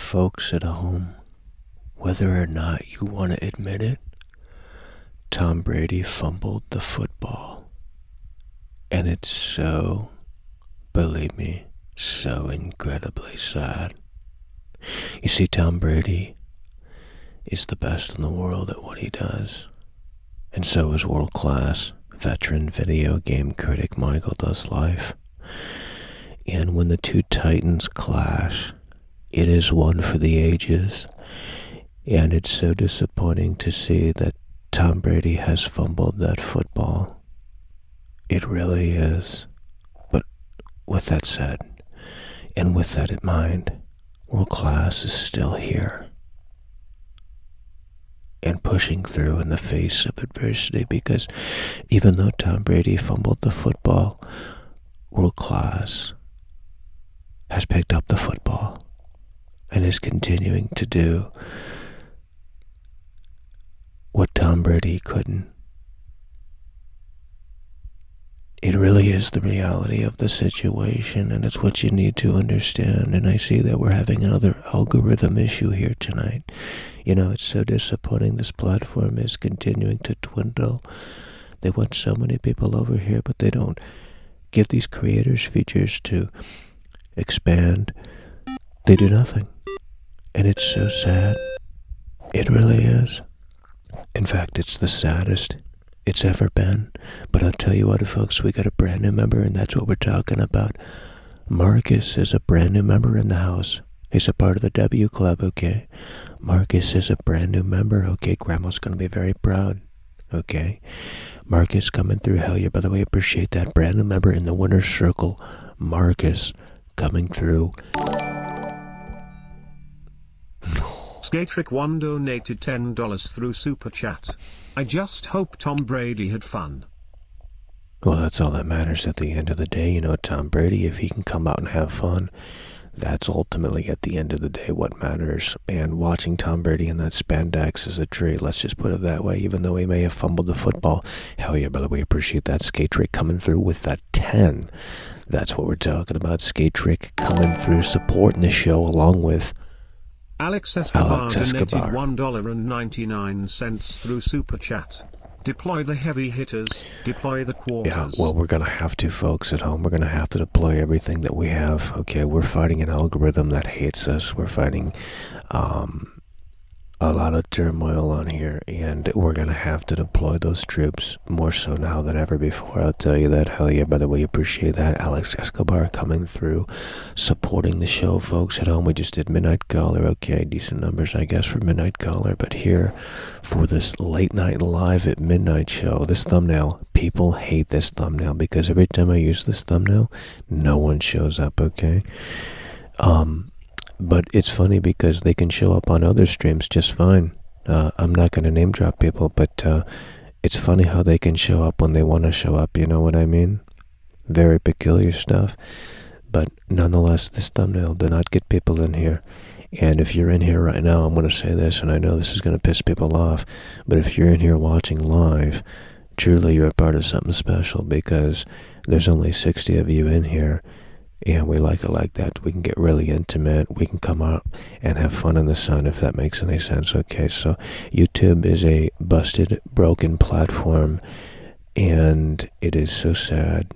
folks at home, whether or not you want to admit it, Tom Brady fumbled the football. And it's so, believe me, so incredibly sad. You see, Tom Brady is the best in the world at what he does. And so is world-class veteran video game critic MICHAELDOESLIFE. And when the two titans clash, it is one for the ages. And it's so disappointing to see that Tom Brady has fumbled that football. It really is. But with that said, and with that in mind, world class is still here and pushing through in the face of adversity, because even though Tom Brady fumbled the football, world class has picked up the football and is continuing to do what Tom Brady couldn't. It really is the reality of the situation, and it's what you need to understand. And I see that we're having another algorithm issue here tonight. You know, it's so disappointing. This platform is continuing to dwindle. They want so many people over here, but they don't give these creators features to expand. They do nothing. And it's so sad. It really is. In fact, it's the saddest it's ever been. But I'll tell you what, folks, we got a brand new member, and that's what we're talking about. Marcus is a brand new member in the house. He's a part of the W Club, okay? Marcus is a brand new member, okay? Grandma's gonna be very proud, okay? Marcus coming through, hell yeah. By the way, appreciate that. Brand new member in the winner's circle. Marcus coming through. Skatrick1 donated $10 through Super Chat. I just hope Tom Brady had fun. Well, that's all that matters at the end of the day. You know, Tom Brady, if he can come out and have fun, that's ultimately at the end of the day what matters. And watching Tom Brady in that spandex is a treat. Let's just put it that way, even though he may have fumbled the football. Hell yeah, by the way, appreciate that. Skatrick coming through with that 10. That's what we're talking about. Skatrick coming through, supporting the show along with Alex Escobar donated $1.99 through Super Chat. Deploy the heavy hitters, deploy the quarters. Yeah, well, we're going to have to, folks at home. We're going to have to deploy everything that we have. Okay, we're fighting an algorithm that hates us. We're fighting a lot of turmoil on here, and we're going to have to deploy those troops more so now than ever before. I'll tell you that. Hell yeah, by the way, appreciate that. Alex Escobar coming through, supporting the show, folks at home. We just did Midnight Caller. Okay, decent numbers, I guess, for Midnight Caller, but here for this late night live at midnight show, this thumbnail, people hate this thumbnail because every time I use this thumbnail, no one shows up, okay? But it's funny because they can show up on other streams just fine. I'm not going to name drop people, but it's funny how they can show up when they want to show up, you know what I mean? Very peculiar stuff. But nonetheless, this thumbnail did not get people in here. And if you're in here right now, I'm going to say this, and I know this is going to piss people off, but if you're in here watching live, truly you're a part of something special, because there's only 60 of you in here. And we like it like that. We can get really intimate. We can come out and have fun in the sun, if that makes any sense. Okay, so YouTube is a busted, broken platform, and it is so sad.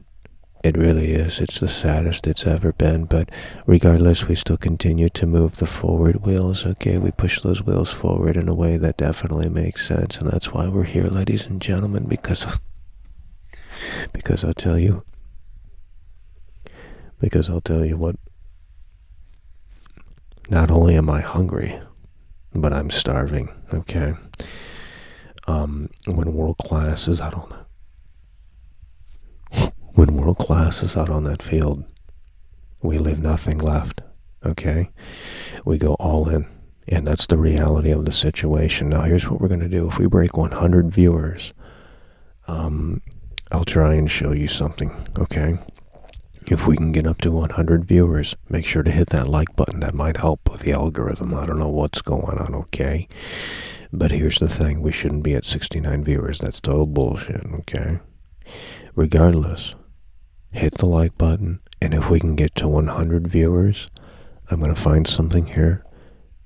It really is. It's the saddest it's ever been. But regardless, we still continue to move the forward wheels. Okay, we push those wheels forward in a way that definitely makes sense, and that's why we're here, ladies and gentlemen. Because I'll tell you. Because I'll tell you what, not only am I hungry, but I'm starving, okay? When world class is out on that field, we leave nothing left, okay? We go all in, and that's the reality of the situation. Now, here's what we're going to do. If we break 100 viewers, I'll try and show you something, okay? If we can get up to 100 viewers, make sure to hit that like button. That might help with the algorithm. I don't know what's going on, okay? But here's the thing. We shouldn't be at 69 viewers. That's total bullshit, okay? Regardless, hit the like button. And if we can get to 100 viewers, I'm going to find something here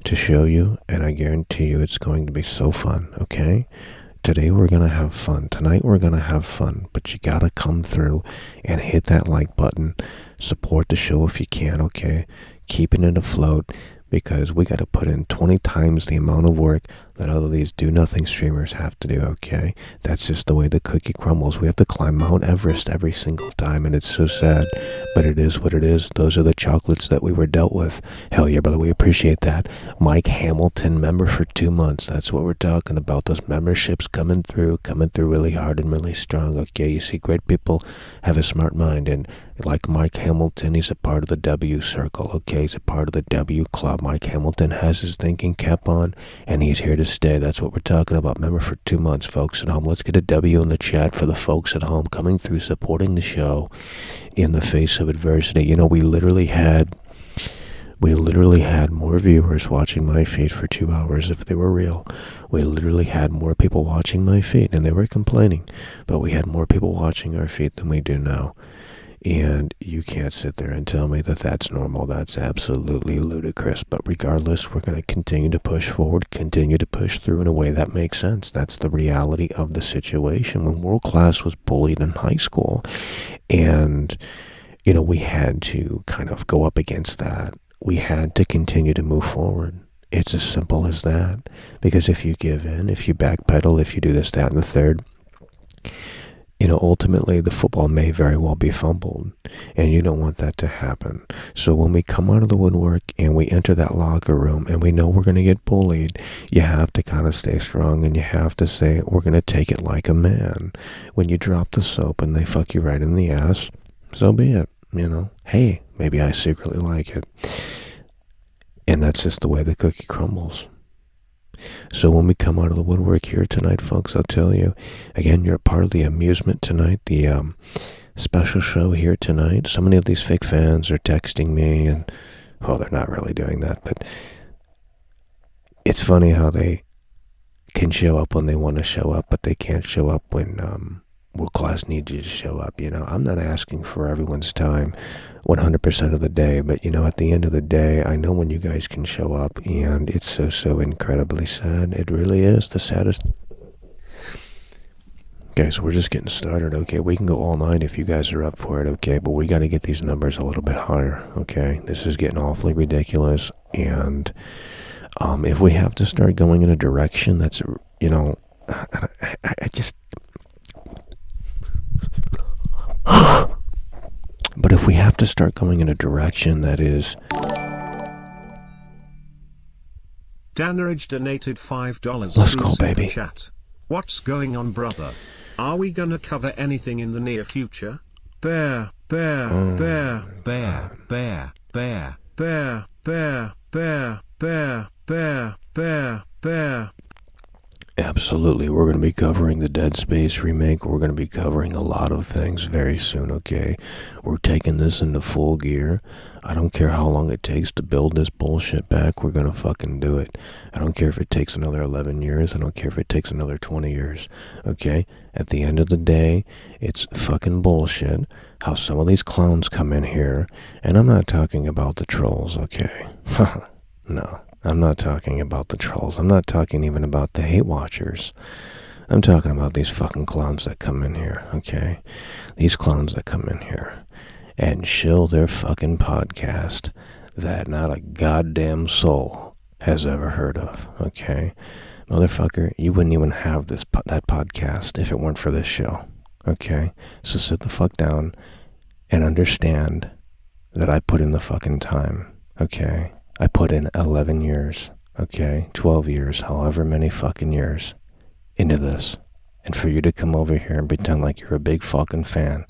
to show you, and I guarantee you it's going to be so fun, okay? Today we're going to have fun. Tonight we're going to have fun. But you got to come through and hit that like button. Support the show if you can, okay? Keeping it afloat, because we got to put in 20 times the amount of work that all of these do-nothing streamers have to do, okay? That's just the way the cookie crumbles. We have to climb Mount Everest every single time, and it's so sad, but it is what it is. Those are the chocolates that we were dealt with. Hell yeah, brother, we appreciate that. Mike Hamilton, member for 2 months. That's what we're talking about. Those memberships coming through really hard and really strong, okay? You see, great people have a smart mind, and like Mike Hamilton, he's a part of the W circle, okay? He's a part of the W club. Mike Hamilton has his thinking cap on, and he's here to stay. That's what we're talking about. Member for 2 months, folks at home. Let's get a W in the chat for the folks at home coming through, supporting the show in the face of adversity. You know, we literally had more viewers watching my feed for 2 hours if they were real. We literally had more people watching my feed, and they were complaining, but we had more people watching our feed than we do now. And you can't sit there and tell me that that's normal. That's absolutely ludicrous. But regardless, we're going to continue to push forward, continue to push through in a way that makes sense. That's the reality of the situation. When World Class was bullied in high school, and, you know, we had to kind of go up against that. We had to continue to move forward. It's as simple as that. Because if you give in, if you backpedal, if you do this, that, and the third, you know, ultimately the football may very well be fumbled, and you don't want that to happen. So when we come out of the woodwork and we enter that locker room and we know we're going to get bullied, you have to kind of stay strong, and you have to say, we're going to take it like a man. When you drop the soap and they fuck you right in the ass, so be it, you know. Hey, maybe I secretly like it. And that's just the way the cookie crumbles. So when we come out of the woodwork here tonight, folks, I'll tell you, again, you're a part of the amusement tonight, the special show here tonight. So many of these fake fans are texting me, and, well, they're not really doing that, but it's funny how they can show up when they want to show up, but they can't show up when World Class needs you to show up. You know, I'm not asking for everyone's time 100% of the day, but, you know, at the end of the day, I know when you guys can show up, and it's so incredibly sad. It really is the saddest. Okay, so we're just getting started, okay? We can go all night if you guys are up for it, okay? But we got to get these numbers a little bit higher, okay? This is getting awfully ridiculous, and if we have to start going in a direction that's, you know, I just... But if we have to start going in a direction that is... Danorage donated $5 Let's through go, Super baby. Chat. What's going on, brother? Are we gonna cover anything in the near future? Bear, bear, bear, bear, bear, bear, bear, bear, bear, bear, bear, bear, bear. Absolutely, we're going to be covering the Dead Space remake. We're going to be covering a lot of things very soon, okay? We're taking this into full gear. I don't care how long it takes to build this bullshit back. We're going to fucking do it. I don't care if it takes another 11 years. I don't care if it takes another 20 years, okay? At the end of the day, it's fucking bullshit how some of these clowns come in here, and I'm not talking about the trolls, okay? No. I'm not talking about the trolls. I'm not talking even about the hate watchers. I'm talking about these fucking clowns that come in here, okay? These clowns that come in here and shill their fucking podcast that not a goddamn soul has ever heard of, okay? Motherfucker, you wouldn't even have that podcast if it weren't for this show, okay? So sit the fuck down and understand that I put in the fucking time, okay? I put in 11 years, okay, 12 years, however many fucking years into this. And for you to come over here and pretend like you're a big fucking fan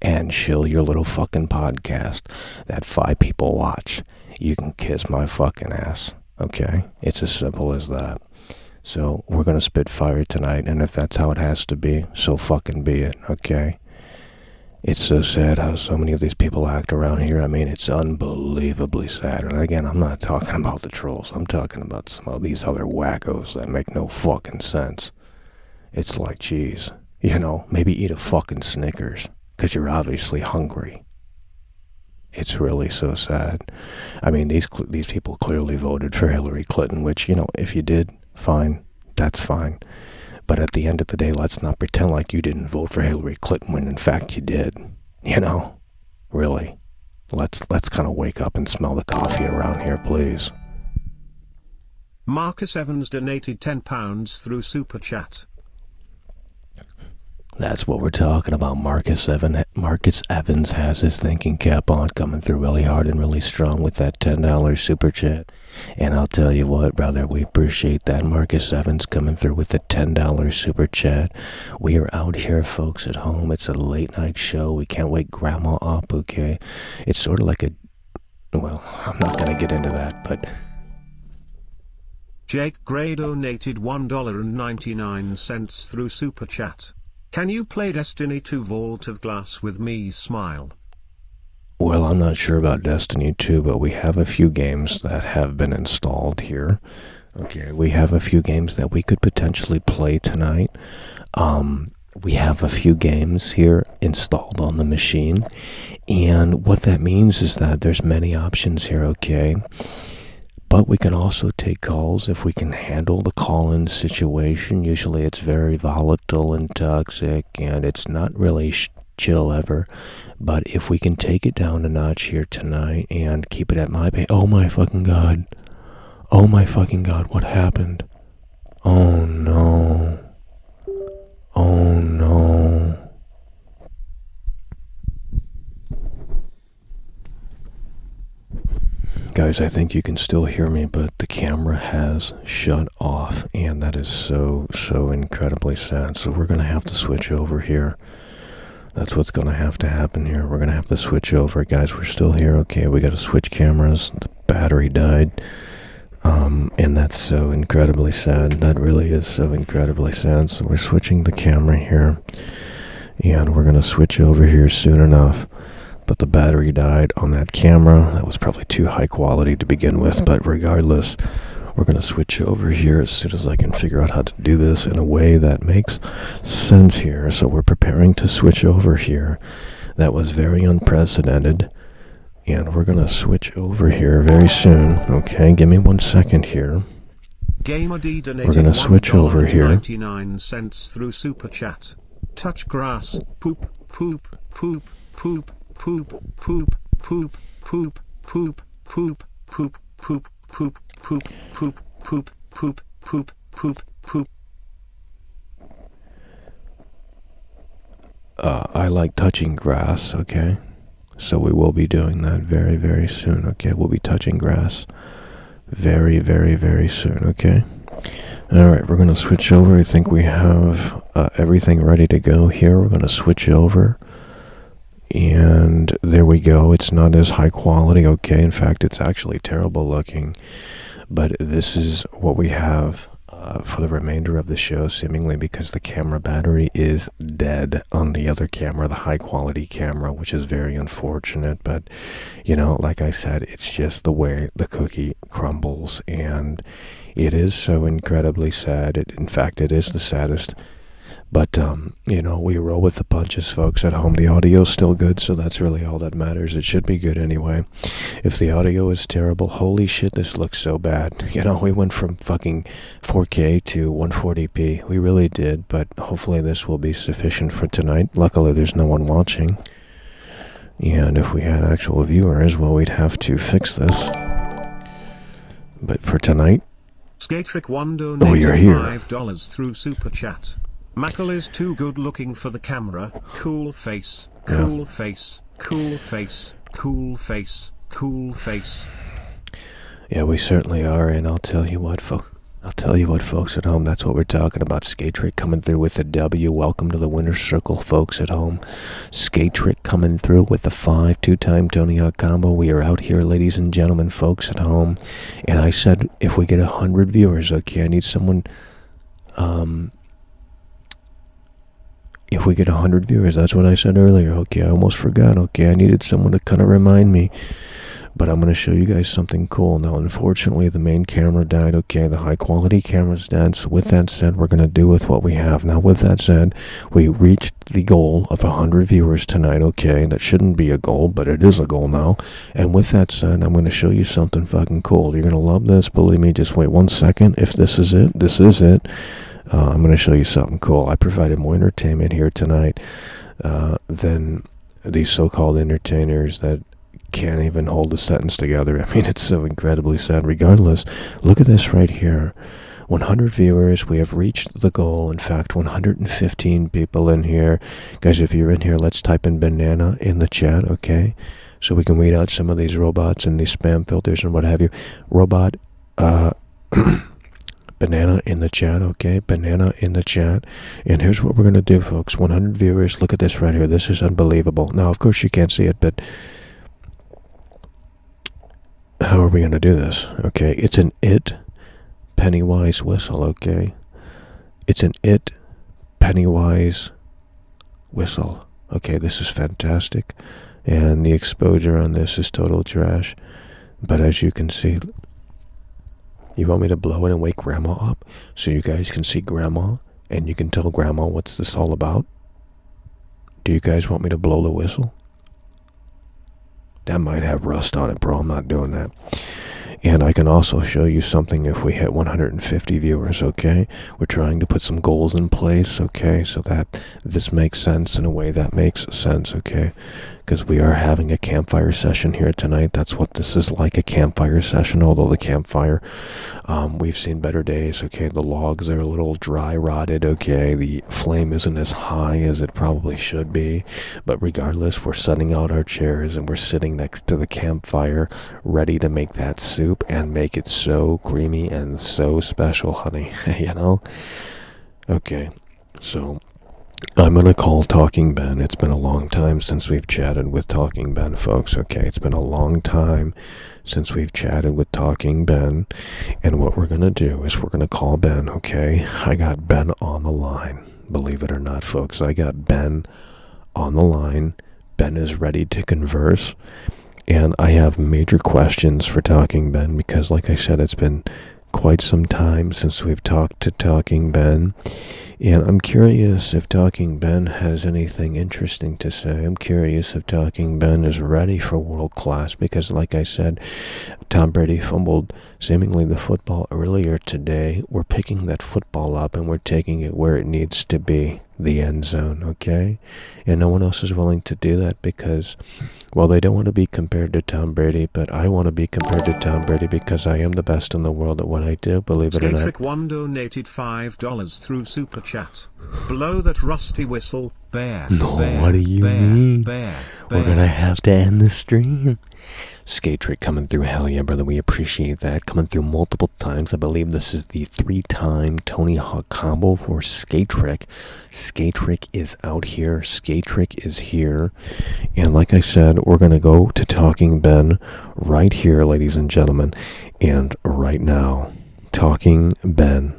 and shill your little fucking podcast that 5 people watch, you can kiss my fucking ass, okay? It's as simple as that. So we're going to spit fire tonight, and if that's how it has to be, so fucking be it, okay? It's so sad how so many of these people act around here. I mean, it's unbelievably sad. And again, I'm not talking about the trolls. I'm talking about some of these other wackos that make no fucking sense. It's like, geez, you know, maybe eat a fucking Snickers, because you're obviously hungry. It's really so sad. I mean, these people clearly voted for Hillary Clinton, which, you know, if you did, fine, that's fine. But at the end of the day, let's not pretend like you didn't vote for Hillary Clinton when in fact you did. You know, really. Let's kind of wake up and smell the coffee around here, please. Marcus Evans donated £10 through Super Chat. That's what we're talking about. Marcus Evans has his thinking cap on, coming through really hard and really strong with that $10 super chat. And I'll tell you what, brother, we appreciate that. Marcus Evans coming through with the $10 super chat. We are out here, folks, at home. It's a late night show. We can't wake grandma up, okay? It's sort of like well, I'm not going to get into that, but... Jake Gray donated $1.99 through Super Chat. Can you play Destiny 2 Vault of Glass with me? Smile. Well, I'm not sure about Destiny 2, but we have a few games that have been installed here. Okay, we have a few games that we could potentially play tonight. We have a few games here installed on the machine. And what that means is that there's many options here, okay? But we can also take calls if we can handle the call-in situation. Usually it's very volatile and toxic, and it's not really chill ever. But if we can take it down a notch here tonight and keep it at my pace. Oh my fucking god. Oh my fucking god, what happened? Oh no. Oh no. Guys, I think you can still hear me, but the camera has shut off, and that is so incredibly sad. So we're going to have to switch over here. That's what's going to have to happen here. We're going to have to switch over. Guys, we're still here. Okay, we got to switch cameras. The battery died, and that's so incredibly sad. That really is so incredibly sad. So we're switching the camera here, and we're going to switch over here soon enough. But the battery died on that camera. That was probably too high quality to begin with, but regardless, we're going to switch over here as soon as I can figure out how to do this in a way that makes sense here. So we're preparing to switch over here. That was very unprecedented, and we're going to switch over here very soon. Okay, give me 1 second here. Gamer D donated we're going to switch over here. 99 cents through Super Chat. Touch grass, poop, poop, poop, poop. Poop, poop, poop, poop, poop, poop, poop, poop, poop, poop, poop, poop, poop, poop, poop, poop. I like touching grass, okay? So we will be doing that very, very soon, okay? We'll be touching grass very, very, very soon, okay? Alright, we're going to switch over. I think we have everything ready to go here. We're going to switch over. And there we go. It's not as high quality, okay? In fact, it's actually terrible looking. But this is what we have for the remainder of the show, seemingly, because the camera battery is dead on the other camera, the high quality camera, which is very unfortunate. But, you know, like I said, it's just the way the cookie crumbles. And it is so incredibly sad. In fact, it is the saddest. But, you know, we roll with the punches, folks, at home. The audio's still good, so that's really all that matters. It should be good anyway. If the audio is terrible, holy shit, this looks so bad. You know, we went from fucking 4K to 140p. We really did, but hopefully this will be sufficient for tonight. Luckily, there's no one watching. And if we had actual viewers, well, we'd have to fix this. But for tonight... Skatrick1 donated you're here. $5 through Super Chat. Michael is too good looking for the camera. Cool face, cool face, cool face, cool face, cool face. Yeah, we certainly are, and I'll tell you what, folks at home, that's what we're talking about. Skate Trick coming through with the W. Welcome to the winner's circle, folks at home. Skate Trick coming through with the 5 2-time Tony Hawk combo. We are out here, ladies and gentlemen, folks at home. And I said, if we get 100 viewers, okay, I need someone, if we get 100 viewers, that's what I said earlier. Okay, I almost forgot. Okay, I needed someone to kind of remind me. But I'm going to show you guys something cool. Now, unfortunately, the main camera died. Okay, the high-quality camera's dead. So with that said, we're going to do with what we have. Now, with that said, we reached the goal of 100 viewers tonight. Okay, that shouldn't be a goal, but it is a goal now. And with that said, I'm going to show you something fucking cool. You're going to love this. Believe me, just wait 1 second. If this is it, this is it. I'm going to show you something cool. I provided more entertainment here tonight than these so-called entertainers that can't even hold a sentence together. I mean, it's so incredibly sad. Regardless, look at this right here. 100 viewers. We have reached the goal. In fact, 115 people in here. Guys, if you're in here, let's type in banana in the chat, okay? So we can weed out some of these robots and these spam filters and what have you. Robot, banana in the chat, okay? Banana in the chat. And here's what we're going to do, folks. 100 viewers. Look at this right here. This is unbelievable. Now, of course, you can't see it, but how are we going to do this? Okay, it's an Pennywise whistle, okay? It's an Pennywise whistle. Okay, this is fantastic. And the exposure on this is total trash. But as you can see, you want me to blow it and wake Grandma up so you guys can see Grandma and you can tell Grandma what's this all about? Do you guys want me to blow the whistle? That might have rust on it, bro. I'm not doing that. And I can also show you something if we hit 150 viewers, okay? We're trying to put some goals in place, okay? So that this makes sense in a way that makes sense, okay? Because we are having a campfire session here tonight. That's what this is like, a campfire session, although the campfire, we've seen better days, okay? The logs are a little dry rotted, okay? The flame isn't as high as it probably should be. But regardless, we're setting out our chairs and we're sitting next to the campfire ready to make that soup and make it so creamy and so special, honey. You know? Okay, so I'm going to call Talking Ben. It's been a long time since we've chatted with Talking Ben, folks, okay? It's been a long time since we've chatted with Talking Ben. And what we're going to do is we're going to call Ben, okay? I got Ben on the line. Believe it or not, folks, I got Ben on the line. Ben is ready to converse. And I have major questions for Talking Ben because, like I said, it's been quite some time since we've talked to Talking Ben. And I'm curious if Talking Ben has anything interesting to say. I'm curious if Talking Ben is ready for world class because, like I said, Tom Brady fumbled seemingly the football earlier today. We're picking that football up and we're taking it where it needs to be, the end zone, okay? And no one else is willing to do that because, well, they don't want to be compared to Tom Brady, but I want to be compared to Tom Brady because I am the best in the world at what I do, believe it or not. Skatrick1 donated $5 through Super Chat. Blow that rusty whistle, bear. No, bear, what do you bear, mean? Bear, We're going to have to end the stream. Skatrick coming through, hell yeah, brother, we appreciate that. Coming through multiple times. I believe this is the 3-time Tony Hawk combo for Skatrick. Skatrick is out here. Skatrick is here. And like I said, we're going to go to Talking Ben right here, ladies and gentlemen. And right now, Talking Ben.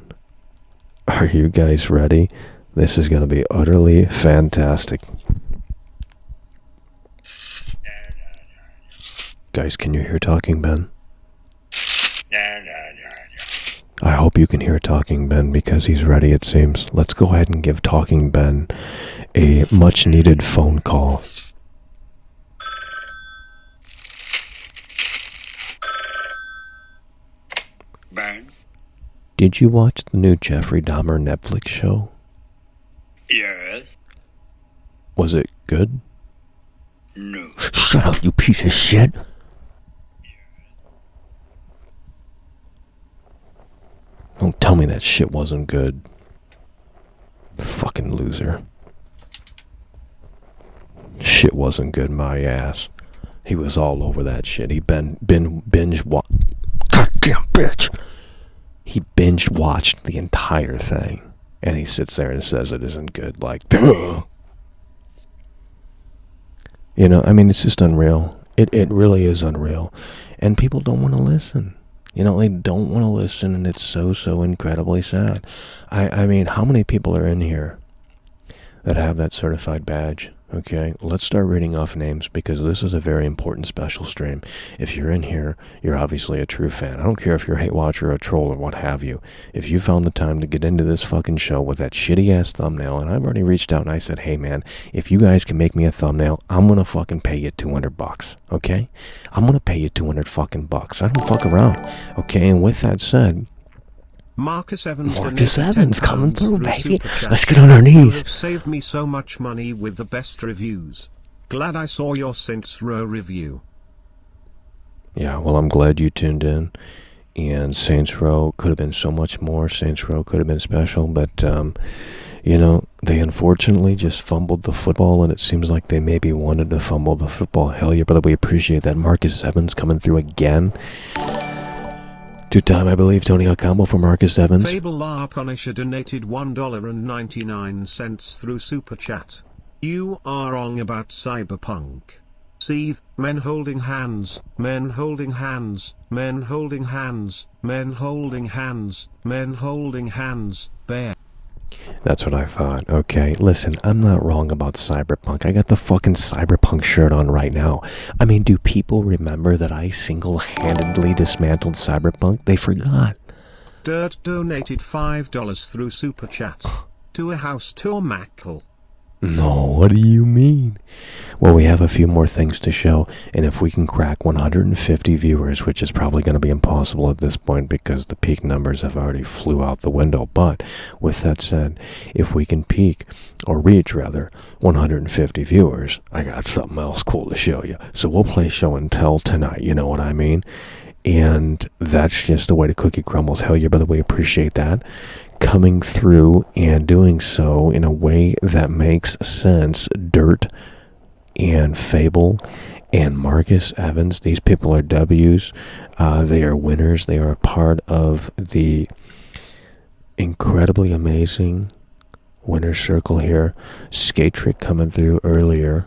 Are you guys ready? This is going to be utterly fantastic. Guys, can you hear Talking Ben? I hope you can hear Talking Ben because he's ready, it seems. Let's go ahead and give Talking Ben a much-needed phone call. Ben? Did you watch the new Jeffrey Dahmer Netflix show? Yes. Was it good? No. Shut up, you piece of shit! Don't tell me that shit wasn't good. Fucking loser. Shit wasn't good, my ass. He was all over that shit. He binge watched. Goddamn bitch! He binge watched the entire thing. And he sits there and says it isn't good. Like, duh! You know, I mean, it's just unreal. It really is unreal. And people don't want to listen. You know, they don't want to listen, and it's so incredibly sad. I mean, how many people are in here that have that certified badge. Okay, let's start reading off names because this is a very important special stream. If you're in here, you're obviously a true fan. I don't care if you're a hate watcher or a troll or what have you. If you found the time to get into this fucking show with that shitty ass thumbnail, and I've already reached out and I said, hey man, if you guys can make me a thumbnail, I'm gonna fucking pay you $200, okay? I'm gonna pay you 200 fucking bucks. I don't fuck around, okay? And with that said, Marcus Evans coming through, baby. Super Let's get on our You knees. have saved me so much money with the best reviews. Glad I saw your Saints Row review. Yeah, well, I'm glad you tuned in. And Saints Row could have been so much more. Saints Row could have been special, but, you know, they unfortunately just fumbled the football, and it seems like they maybe wanted to fumble the football. Hell yeah, brother, we appreciate that. Marcus Evans coming through again. Two-time, I believe, Tony Acambo for Marcus Evans. Fable La Punisher donated $1.99 through Super Chat. You are wrong about cyberpunk. Seethe, men holding hands, men holding hands, men holding hands, men holding hands, men holding hands, bear. That's what I thought. Okay, listen, I'm not wrong about Cyberpunk. I got the fucking Cyberpunk shirt on right now. I mean, do people remember that I single-handedly dismantled Cyberpunk? They forgot. Dirt donated $5 through Super Chat. To a house tour, Mackle. No, what do you mean? Well, we have a few more things to show, and if we can crack 150 viewers, which is probably going to be impossible at this point because the peak numbers have already flew out the window, but with that said, if we can peak, or reach rather, 150 viewers, I got something else cool to show you. So we'll play show and tell tonight, you know what I mean? And that's just the way the cookie crumbles. Hell yeah, brother, we appreciate that. Coming through and doing so in a way that makes sense. Dirt and Fable and Marcus Evans, these people are W's. They are winners. They are a part of the incredibly amazing winner's circle here. Skate Trick coming through earlier.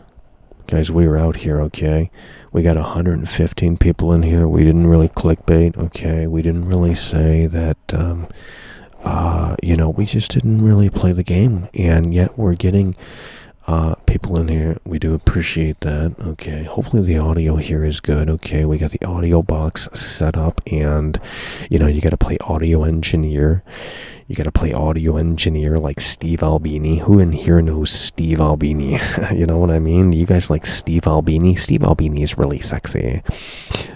Guys, we were out here, okay? We got 115 people in here. We didn't really clickbait, okay? We didn't really say that, you know, we just didn't really play the game. And yet we're getting people in here. We do appreciate that, okay? Hopefully the audio here is good, okay? We got the audio box set up, and, you know, you got to play audio engineer. You got to play audio engineer like Steve Albini. Who in here knows Steve Albini? You know what I mean? You guys like Steve Albini? Steve Albini is really sexy.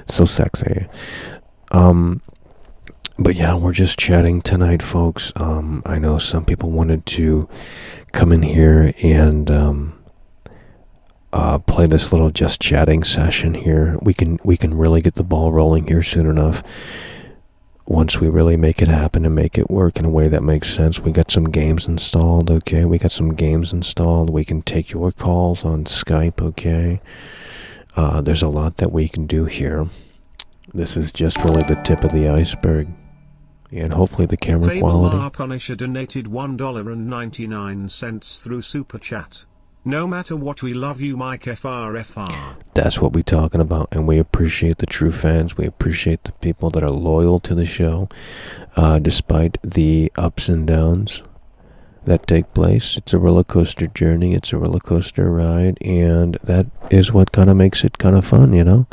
So sexy. But yeah, we're just chatting tonight, folks. I know some people wanted to come in here and play this little just chatting session here. We can really get the ball rolling here soon enough. Once we really make it happen and make it work in a way that makes sense. We got some games installed, okay? We got some games installed. We can take your calls on Skype, okay? There's a lot that we can do here. This is just really the tip of the iceberg. And hopefully the camera quality. Fable Punisher donated $1.99 through Super Chat. No matter what, we love you, Mike FRFR. That's what we're talking about, and we appreciate the true fans. We appreciate the people that are loyal to the show, despite the ups and downs that take place. It's a roller coaster journey. It's a roller coaster ride, and that is what kind of makes it kind of fun, you know?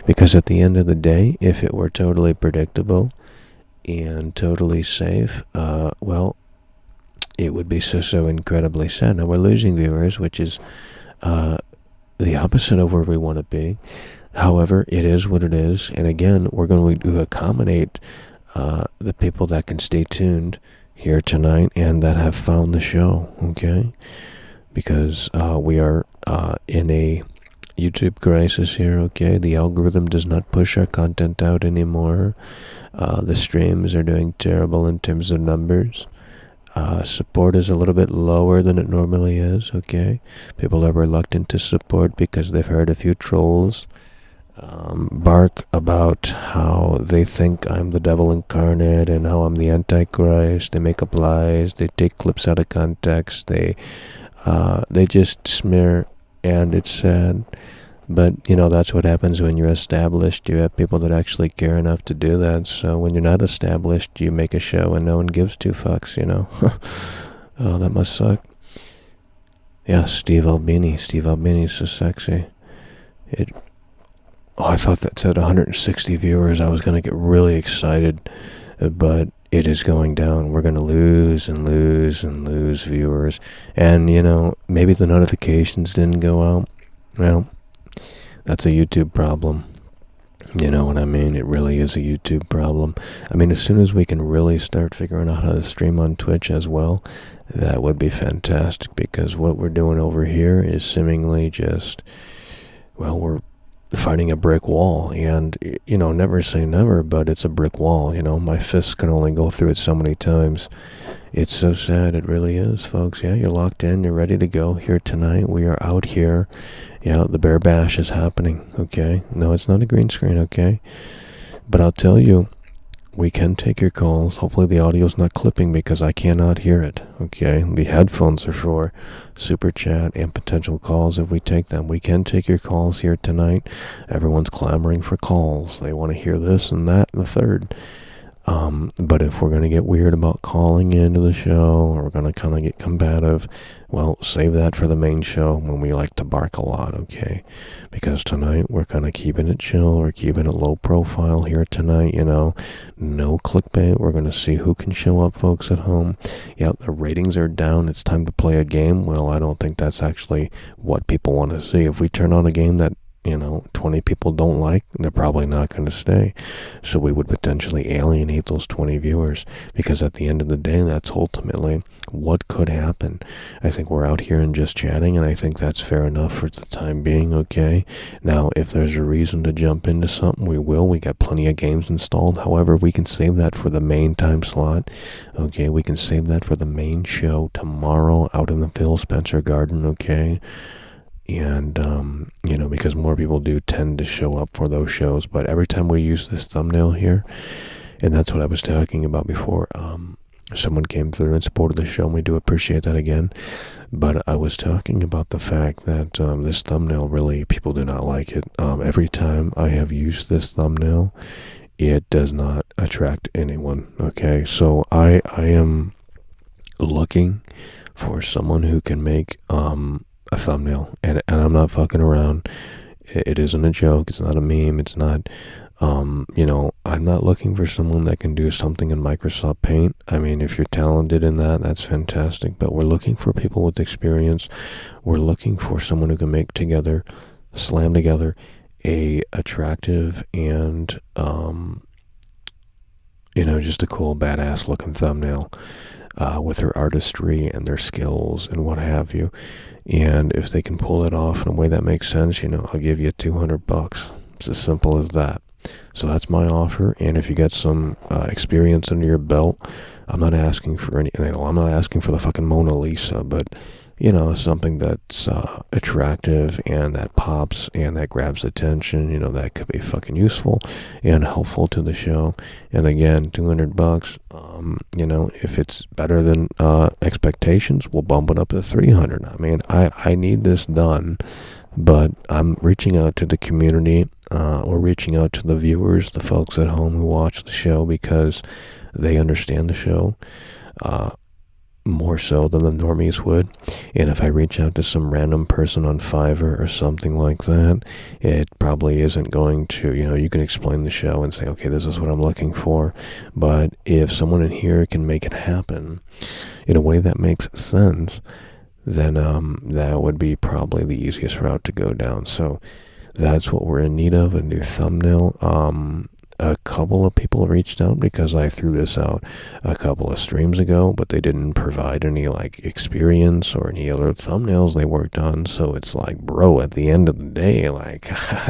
Because at the end of the day, if it were totally predictable and totally safe, well, it would be so incredibly sad. Now we're losing viewers, which is the opposite of where we want to be. However, it is what it is. And again, we're going to accommodate the people that can stay tuned here tonight and that have found the show, okay? Because we are in a YouTube crisis here, okay? The algorithm does not push our content out anymore. The streams are doing terrible in terms of numbers. Support is a little bit lower than it normally is, okay? People are reluctant to support because they've heard a few trolls bark about how they think I'm the devil incarnate and how I'm the Antichrist. They make up lies. They take clips out of context. They just smear, and it's sad. But, you know, that's what happens when you're established. You have people that actually care enough to do that. So when you're not established, you make a show and no one gives two fucks, you know. Oh, that must suck. Yeah, Steve Albini. Steve Albini's so sexy. I thought that said 160 viewers. I was going to get really excited, but it is going down. We're going to lose and lose and lose viewers. And, maybe the notifications didn't go out. Well, that's a YouTube problem. You know what I mean? It really is a YouTube problem. I mean, as soon as we can really start figuring out how to stream on Twitch as well, that would be fantastic, because what we're doing over here is seemingly just, we're fighting a brick wall. And, never say never, but it's a brick wall. My fists can only go through it so many times. It's so sad. It really is, folks. Yeah, you're locked in. You're ready to go here tonight. We are out here. Yeah, the bear bash is happening, okay? No, it's not a green screen, okay? But I'll tell you, we can take your calls. Hopefully the audio's not clipping, because I cannot hear it, okay? The headphones are for super chat and potential calls if we take them. We can take your calls here tonight. Everyone's clamoring for calls. They want to hear this and that and the third. But if we're going to get weird about calling into the show, or we're going to kind of get combative, well, save that for the main show when we like to bark a lot, okay? Because tonight we're kind of keeping it chill. We're keeping it low profile here tonight, no clickbait. We're going to see who can show up, folks at home. Yeah, the ratings are down. It's time to play a game. Well, I don't think that's actually what people want to see. If we turn on a game that 20 people don't like, they're probably not going to stay. So we would potentially alienate those 20 viewers, because at the end of the day, that's ultimately what could happen. I think we're out here and just chatting, and I think that's fair enough for the time being, okay? Now, if there's a reason to jump into something, we will. We got plenty of games installed. However, we can save that for the main time slot, okay? We can save that for the main show tomorrow out in the Phil Spencer Garden, okay? And, because more people do tend to show up for those shows. But every time we use this thumbnail here, and that's what I was talking about before, someone came through and supported the show, and we do appreciate that again. But I was talking about the fact that this thumbnail, really, people do not like it. Every time I have used this thumbnail, it does not attract anyone, okay? So I am looking for someone who can make a thumbnail, and I'm not fucking around. It isn't a joke. It's not a meme. It's not, I'm not looking for someone that can do something in Microsoft Paint. I mean, if you're talented in that, that's fantastic. But we're looking for people with experience. We're looking for someone who can slam together a attractive and, just a cool, badass looking thumbnail. With their artistry and their skills and what have you. And if they can pull it off in a way that makes sense, I'll give you $200. It's as simple as that. So that's my offer. And if you get some experience under your belt, I'm not asking for I'm not asking for the fucking Mona Lisa, but something that's attractive and that pops and that grabs attention, that could be fucking useful and helpful to the show. And again, $200, if it's better than expectations, we'll bump it up to $300. I mean, I need this done, but I'm reaching out to the community. We're reaching out to the viewers, the folks at home who watch the show, because they understand the show. More so than the normies would. And if I reach out to some random person on Fiverr or something like that, it probably isn't going to, you can explain the show and say, okay, this is what I'm looking for. But if someone in here can make it happen in a way that makes sense, then that would be probably the easiest route to go down. So that's what we're in need of, a new thumbnail. A couple of people reached out because I threw this out a couple of streams ago, but they didn't provide any experience or any other thumbnails they worked on. So it's bro, at the end of the day, I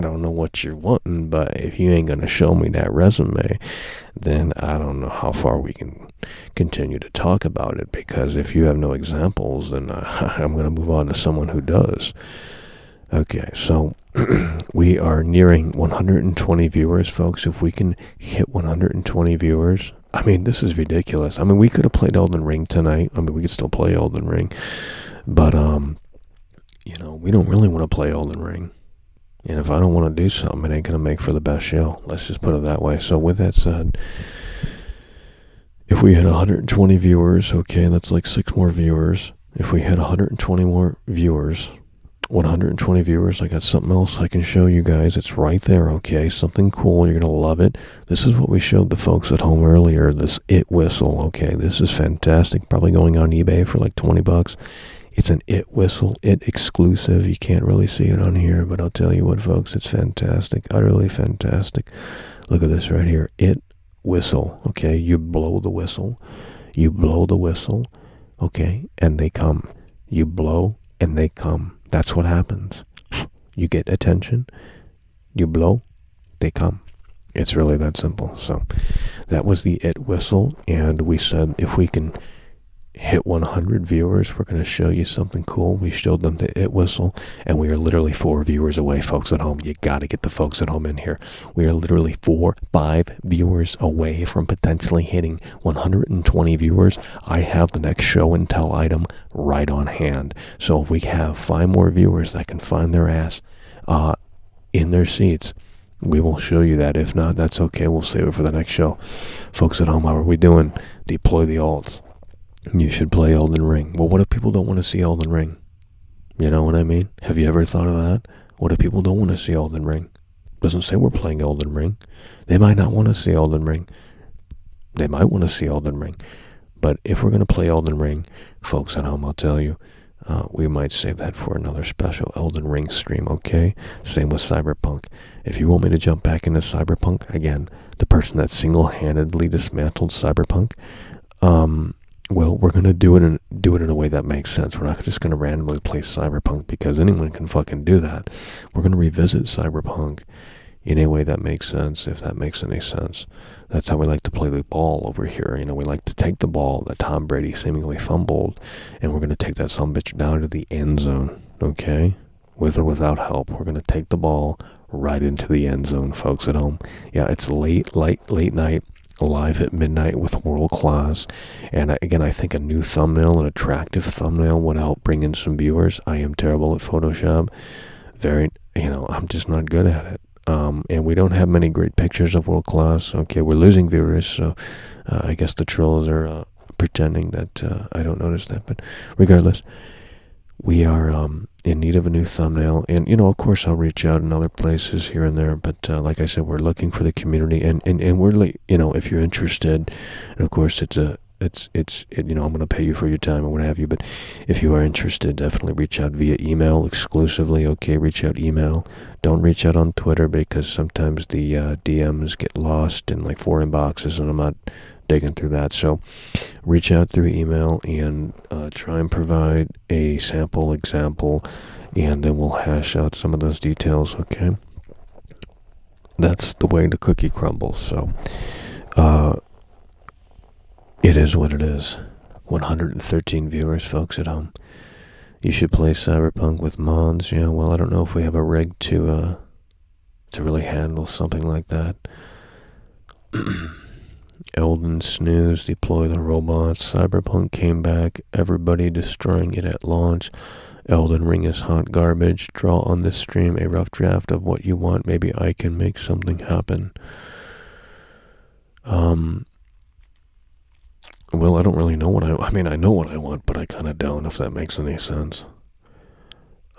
don't know what you're wanting, but if you ain't gonna show me that resume, then I don't know how far we can continue to talk about it, because if you have no examples, then I'm gonna move on to someone who does. Okay, so we are nearing 120 viewers, folks. If we can hit 120 viewers, I mean, this is ridiculous. I mean, we could have played Elden Ring tonight. I mean, we could still play Elden Ring. But, we don't really want to play Elden Ring. And if I don't want to do something, it ain't going to make for the best show. Let's just put it that way. So with that said, if we hit 120 viewers, okay, that's 6 more viewers. if we hit 120 more viewers, 120 viewers, I got something else I can show you guys. It's right there, okay? Something cool. You're going to love it. This is what we showed the folks at home earlier, this It whistle, okay? This is fantastic. Probably going on eBay for like 20 bucks. It's an It whistle, It exclusive. You can't really see it on here, but I'll tell you what, folks, it's fantastic. Utterly fantastic. Look at this right here. It whistle, okay? You blow the whistle. You blow the whistle, okay? And they come. You blow and they come. That's what happens. You get attention, you blow, they come. It's really that simple. So that was the It whistle, and we said if we can hit 100 viewers, we're going to show you something cool. We showed them the It whistle, and we are literally 4 viewers away, folks at home. You got to get the folks at home in here. We are literally 5 viewers away from potentially hitting 120 viewers. I have the next show and tell item right on hand. So if we have 5 more viewers that can find their ass in their seats, we will show you that. If not, that's okay. We'll save it for the next show. Folks at home, how are we doing? Deploy the alts. You should play Elden Ring. Well, what if people don't want to see Elden Ring? You know what I mean? Have you ever thought of that? What if people don't want to see Elden Ring? Doesn't say we're playing Elden Ring. They might not want to see Elden Ring. They might want to see Elden Ring. But if we're going to play Elden Ring, folks at home, I'll tell you, we might save that for another special Elden Ring stream, okay? Same with Cyberpunk. If you want me to jump back into Cyberpunk, again, the person that single-handedly dismantled Cyberpunk, well, we're going to do it in a way that makes sense. We're not just going to randomly play Cyberpunk because anyone can fucking do that. We're going to revisit Cyberpunk in a way that makes sense, if that makes any sense. That's how we like to play the ball over here. You know, we like to take the ball that Tom Brady seemingly fumbled, and we're going to take that sumbitch down to the end zone, okay? With or without help. We're going to take the ball right into the end zone, folks at home. Yeah, it's late night. Live at midnight with World Class, and again, I think a new thumbnail, an attractive thumbnail, would help bring in some viewers. I am terrible at Photoshop. I'm just not good at it. And we don't have many great pictures of World Class. Okay, we're losing viewers, so I guess the trolls are pretending that I don't notice that. But regardless, we are in need of a new thumbnail, and of course I'll reach out in other places here and there, but like I said, we're looking for the community, and we're if you're interested, and of course I'm going to pay you for your time or what have you, but if you are interested, definitely reach out via email exclusively. Okay, reach out email. Don't reach out on Twitter because sometimes the DMs get lost in like 4 inboxes, and I'm not digging through that. So reach out through email and try and provide a sample example, and then we'll hash out some of those details, okay? That's the way the cookie crumbles. So it is what it is. 113 viewers, folks at home. You should play Cyberpunk with mods. Yeah, well, I don't know if we have a rig to really handle something like that. Elden snooze, deploy the robots. Cyberpunk came back, everybody destroying it at launch. Elden Ring is hot garbage. Draw on this stream a rough draft of what you want. Maybe I can make something happen. Well, I don't really know what I mean, I know what I want, but I kind of don't, if that makes any sense.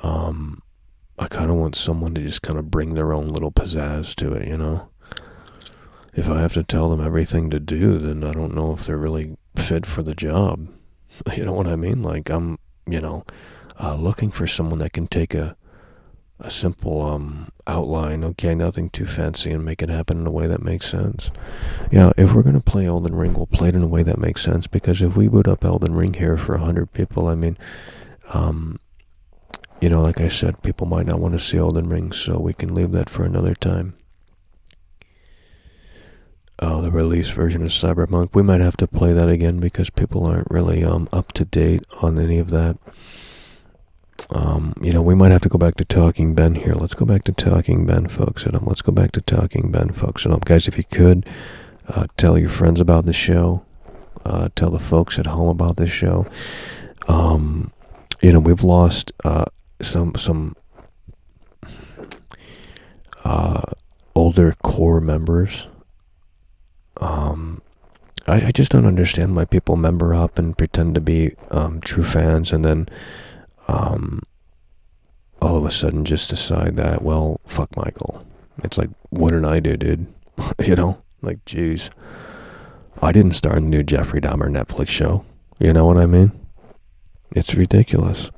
I kind of want someone to just kind of bring their own little pizzazz to it, If I have to tell them everything to do, then I don't know if they're really fit for the job. You know what I mean? Like, I'm, looking for someone that can take a simple outline, okay, nothing too fancy, and make it happen in a way that makes sense. Yeah, if we're going to play Elden Ring, we'll play it in a way that makes sense, because if we boot up Elden Ring here for 100 people, I mean, like I said, people might not want to see Elden Ring, so we can leave that for another time. The release version of Cyberpunk, we might have to play that again because people aren't really up to date on any of that. We might have to go back to Talking Ben here. Let's go back to Talking Ben, folks at home. Let's go back to Talking Ben, folks at home. Guys, if you could, tell your friends about the show. Tell the folks at home about this show. We've lost some older core members. I just don't understand why people member up and pretend to be true fans, and then all of a sudden just decide that, well, fuck Michael. It's like, what did I do, dude? You know? Like, jeez. I didn't star in the new Jeffrey Dahmer Netflix show. You know what I mean? It's ridiculous.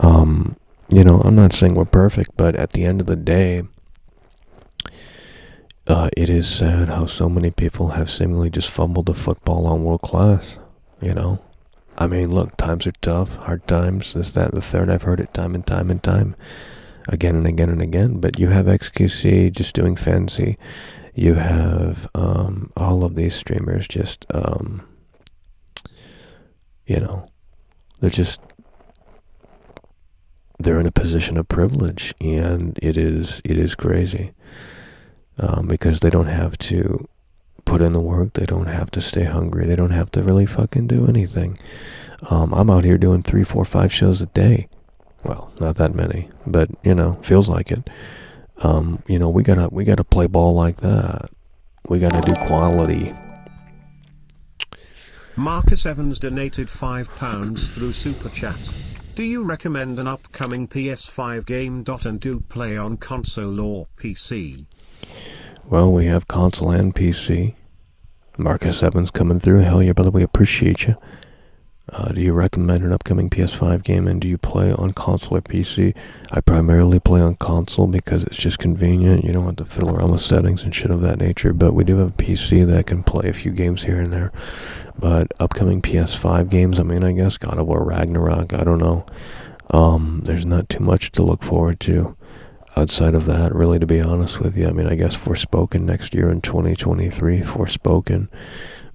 You know, I'm not saying we're perfect, but at the end of the day, it is sad how so many people have seemingly just fumbled the football on world class, you know? I mean, look, times are tough, hard times, this, that, and the third. I've heard it time and time and time, again and again and again. But you have XQC just doing fancy. You have all of these streamers just, you know, they're in a position of privilege, and it is crazy, because they don't have to put in the work, they don't have to stay hungry, they don't have to really fucking do anything. I'm out here doing 3, 4, 5 shows a day. Well, not that many, but you know, feels like it. You know, we gotta play ball like that. We gotta do quality. Marcus Evans donated £5 through Super Chat. Do you recommend an upcoming PS5 game? And do play on console or PC? Well, we have console and PC. Marcus Evans coming through. Hell yeah, brother, we appreciate you. Do you recommend an upcoming PS5 game, and do you play on console or PC? I primarily play on console because it's just convenient. You don't have to fiddle around with settings and shit of that nature, but we do have a PC that can play a few games here and there. But upcoming PS5 games, I mean, I guess God of War Ragnarok, I don't know. There's not too much to look forward to outside of that, really, to be honest with you. I mean, I guess Forspoken next year in 2023, Forspoken.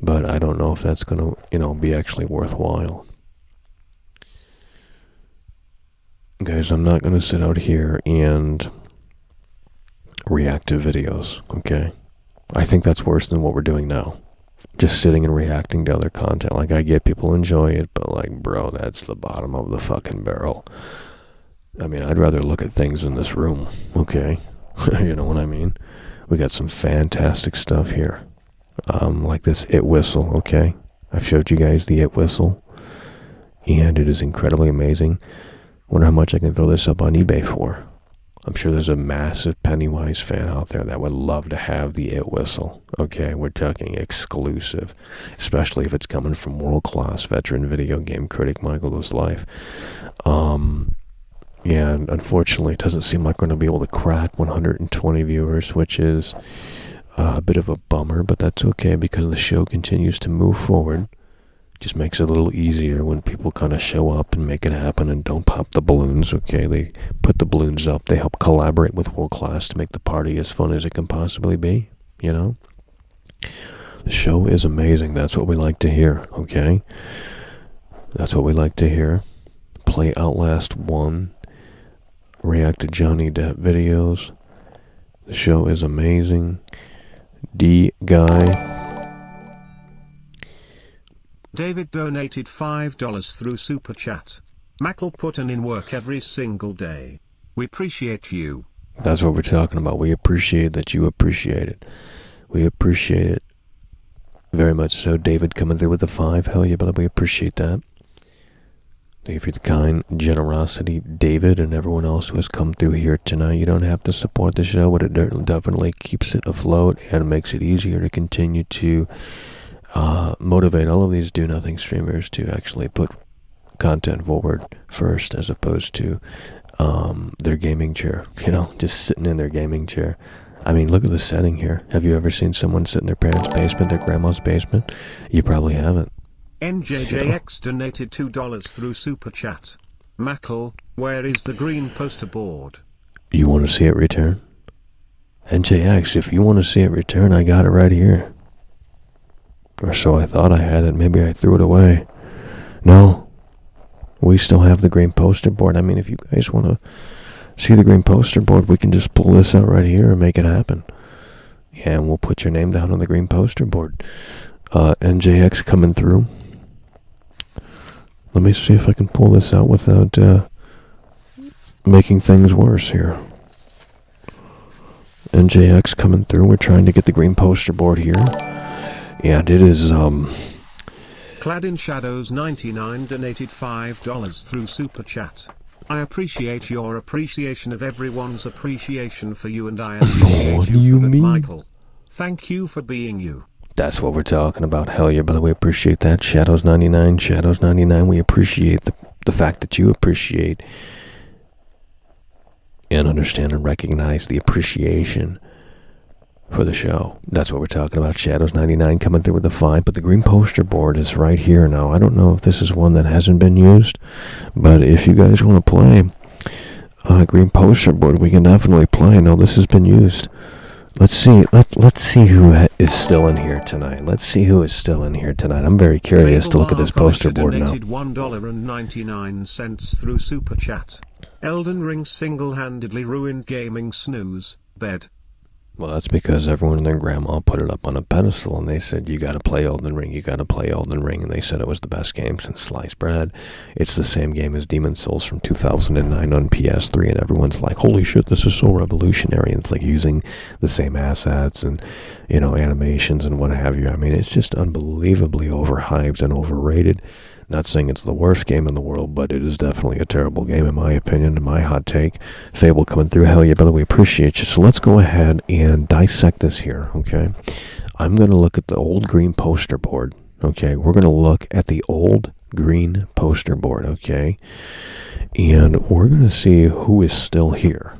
But I don't know if that's going to, you know, be actually worthwhile. Guys, I'm not going to sit out here and react to videos, okay? I think that's worse than what we're doing now. Just sitting and reacting to other content. Like, I get people enjoy it, but like, bro, that's the bottom of the fucking barrel. I mean, I'd rather look at things in this room, okay? You know what I mean? We got some fantastic stuff here. Like this It Whistle, okay? I've showed you guys the It Whistle, and it is incredibly amazing. Wonder how much I can throw this up on eBay for. I'm sure there's a massive Pennywise fan out there that would love to have the It Whistle, okay? We're talking exclusive, especially if it's coming from world-class veteran video game critic MICHAELDOESLIFE. And unfortunately, it doesn't seem like we're going to be able to crack 120 viewers, which is a bit of a bummer, but that's okay because the show continues to move forward. Just makes it a little easier when people kind of show up and make it happen and don't pop the balloons, okay? They put the balloons up. They help collaborate with World Class to make the party as fun as it can possibly be, you know? The show is amazing. That's what we like to hear, okay? That's what we like to hear. Play Outlast 1. React to Johnny Depp videos. The show is amazing. D-Guy. David donated $5 through Super Chat. Michael put in work every single day. We appreciate you. That's what we're talking about. We appreciate that you appreciate it. We appreciate it very much so. David coming through with the 5. Hell yeah, brother. We appreciate that. Thank you for the kind generosity, David, and everyone else who has come through here tonight. You don't have to support the show, but it definitely keeps it afloat and makes it easier to continue to motivate all of these do-nothing streamers to actually put content forward first, as opposed to their gaming chair, you know, just sitting in their gaming chair. I mean, look at the setting here. Have you ever seen someone sit in their parents' basement, their grandma's basement? You probably haven't. NJJX donated $2 through Super Chat. Michael, where is the green poster board? You want to see it return? NJX, if you want to see it return, I got it right here. Or so I thought I had it. Maybe I threw it away. No. We still have the green poster board. I mean, if you guys want to see the green poster board, we can just pull this out right here and make it happen. Yeah, and we'll put your name down on the green poster board. NJX coming through. Let me see if I can pull this out without making things worse here. NJX coming through. We're trying to get the green poster board here. And it is, Clad in Shadows 99 donated $5 through Super Chat. I appreciate your appreciation of everyone's appreciation for you, and I appreciate What do you you for that, mean? Michael. Thank you for being you. that's what we're talking about. Hell yeah, brother, we appreciate that. Shadows 99, Shadows 99, we appreciate the fact that you appreciate and understand and recognize the appreciation for the show. That's what we're talking about. Shadows 99 coming through with the 5, but the green poster board is right here now. I don't know if this is one that hasn't been used, but if you guys want to play green poster board, we can definitely play. No, this has been used. Let's see. Let's see who is still in here tonight. Let's see who is still in here tonight. I'm very curious to look at this poster board now. Donated $1.99 through Super Chat. Elden Ring single-handedly ruined gaming snooze bed. Well, that's because everyone and their grandma put it up on a pedestal, and they said, you gotta play Elden Ring, you gotta play Elden Ring, and they said it was the best game since sliced bread. It's the same game as Demon's Souls from 2009 on PS3, and everyone's like, holy shit, this is so revolutionary, and it's like using the same assets and, you know, animations and what have you. I mean, it's just unbelievably overhyped and overrated. Not saying it's the worst game in the world, but it is definitely a terrible game in my opinion, and my hot take. Fable coming through. Hell yeah, brother, we appreciate you. So let's go ahead and dissect this here, okay? I'm going to look at the old green poster board, okay? We're going to look at the old green poster board, okay? And we're going to see who is still here,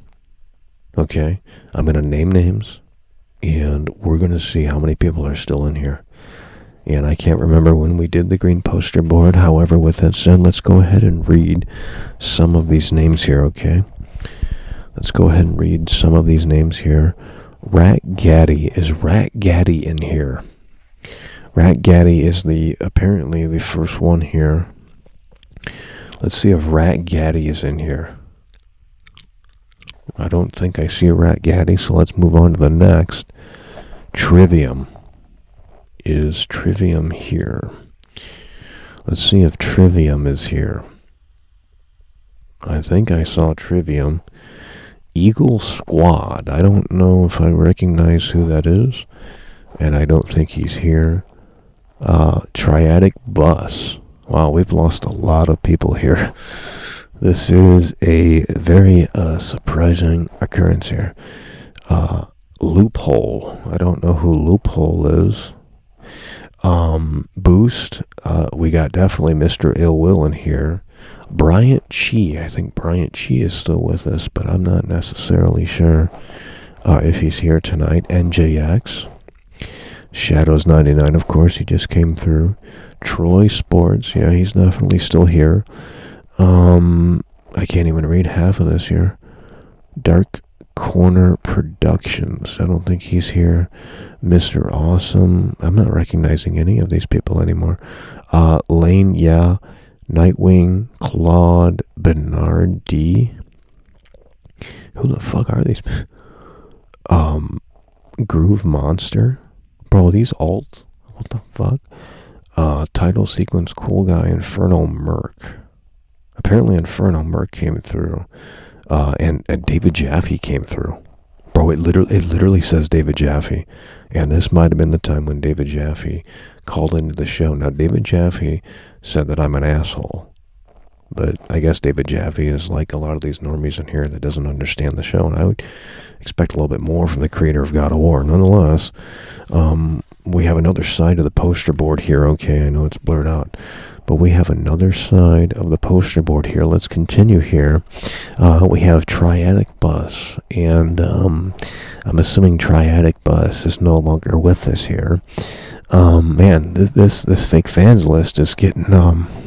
okay? I'm going to name names, and we're going to see how many people are still in here. And I can't remember when we did the green poster board. However, with that said, let's go ahead and read some of these names here, okay? Let's go ahead and read some of these names here. Rat Gaddy. Is Rat Gaddy in here? Rat Gaddy is apparently the first one here. Let's see if Rat Gaddy is in here. I don't think I see a Rat Gaddy, so let's move on to the next. Trivium. Is Trivium here? Let's see if Trivium is here. I think I saw Trivium. Eagle Squad. I don't know if I recognize who that is, and I don't think he's here. Triadic Bus. Wow, we've lost a lot of people here. This is a very surprising occurrence here. Loophole. I don't know who Loophole is. Boost, we got definitely Mr. Ill Will in here. Bryant Chi, I think Bryant Chi is still with us, but I'm not necessarily sure if he's here tonight. NJX, Shadows 99, of course, he just came through. Troy Sports, yeah, he's definitely still here. I can't even read half of this here. Dark Corner Productions, I don't think he's here. Mr. Awesome, I'm not recognizing any of these people anymore. Lane, yeah. Nightwing, Claude, Bernard D. Who the fuck are these? Groove Monster. Bro, these alts? What the fuck? Title Sequence, Cool Guy, Infernal Merc. Apparently Infernal Merc came through. And David Jaffe came through. Bro, it literally says David Jaffe. And this might have been the time when David Jaffe called into the show. Now, David Jaffe said that I'm an asshole. But I guess David Jaffe is like a lot of these normies in here that doesn't understand the show. And I would expect a little bit more from the creator of God of War. Nonetheless, we have another side of the poster board here. Okay, I know it's blurred out. But we have another side of the poster board here. Let's continue here. We have Triadic Bus, and I'm assuming Triadic Bus is no longer with us here. Man, this fake fans list is getting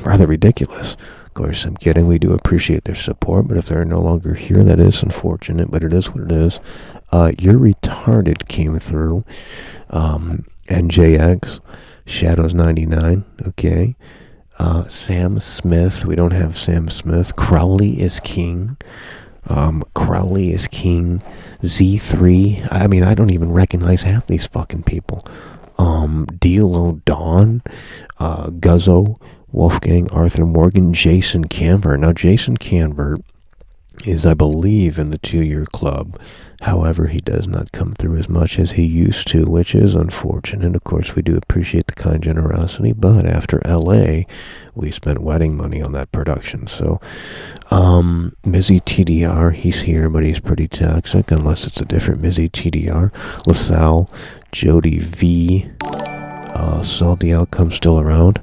rather ridiculous. Of course, I'm kidding. We do appreciate their support, but if they're no longer here, that is unfortunate, but it is what it is. You're Retarded came through. NJX, Shadows 99, okay. Sam Smith, we don't have Sam Smith. Crowley is king. Crowley is king. Z3, I mean, I don't even recognize half these fucking people. D'Lo Dawn, Guzzo, Wolfgang, Arthur Morgan, Jason Canvert. Now, Jason Canvert is, I believe, in the 2-year club. However, he does not come through as much as he used to, which is unfortunate. Of course, we do appreciate the kind generosity, but after LA, we spent wedding money on that production. So, Mizzy TDR, he's here, but he's pretty toxic, unless it's a different Mizzy TDR. LaSalle, Jody V, Salty Outcome still around.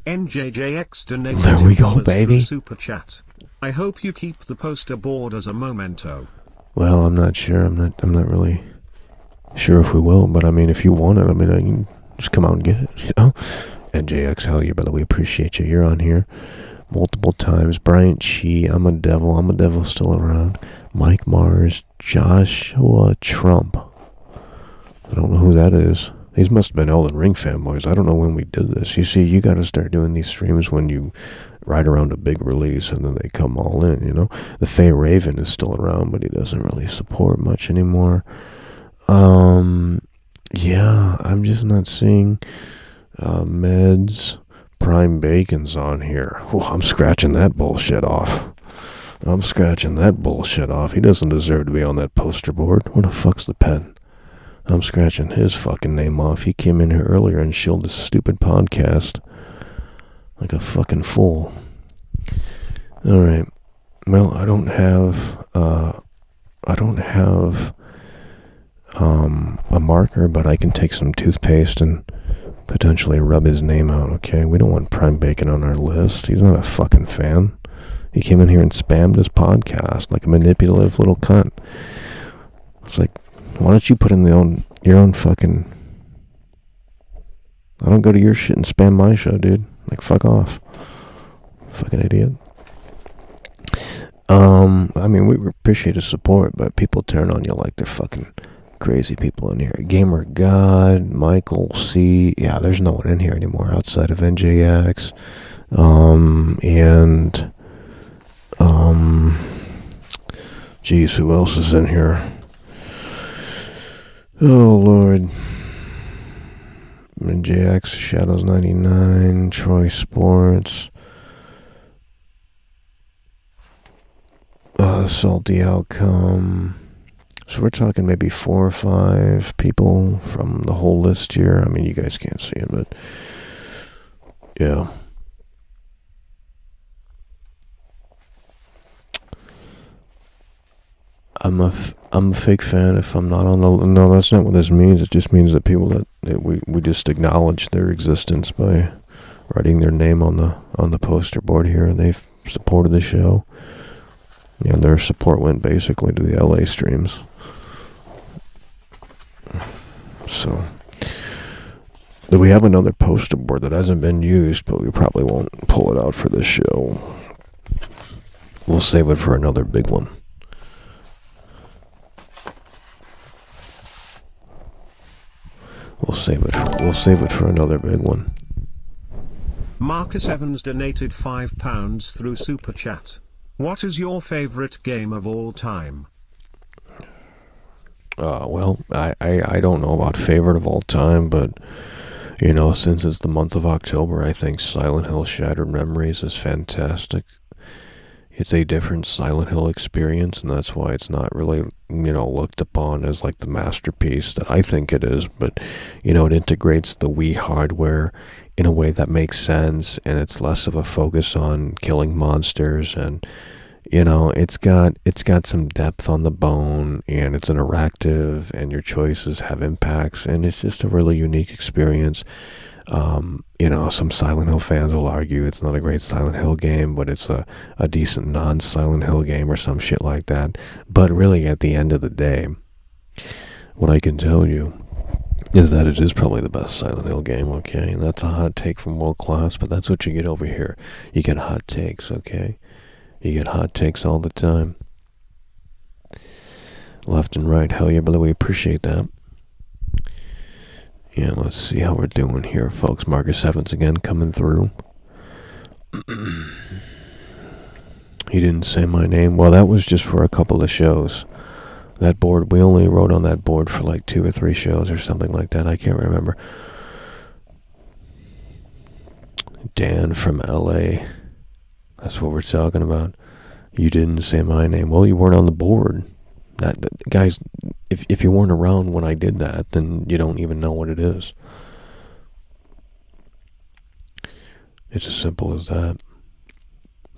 NJJX donated There we go, $2 baby. through Super Chat. I hope you keep the poster board as a memento. Well, I'm not sure. I'm not really sure if we will, but I mean, if you want it, I mean, I can just come out and get it, you know? NJX, hell yeah, brother, we appreciate you. You're on here multiple times. Bryant Chi, I'm a devil still around. Mike Mars, Joshua Trump. I don't know who that is. These must have been Elden Ring fanboys. I don't know when we did this. You see, you got to start doing these streams when you right around a big release, and then they come all in, you know? The Fey Raven is still around, but he doesn't really support much anymore. Yeah, I'm just not seeing Meds. Prime Bacon's on here. Oh, I'm scratching that bullshit off. He doesn't deserve to be on that poster board. Where the fuck's the pen? I'm scratching his fucking name off. He came in here earlier and shilled this stupid podcast like a fucking fool. Alright. Well, I don't have a marker, but I can take some toothpaste and potentially rub his name out, okay? We don't want Prime Bacon on our list. He's not a fucking fan. He came in here and spammed his podcast like a manipulative little cunt. It's like, why don't you put in your own fucking... I don't go to your shit and spam my show, dude. Like, fuck off. Fucking idiot. I mean, we appreciate his support, but people turn on you like they're fucking crazy people in here. Gamer God, Michael C. Yeah, there's no one in here anymore outside of NJX. Geez, who else is in here? Oh, Lord. NJX, Shadows 99, Troy Sports, Salty Outcome. So we're talking maybe 4 or 5 people from the whole list here. I mean, you guys can't see it, but yeah. I'm a fake fan if I'm not on the... No, that's not what this means. It just means that people that we just acknowledge their existence by writing their name on the poster board here. They've supported the show. Yeah, their support went basically to the LA streams. So, we have another poster board that hasn't been used, but we probably won't pull it out for this show. We'll save it for another big one. We'll save it for another big one. Marcus Evans donated £5 through Super Chat. What is your favorite game of all time? Well, I don't know about favorite of all time, but, you know, since it's the month of October, I think Silent Hill Shattered Memories is fantastic. It's a different Silent Hill experience, and that's why it's not really, you know, looked upon as like the masterpiece that I think it is. But, you know, it integrates the Wii hardware in a way that makes sense, and it's less of a focus on killing monsters, and, you know, it's got some depth on the bone, and it's interactive, and your choices have impacts, and it's just a really unique experience. You know, some Silent Hill fans will argue it's not a great Silent Hill game, but it's a decent non-Silent Hill game or some shit like that. But really, at the end of the day, what I can tell you is that it is probably the best Silent Hill game, okay? And that's a hot take from World Class, but that's what you get over here. You get hot takes, okay? You get hot takes all the time. Left and right, hell yeah, brother, we appreciate that. Yeah, let's see how we're doing here, folks. Marcus Evans again coming through. He didn't say my name. Well, that was just for a couple of shows. That board, we only wrote on that board for like 2 or 3 shows or something like that. I can't remember. Dan from LA. That's what we're talking about. You didn't say my name. Well, you weren't on the board. Guys, if you weren't around when I did that, then you don't even know what it is. It's as simple as that.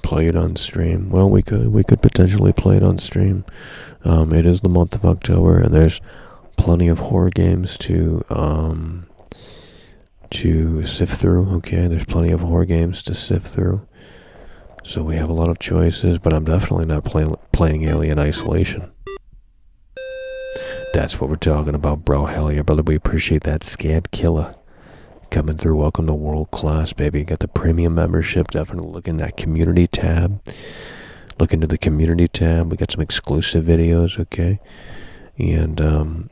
Play it on stream. Well, we could potentially play it on stream. It is the month of October, and there's plenty of horror games to sift through. Okay, there's plenty of horror games to sift through. So we have a lot of choices, but I'm definitely not playing Alien Isolation. That's what we're talking about, bro. Hell yeah, brother. We appreciate that. Scad Killer coming through. Welcome to World Class, baby. Got the premium membership. Definitely look in that community tab. Look into the community tab. We got some exclusive videos, okay? And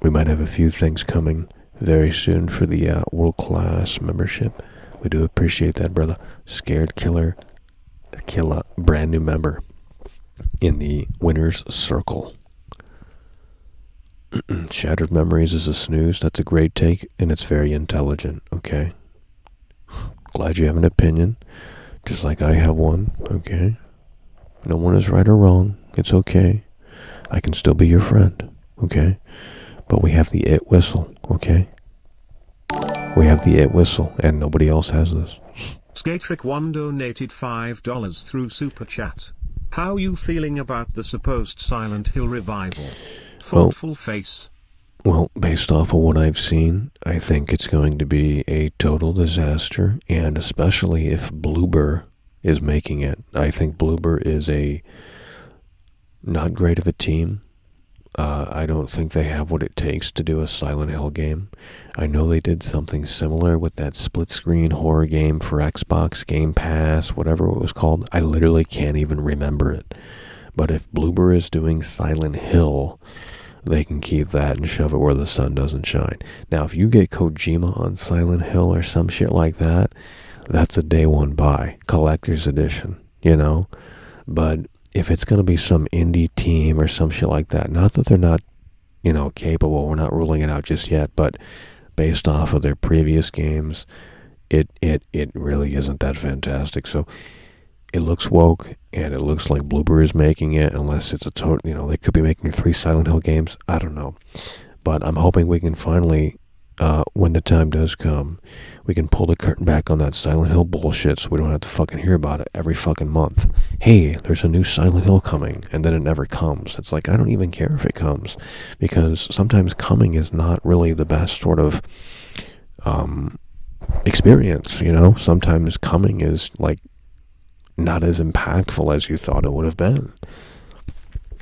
we might have a few things coming very soon for the World Class membership. We do appreciate that, brother. Scared Killer, brand new member in the winner's circle. Shattered Memories is a snooze. That's a great take, and it's very intelligent, okay? Glad you have an opinion, just like I have one, okay? No one is right or wrong. It's okay. I can still be your friend, okay? But we have the it whistle, okay? We have the it whistle, and nobody else has this. Skatrick1 donated $5 through Super Chat. How you feeling about the supposed Silent Hill revival? Thoughtful face. Well, based off of what I've seen, I think it's going to be a total disaster, and especially if Bloober is making it. I think Bloober is a not great of a team. I don't think they have what it takes to do a Silent Hill game. I know they did something similar with that split-screen horror game for Xbox, Game Pass, whatever it was called. I literally can't even remember it. But if Bloober is doing Silent Hill, they can keep that and shove it where the sun doesn't shine. Now, if you get Kojima on Silent Hill or some shit like that, that's a day one buy, collector's edition, you know? But if it's going to be some indie team or some shit like that, not that they're not, capable, we're not ruling it out just yet, but based off of their previous games, it really isn't that fantastic. So it looks woke, and it looks like Bloober is making it, unless it's a total, they could be making 3 Silent Hill games. I don't know. But I'm hoping we can finally, when the time does come, we can pull the curtain back on that Silent Hill bullshit so we don't have to fucking hear about it every fucking month. Hey, there's a new Silent Hill coming, and then it never comes. It's like, I don't even care if it comes, because sometimes coming is not really the best sort of experience, Sometimes coming is, like, not as impactful as you thought it would have been.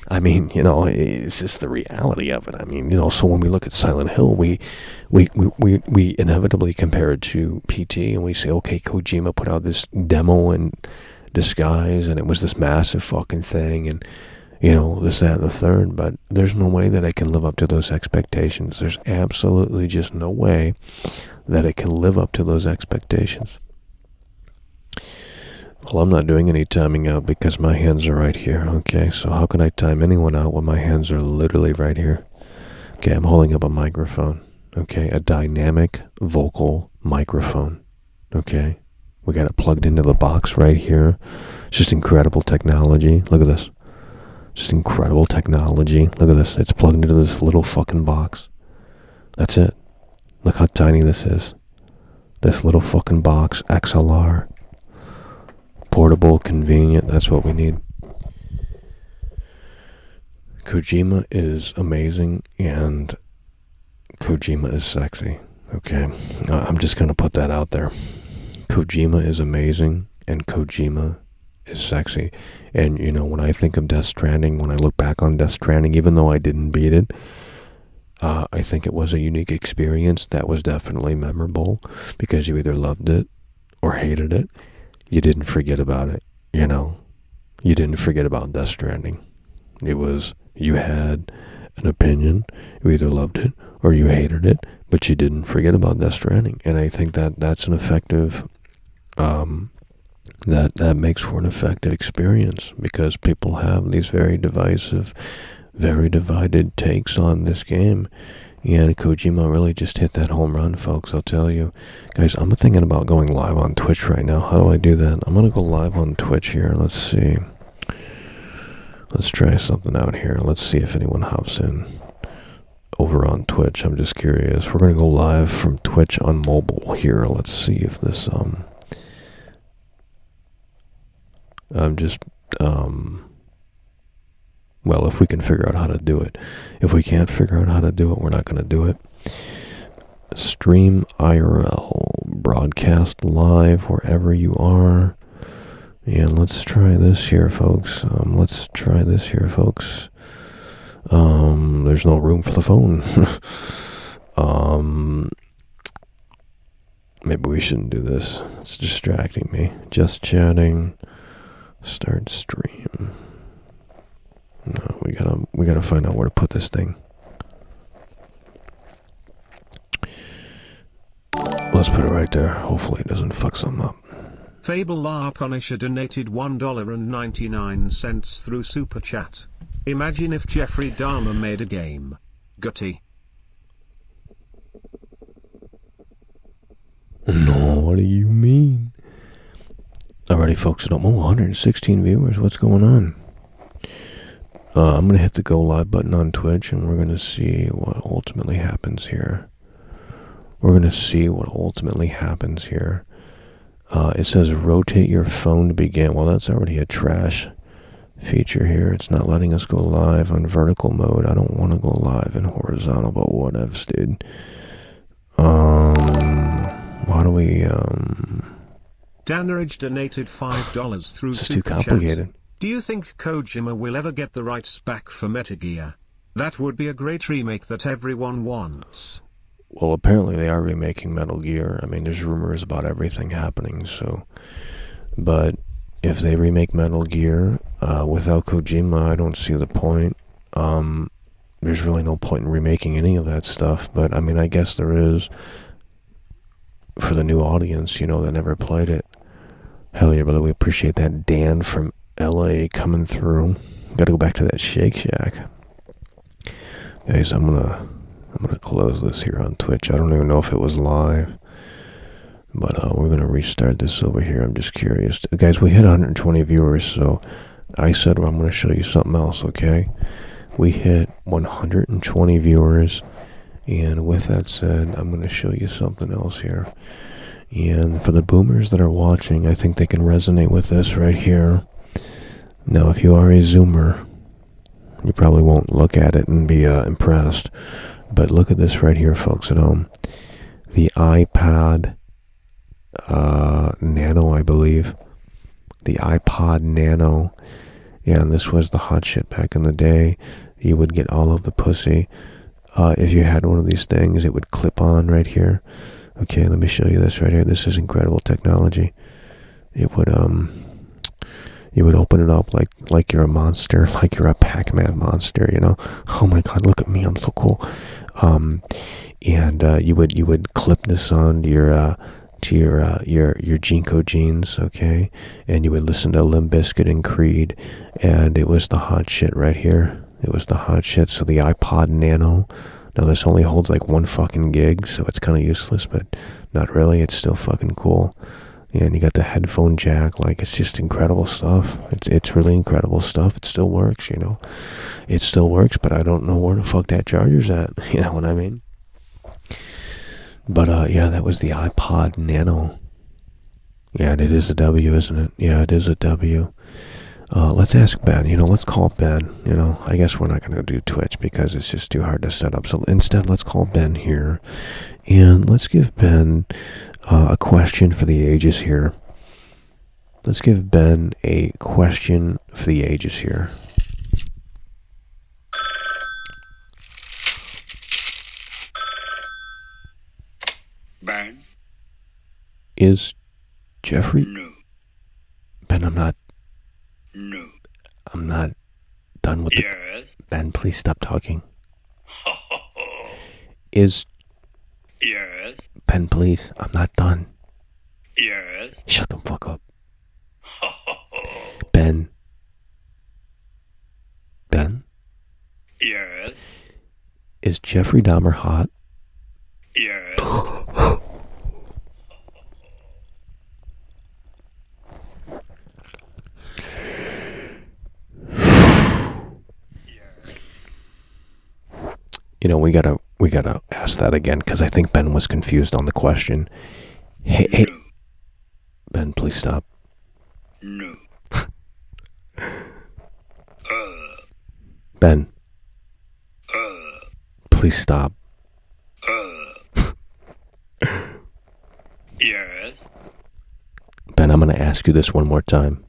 I mean, it's just the reality of it. I mean, so when we look at Silent Hill, we inevitably compare it to PT, and we say, okay, Kojima put out this demo in disguise, and it was this massive fucking thing, and, this, that, and the third, but there's no way that it can live up to those expectations. There's absolutely just no way that it can live up to those expectations. Well, I'm not doing any timing out because my hands are right here, okay? So how can I time anyone out when my hands are literally right here? Okay, I'm holding up a microphone, okay? A dynamic vocal microphone, okay? We got it plugged into the box right here. It's just incredible technology. Look at this. Just incredible technology. Look at this. It's plugged into this little fucking box. That's it. Look how tiny this is. This little fucking box, XLR. Portable, convenient, that's what we need. Kojima is amazing, and Kojima is sexy, okay? I'm just going to put that out there. Kojima is amazing, and Kojima is sexy. And, when I think of Death Stranding, when I look back on Death Stranding, even though I didn't beat it, I think it was a unique experience that was definitely memorable, because you either loved it or hated it. You didn't forget about it, You didn't forget about Death Stranding. It was, you had an opinion, you either loved it or you hated it, but you didn't forget about Death Stranding. And I think that that's an effective, that makes for an effective experience, because people have these very divisive, very divided takes on this game. And Kojima really just hit that home run, folks, I'll tell you. Guys, I'm thinking about going live on Twitch right now. How do I do that? I'm going to go live on Twitch here. Let's see. Let's try something out here. Let's see if anyone hops in over on Twitch. I'm just curious. We're going to go live from Twitch on mobile here. Let's see if this, well, if we can figure out how to do it. If we can't figure out how to do it, we're not going to do it. Stream IRL, broadcast live wherever you are. And let's try this here, folks. There's no room for the phone. Maybe we shouldn't do this. It's distracting me. Just chatting. Start stream. No, we gotta find out where to put this thing. Let's put it right there. Hopefully it doesn't fuck something up. Fable La Punisher donated $1.99 through Super Chat. Imagine if Jeffrey Dahmer made a game. Gutty. No, what do you mean? Alrighty, folks, at 116 viewers. What's going on? I'm going to hit the go live button on Twitch, and we're going to see what ultimately happens here. It says rotate your phone to begin. Well, that's already a trash feature here. It's not letting us go live on vertical mode. I don't want to go live in horizontal, but whatevs, dude. Why do we, Danorage donated $5 through This is Super too complicated. Chat. Do you think Kojima will ever get the rights back for Metal Gear? That would be a great remake that everyone wants. Well, apparently they are remaking Metal Gear. I mean, there's rumors about everything happening, so... But if they remake Metal Gear without Kojima, I don't see the point. There's really no point in remaking any of that stuff, but I mean, I guess there is for the new audience, you know, that never played it. Hell yeah, brother, we appreciate that. Dan from LA coming through. Gotta go back to that Shake Shack. Guys, I'm gonna close this here on Twitch. I don't even know if it was live, but we're gonna restart this over here. I'm just curious. Guys, we hit 120 viewers, so I said, well, I'm gonna show you something else, okay? We hit 120 viewers, and with that said, I'm gonna show you something else here. And for the boomers that are watching, I think they can resonate with this right here. Now, if you are a Zoomer, you probably won't look at it and be impressed. But look at this right here, folks at home. The iPod Nano, I believe. The iPod Nano. Yeah, and this was the hot shit back in the day. You would get all of the pussy. If you had one of these things, it would clip on right here. Okay, let me show you this right here. This is incredible technology. It would you would open it up like you're a monster, like you're a Pac-Man monster, you know. Oh my God, look at me, I'm so cool. And you would clip this on to your Jinko jeans, okay? And you would listen to Limp Bizkit and Creed, and it was the hot shit right here. It was the hot shit. So the iPod Nano. Now this only holds like 1 fucking gig, so it's kind of useless, but not really. It's still fucking cool. And you got the headphone jack. Like, it's just incredible stuff. It's really incredible stuff. It still works, you know. It still works, but I don't know where the fuck that charger's at. You know what I mean? But yeah, that was the iPod Nano. Yeah, it is a W, isn't it? Yeah, it is a W. Let's ask Ben. You know, let's call Ben. You know, I guess we're not going to do Twitch because it's just too hard to set up. So instead, let's call Ben here. And let's give Ben a question for the ages here. Let's give Ben a question for the ages here. Ben? Is Jeffrey? No. Ben, I'm not No. done with Yes. Ben, please stop talking. Is Yes. Ben, please, I'm not done. Yes. Shut the fuck up. Ben. Ben? Yes. Is Jeffrey Dahmer hot? Yes. we gotta ask that again, because I think Ben was confused on the question. Hey, No. Ben, please stop. No. Ben, please stop. Yes. Ben, I'm gonna ask you this one more time.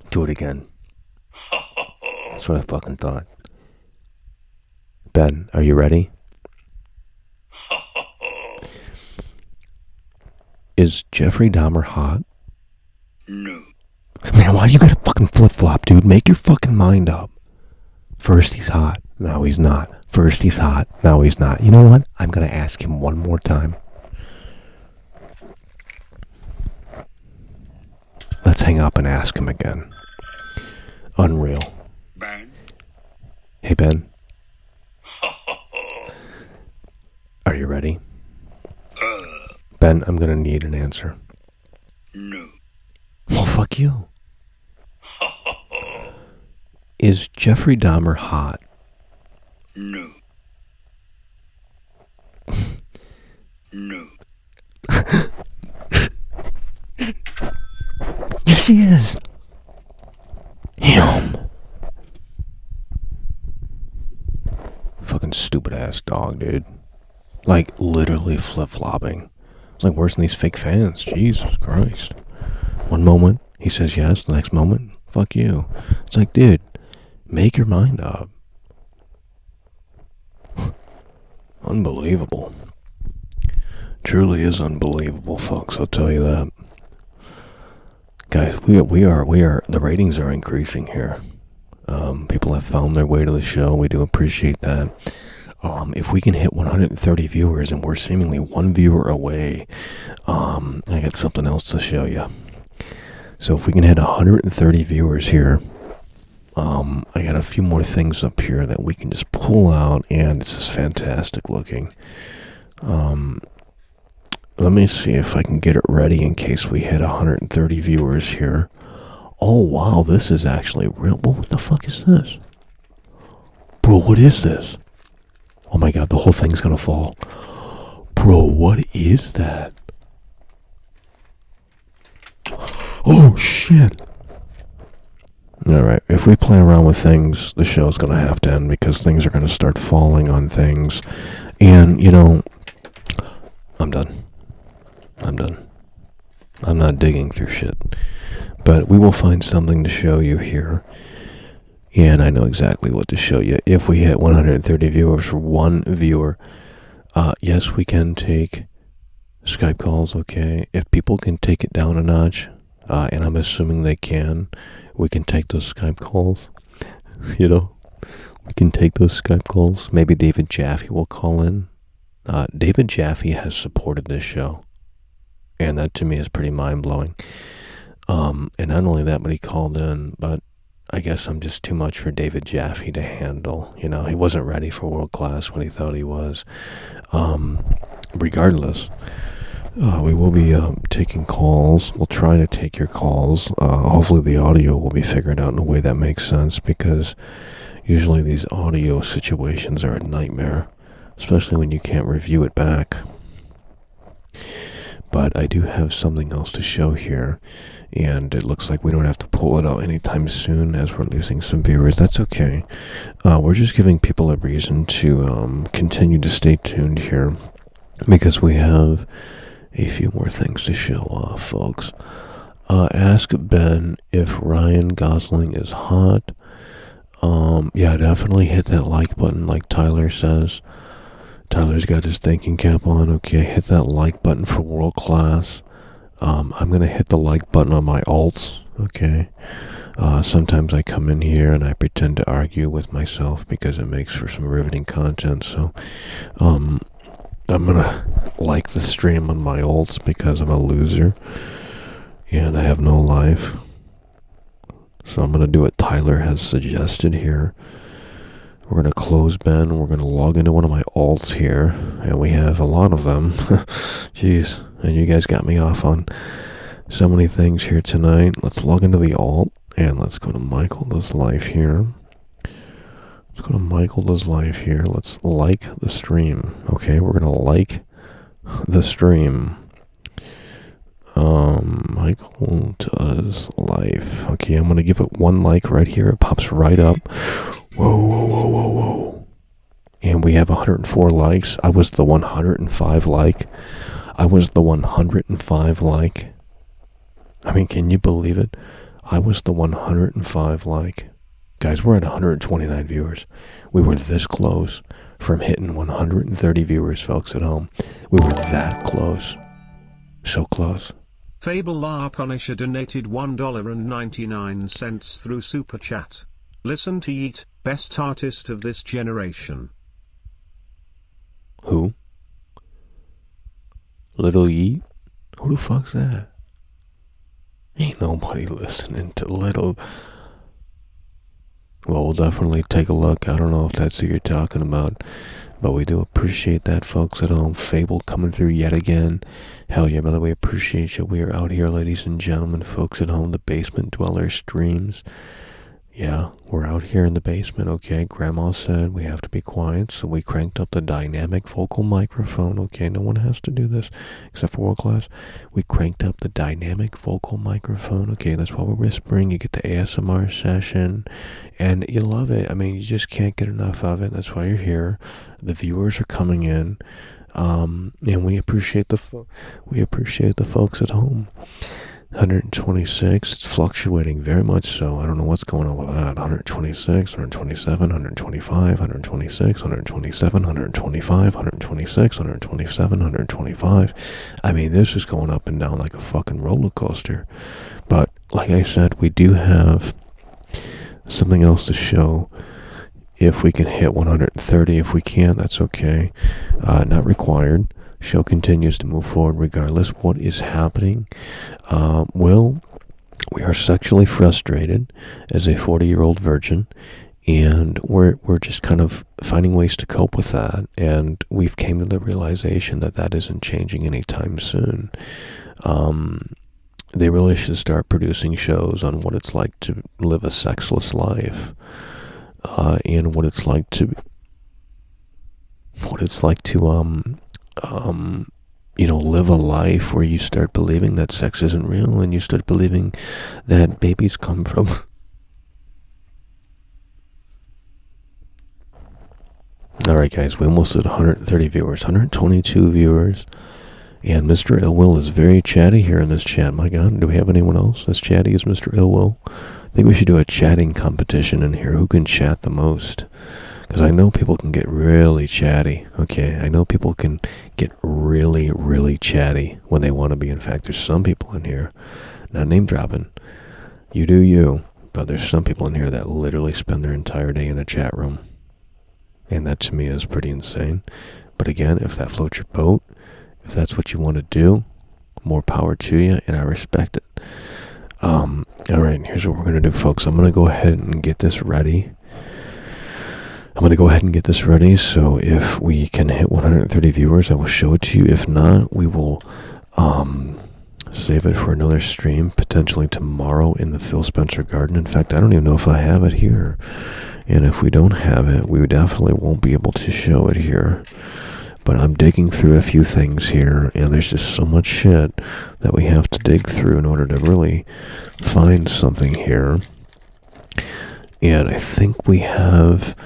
Do it again. That's what I fucking thought. Ben, are you ready? Is Jeffrey Dahmer hot? No. Man, why do you gotta fucking flip-flop, dude? Make your fucking mind up. First he's hot, now he's not. First he's hot, now he's not. You know what? I'm gonna ask him one more time. Let's hang up and ask him again. Unreal. Ben. Hey, Ben. Are you ready? Ben, I'm gonna need an answer. No. Well, fuck you. Is Jeffrey Dahmer hot? No. No. Yes, he is. Him. Fucking stupid ass dog, dude. Like, literally flip-flopping. It's like worse than these fake fans. Jesus Christ. One moment, he says yes. The next moment, fuck you. It's like, dude, make your mind up. Unbelievable. Truly is unbelievable, folks. I'll tell you that. Guys, we are, the ratings are increasing here. People have found their way to the show. We do appreciate that. If we can hit 130 viewers, and we're seemingly one viewer away, I got something else to show you. So if we can hit 130 viewers here, I got a few more things up here that we can just pull out, and it's just fantastic looking. Let me see if I can get it ready in case we hit 130 viewers here. Oh, wow, this is actually real. What the fuck is this? Bro, what is this? Oh my god, the whole thing's gonna fall. Bro, what is that? Oh, shit. Alright, if we play around with things, the show's gonna have to end because things are gonna start falling on things. And, I'm done. I'm not digging through shit. But we will find something to show you here. And I know exactly what to show you. If we hit 130 viewers for one viewer, yes, we can take Skype calls, okay? If people can take it down a notch, and I'm assuming they can, we can take those Skype calls. We can take those Skype calls. Maybe David Jaffe will call in. David Jaffe has supported this show. And that to me is pretty mind-blowing. And not only that, but he called in, but I guess I'm just too much for David Jaffe to handle. He wasn't ready for world class when he thought he was. Regardless, we will be taking calls. We'll try to take your calls. Hopefully the audio will be figured out in a way that makes sense, because usually these audio situations are a nightmare, especially when you can't review it back. But I do have something else to show here, and it looks like we don't have to pull it out anytime soon as we're losing some viewers. That's okay. We're just giving people a reason to continue to stay tuned here, because we have a few more things to show off, folks. Ask Ben if Ryan Gosling is hot. Yeah, definitely hit that like button like Tyler says. Tyler's got his thinking cap on. Okay, hit that like button for world class. I'm going to hit the like button on my alts. Okay. Sometimes I come in here and I pretend to argue with myself because it makes for some riveting content. So I'm going to like the stream on my alts because I'm a loser and I have no life. So I'm going to do what Tyler has suggested here. We're going to close Ben. We're going to log into one of my alts here. And we have a lot of them. Jeez. And you guys got me off on so many things here tonight. Let's log into the alt. And let's go to MICHAELDOESLIFE here. Let's go to Michael Does Life here. Let's like the stream. Okay, we're gonna like the stream. Michael Does Life. Okay, I'm gonna give it 1 like right here. It pops right up. Whoa, whoa, whoa, whoa, whoa. And we have 104 likes. I was the 105 like. I was the 105 like. I mean, can you believe it? I was the 105 like. Guys, we're at 129 viewers. We were this close from hitting 130 viewers, folks at home. We were that close. So close. Fable La Punisher donated $1.99 through Super Chat. Listen to Yeet, best artist of this generation. Who? Little Yeet? Who the fuck's that? Ain't nobody listening to Little... Well, we'll definitely take a look. I don't know if that's who you're talking about, but we do appreciate that, folks at home. Fable coming through yet again. Hell yeah, brother, we appreciate you. We are out here, ladies and gentlemen, folks at home, the Basement Dweller streams. Yeah, we're out here in the basement, okay? Grandma said we have to be quiet, so we cranked up the dynamic vocal microphone, okay? No one has to do this except for World Class. We cranked up the dynamic vocal microphone, okay? That's why we're whispering. You get the ASMR session, and you love it. I mean, you just can't get enough of it. That's why you're here. The viewers are coming in, and we appreciate the folks at home. 126, it's fluctuating very much so. I don't know what's going on with that. 126, 127, 125, 126, 127, 125, 126, 127, 125. I mean, this is going up and down like a fucking roller coaster. But, like I said, we do have something else to show. If we can hit 130, if we can, that's okay. Not required. Show continues to move forward regardless. What is happening? Well, we are sexually frustrated as a 40-year-old virgin, and we're just kind of finding ways to cope with that, and we've came to the realization that that isn't changing anytime soon. They really should start producing shows on what it's like to live a sexless life, and what it's like to live a life where you start believing that sex isn't real, and you start believing that babies come from... Alright guys, we almost hit 130 viewers, 122 viewers, and Mr. Illwill is very chatty here in this chat. My god, do we have anyone else as chatty as Mr. Illwill? I think we should do a chatting competition in here. Who can chat the most? Because I know people can get really chatty, okay? I know people can get really, really chatty when they want to be. In fact, there's some people in here, not name dropping, you do you, but there's some people in here that literally spend their entire day in a chat room. And that to me is pretty insane. But again, if that floats your boat, if that's what you want to do, more power to you, and I respect it. Alright, here's what we're going to do, folks. I'm going to go ahead and get this ready. So if we can hit 130 viewers, I will show it to you. If not, we will save it for another stream, potentially tomorrow in the Phil Spencer Garden. In fact, I don't even know if I have it here. And if we don't have it, we definitely won't be able to show it here. But I'm digging through a few things here, and there's just so much shit that we have to dig through in order to really find something here. And I think we have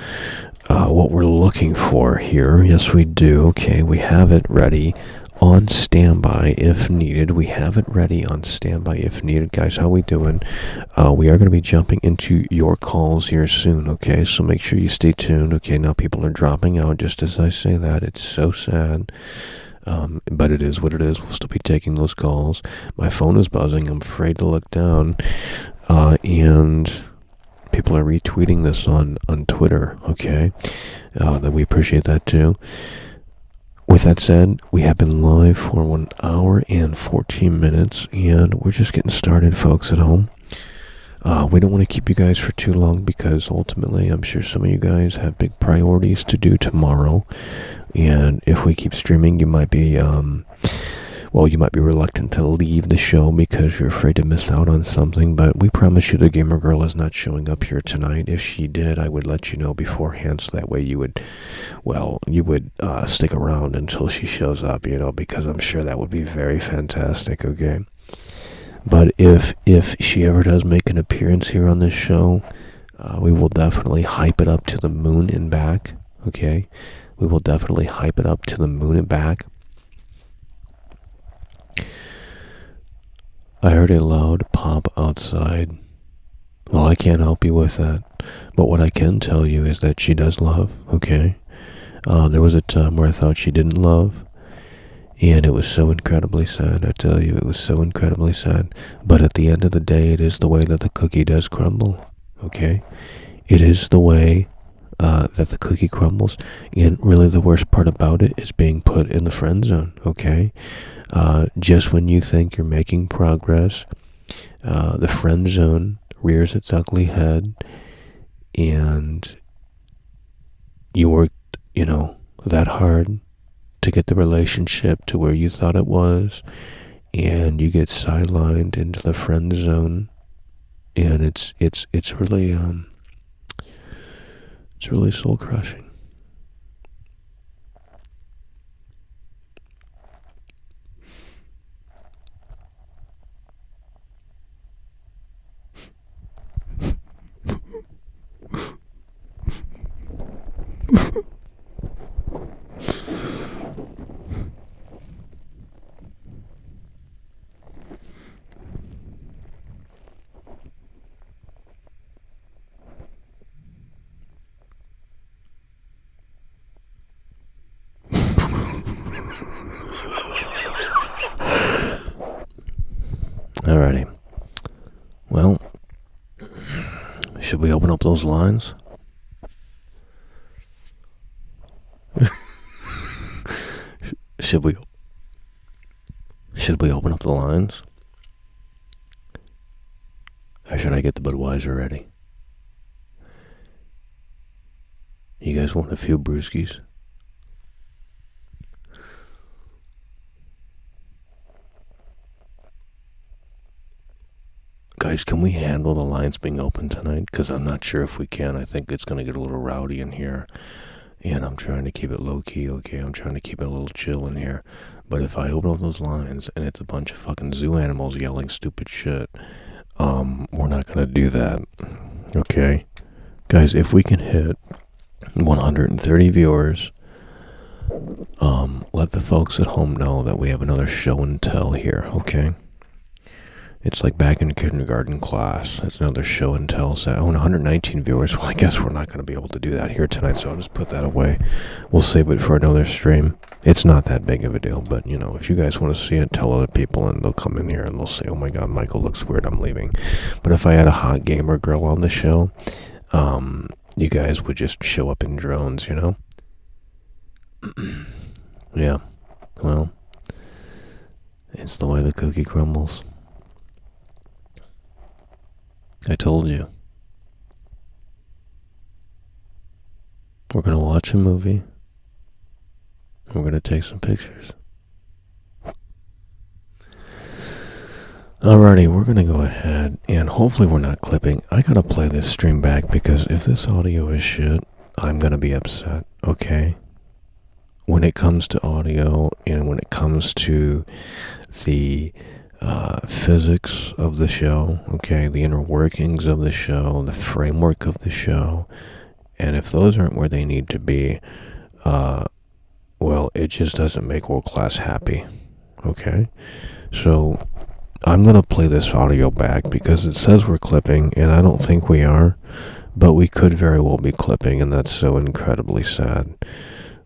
what we're looking for here. Yes, we do. Okay, we have it ready on standby if needed. Guys, how we doing? We are going to be jumping into your calls here soon, okay? So make sure you stay tuned. Okay, now people are dropping out just as I say that. It's so sad. But it is what it is. We'll still be taking those calls. My phone is buzzing. I'm afraid to look down. And... people are retweeting this on Twitter, okay? That we appreciate that too. With that said, we have been live for 1 hour and 14 minutes, and we're just getting started, folks at home. We don't want to keep you guys for too long because ultimately I'm sure some of you guys have big priorities to do tomorrow, and if we keep streaming, you might be well, you might be reluctant to leave the show because you're afraid to miss out on something, but we promise you the gamer girl is not showing up here tonight. If she did, I would let you know beforehand, so that way you would stick around until she shows up, because I'm sure that would be very fantastic, okay? But if she ever does make an appearance here on this show, we will definitely hype it up to the moon and back, okay? We will definitely hype it up to the moon and back. I heard a loud pop outside. Well, I can't help you with that. But what I can tell you is that she does love, okay? There was a time where I thought she didn't love. And it was so incredibly sad, I tell you. It was so incredibly sad. But at the end of the day, it is the way that the cookie does crumble, okay? It is the way that the cookie crumbles. And really the worst part about it is being put in the friend zone, okay? Just when you think you're making progress, the friend zone rears its ugly head, and you worked, that hard to get the relationship to where you thought it was, and you get sidelined into the friend zone, and it's really soul crushing. Alrighty. Well, should we open up those lines? Should we open up the lines? Or should I get the Budweiser ready? You guys want a few brewskis? Guys, can we handle the lines being open tonight? Because I'm not sure if we can. I think it's going to get a little rowdy in here. And I'm trying to keep it low-key, okay? I'm trying to keep it a little chill in here. But if I open up those lines and it's a bunch of fucking zoo animals yelling stupid shit, we're not going to do that, okay? Guys, if we can hit 130 viewers, let the folks at home know that we have another show and tell here, okay? It's like back in kindergarten class. It's another show and tell set. 119 viewers. Well, I guess we're not going to be able to do that here tonight, so I'll just put that away. We'll save it for another stream. It's not that big of a deal, but, if you guys want to see it, tell other people, and they'll come in here and they'll say, oh my god, Michael looks weird, I'm leaving. But if I had a hot gamer girl on the show, you guys would just show up in drones, Yeah. Well, it's the way the cookie crumbles. I told you. We're going to watch a movie. We're going to take some pictures. Alrighty, we're going to go ahead, and hopefully we're not clipping. I got to play this stream back, because if this audio is shit, I'm going to be upset, okay? When it comes to audio, and when it comes to the physics of the show, okay, the inner workings of the show, the framework of the show, and if those aren't where they need to be, well, it just doesn't make world class happy, okay? So I'm gonna play this audio back because it says we're clipping, and I don't think we are, but we could very well be clipping, and that's so incredibly sad.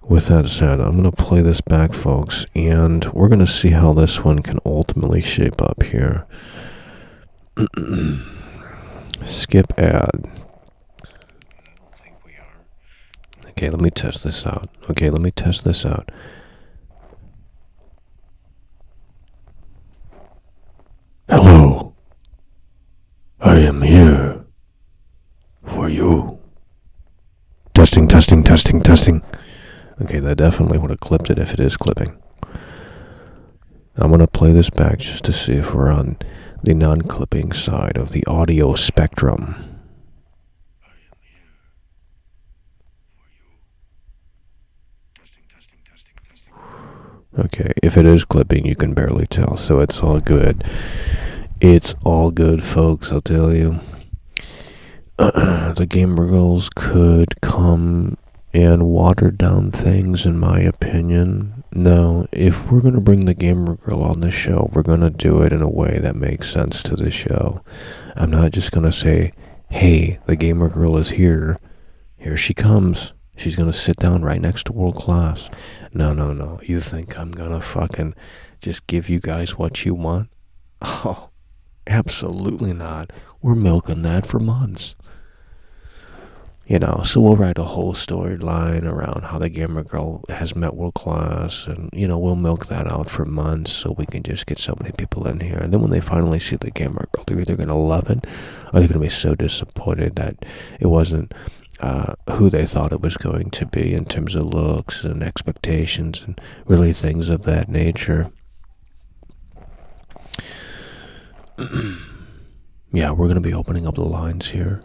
With that said, I'm going to play this back, folks, and we're going to see how this one can ultimately shape up here. Skip ad. Okay, let me test this out. Hello. I am here for you. Testing. Okay, that definitely would have clipped it if it is clipping. I'm going to play this back just to see if we're on the non-clipping side of the audio spectrum. Okay, if it is clipping, you can barely tell, so it's all good. It's all good, folks, I'll tell you. The Gamer Girls could come and water down things, in my opinion. No, if we're going to bring the Gamer Girl on the show, we're going to do it in a way that makes sense to the show. I'm not just going to say, hey, the Gamer Girl is here. Here she comes. She's going to sit down right next to World Class. No. You think I'm going to fucking just give you guys what you want? Oh, absolutely not. We're milking that for months. So we'll write a whole storyline around how the Gamer Girl has met World Class, and, we'll milk that out for months so we can just get so many people in here. And then when they finally see the Gamer Girl, they're either going to love it, or they're going to be so disappointed that it wasn't who they thought it was going to be in terms of looks and expectations and really things of that nature. Yeah, we're going to be opening up the lines here.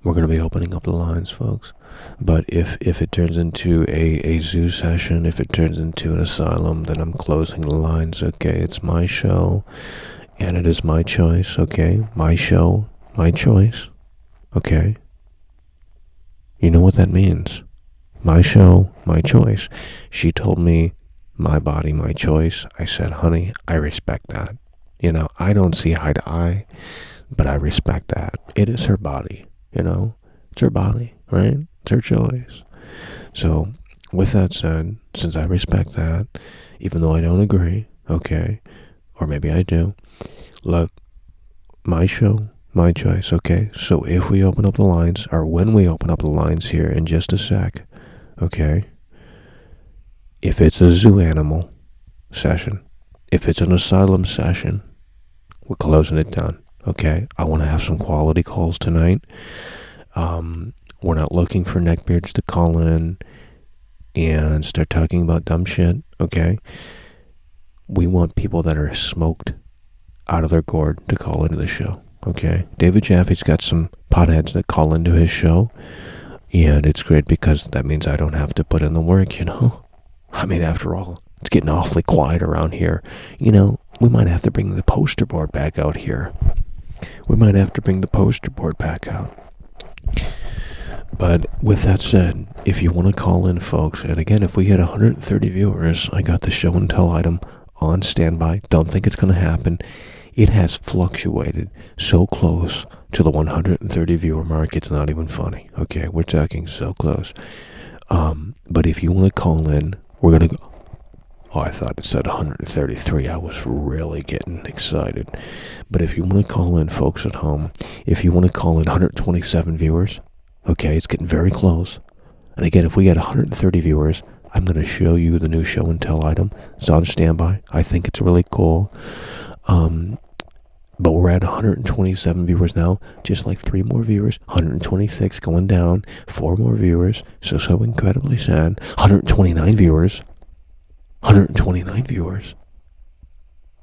We're going to be opening up the lines, folks. But if it turns into a zoo session, if it turns into an asylum, then I'm closing the lines, okay? It's my show, and it is my choice, okay? My show, my choice, okay? You know what that means. My show, my choice. She told me, my body, my choice. I said, honey, I respect that. I don't see eye to eye, but I respect that. It is her body, It's her body, right? It's her choice. So, with that said, since I respect that, even though I don't agree, okay, or maybe I do, look, my show, my choice, okay? So if we open up the lines, or when we open up the lines here in just a sec, okay? If it's a zoo animal session, if it's an asylum session, we're closing it down, okay? I want to have some quality calls tonight. We're not looking for neckbeards to call in and start talking about dumb shit, okay? We want people that are smoked out of their gourd to call into the show. Okay, David Jaffe's got some potheads that call into his show, and it's great because that means I don't have to put in the work, I mean, after all, it's getting awfully quiet around here. We might have to bring the poster board back out here. But with that said, if you want to call in, folks, and again, if we hit 130 viewers, I got the show and tell item on standby. Don't think it's going to happen. It has fluctuated so close to the 130 viewer mark, it's not even funny. Okay, we're talking so close. But if you want to call in, we're going to go. Oh, I thought it said 133. I was really getting excited. But if you want to call in, folks at home, if you want to call in 127 viewers, okay, it's getting very close. And again, if we get 130 viewers, I'm going to show you the new show and tell item. It's on standby. I think it's really cool. But we're at 127 viewers now, just like 3 more viewers, 126 going down, 4 more viewers, so incredibly sad, 129 viewers, 129 viewers.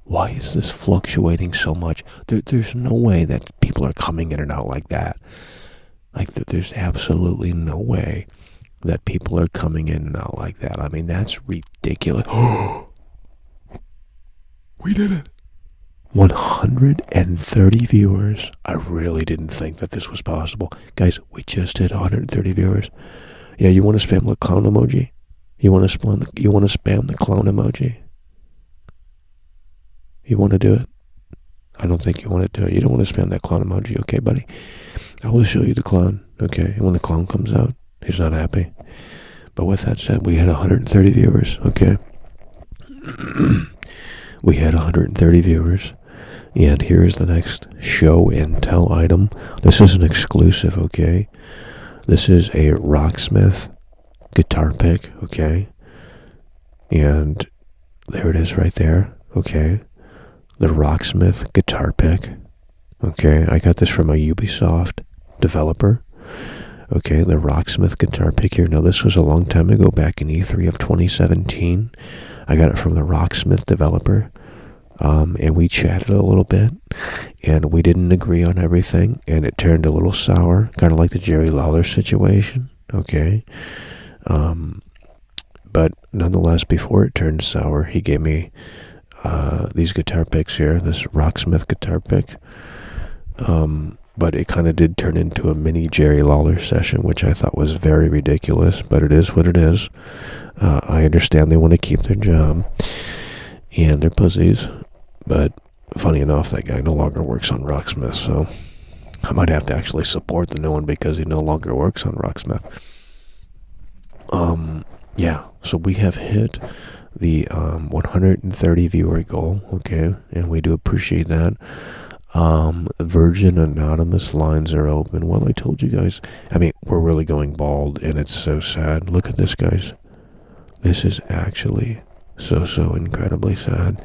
Why is this fluctuating so much? There's no way that people are coming in and out like that. There's absolutely no way that people are coming in and out like that. I mean, that's ridiculous. We did it. 130 viewers. I really didn't think that this was possible. Guys, we just hit 130 viewers. Yeah, you want to spam the clown emoji? You want to spam the clown emoji? You want to do it? I don't think you want to do it. You don't want to spam that clown emoji, okay, buddy? I will show you the clown, okay? And when the clown comes out, he's not happy. But with that said, we had 130 viewers, okay? We had 130 viewers. And here is the next show and tell item. This is an exclusive, okay? This is a Rocksmith guitar pick, okay? And there it is right there, okay? The Rocksmith guitar pick, okay? I got this from a Ubisoft developer, okay? The Rocksmith guitar pick here. Now, this was a long time ago, back in E3 of 2017. I got it from the Rocksmith developer. And we chatted a little bit, and we didn't agree on everything, and it turned a little sour, kind of like the Jerry Lawler situation, okay? But nonetheless, before it turned sour, he gave me these guitar picks here, this Rocksmith guitar pick. But it kind of did turn into a mini Jerry Lawler session, which I thought was very ridiculous, but it is what it is. I understand they want to keep their job, and they're pussies. But funny enough, that guy no longer works on Rocksmith, so I might have to actually support the new one because he no longer works on Rocksmith. Yeah, so we have hit the 130 viewer goal, okay, and we do appreciate that. Virgin Anonymous lines are open. Well, I told you guys, I mean, we're really going bald, and it's so sad. Look at this, guys. This is actually so incredibly sad.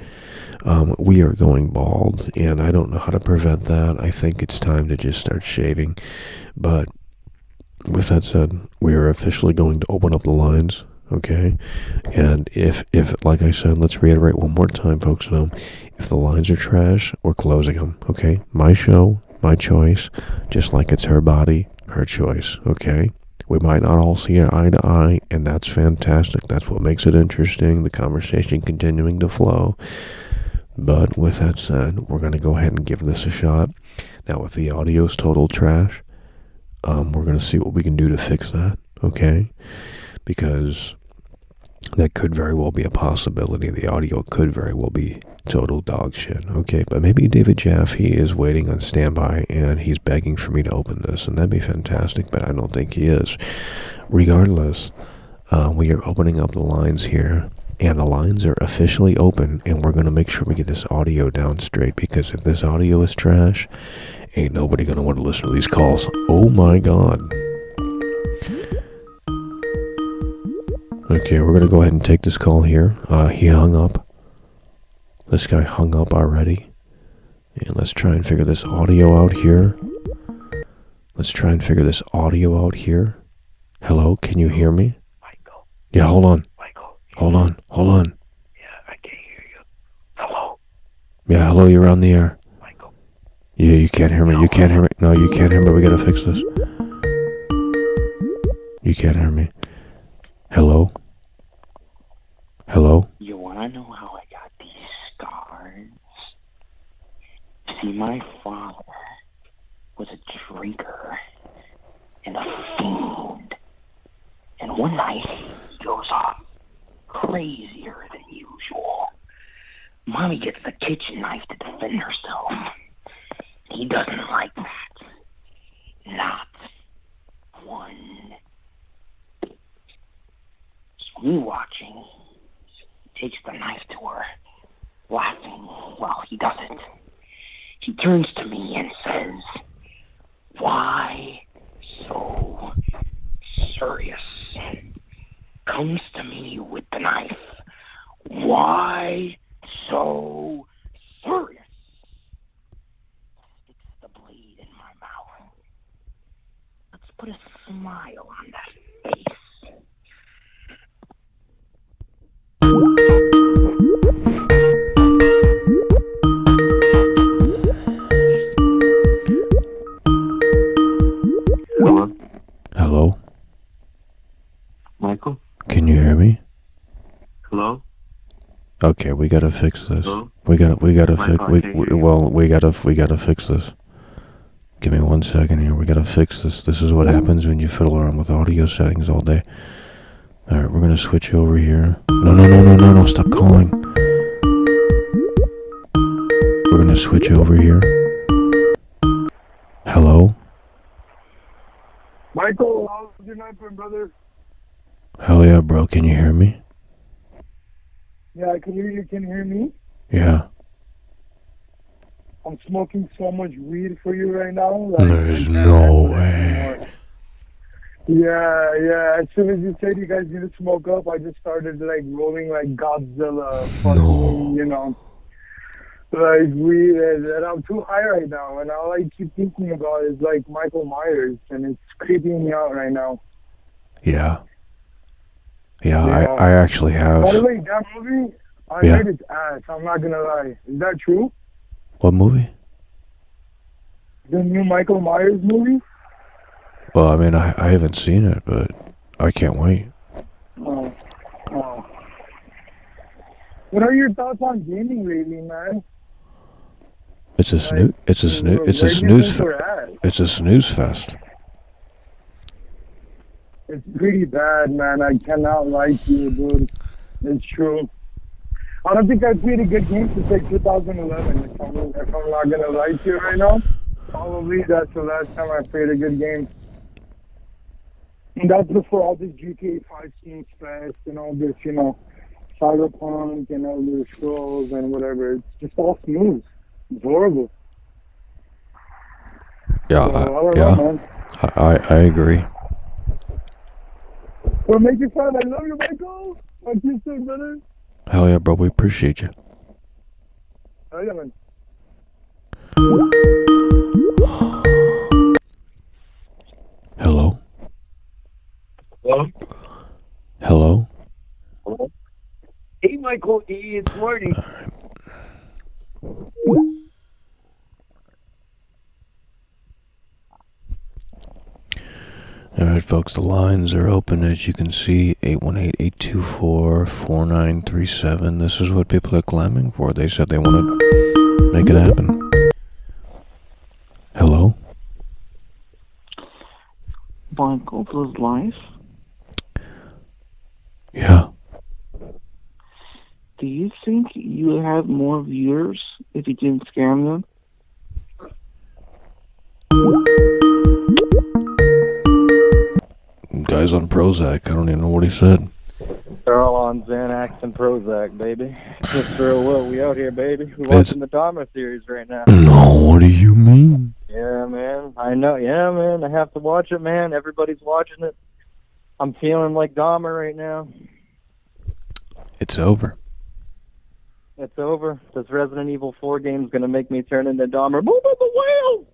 We are going bald, and I don't know how to prevent that. I think it's time to just start shaving. But with that said, we are officially going to open up the lines, okay? And if like I said, let's reiterate one more time, folks, know, if the lines are trash, we're closing them, okay? My show, my choice, just like it's her body, her choice, okay? We might not all see eye to eye, and that's fantastic. That's what makes it interesting, the conversation continuing to flow. But with that said, we're going to go ahead and give this a shot. Now, if the audio's total trash, we're going to see what we can do to fix that, okay? Because that could very well be a possibility. The audio could very well be total dog shit, okay? But maybe David Jaffe is waiting on standby, and he's begging for me to open this, and that'd be fantastic, but I don't think he is. Regardless, we are opening up the lines here. And the lines are officially open, and we're going to make sure we get this audio down straight, because if this audio is trash, ain't nobody going to want to listen to these calls. Oh my god. Okay, we're going to go ahead and take this call here. He hung up. This guy hung up already. And let's try and figure this audio out here. Hello, can you hear me? Michael. Yeah, hold on. Hold on. Yeah, I can't hear you. Hello? Yeah, hello, you're on the air. Michael. Yeah, you can't hear me. No, you can't hear me. We gotta fix this. You can't hear me. Hello? You wanna know how I got these scars? See, my father was a drinker and a fiend. And one night, he goes off crazier than usual. Mommy gets the kitchen knife to defend herself. He doesn't like that. Not one. So me watching, he takes the knife to her, laughing while he does it. He turns to me and says, "Why so serious?" Comes to me with the knife. "Why so serious?" Sticks the blade in my mouth. Let's put a smile on that face. Hello? Michael? Can you hear me? Hello? Okay, we gotta fix this. Hello? We gotta fix. I can't hear you. We gotta fix this. Give me 1 second here. We gotta fix this. This is what happens when you fiddle around with audio settings all day. All right, we're gonna switch over here. No! Stop calling. We're gonna switch over here. Hello? Michael, how's your night been, brother? Hell yeah, bro. Can you hear me? Yeah, I can hear you. Can you hear me? Yeah. I'm smoking so much weed for you right now. There's no way. Yeah. As soon as you said you guys need to smoke up, I just started rolling like Godzilla. No. You know, like weed, and I'm too high right now, and all I keep thinking about is like Michael Myers, and it's creeping me out right now. Yeah. Yeah, Yeah. I actually have. By the way, that movie, I Yeah. heard it's ass. I'm not gonna lie. Is that true? What movie? The new Michael Myers movie? Well, I mean, I haven't seen it, but I can't wait. Oh. Oh. What are your thoughts on gaming lately, man? It's a snooze. It's a Where snooze. It's do a you snooze. think we're at? It's a snooze fest. It's pretty bad, man. I cannot lie to you, dude. It's true. I don't think I played a good game since like 2011. If I'm not gonna lie to you right now, probably that's the last time I played a good game. And that's before all this GTA 5 Steam Fest and all this, you know, Cyberpunk and Elder Scrolls and whatever. It's just all smooth. It's horrible. Yeah, So, I don't know, man. I agree. Well, make it fun. I love you, Michael. Talk to you soon, brother. Hell yeah, bro. We appreciate you. Oh, yeah, man. Hello. Hello? Hello. Hello? Hey, Michael E. It's Marty. Alright, folks, the lines are open, as you can see, 818-824-4937. This is what people are clamming for. They said they want to make it happen. Hello? BIGGESTFAN. Yeah. Do you think you would have more viewers if you didn't scam them? Guy's on Prozac. I don't even know what he said. They're all on Xanax and Prozac, baby. Just for what we out here, baby. We're watching the Dahmer series right now. No, what do you mean? Yeah, man. I know. Yeah, man. I have to watch it, man. Everybody's watching it. I'm feeling like Dahmer right now. It's over. It's over. This Resident Evil 4 game's gonna make me turn into Dahmer. Move on the whale!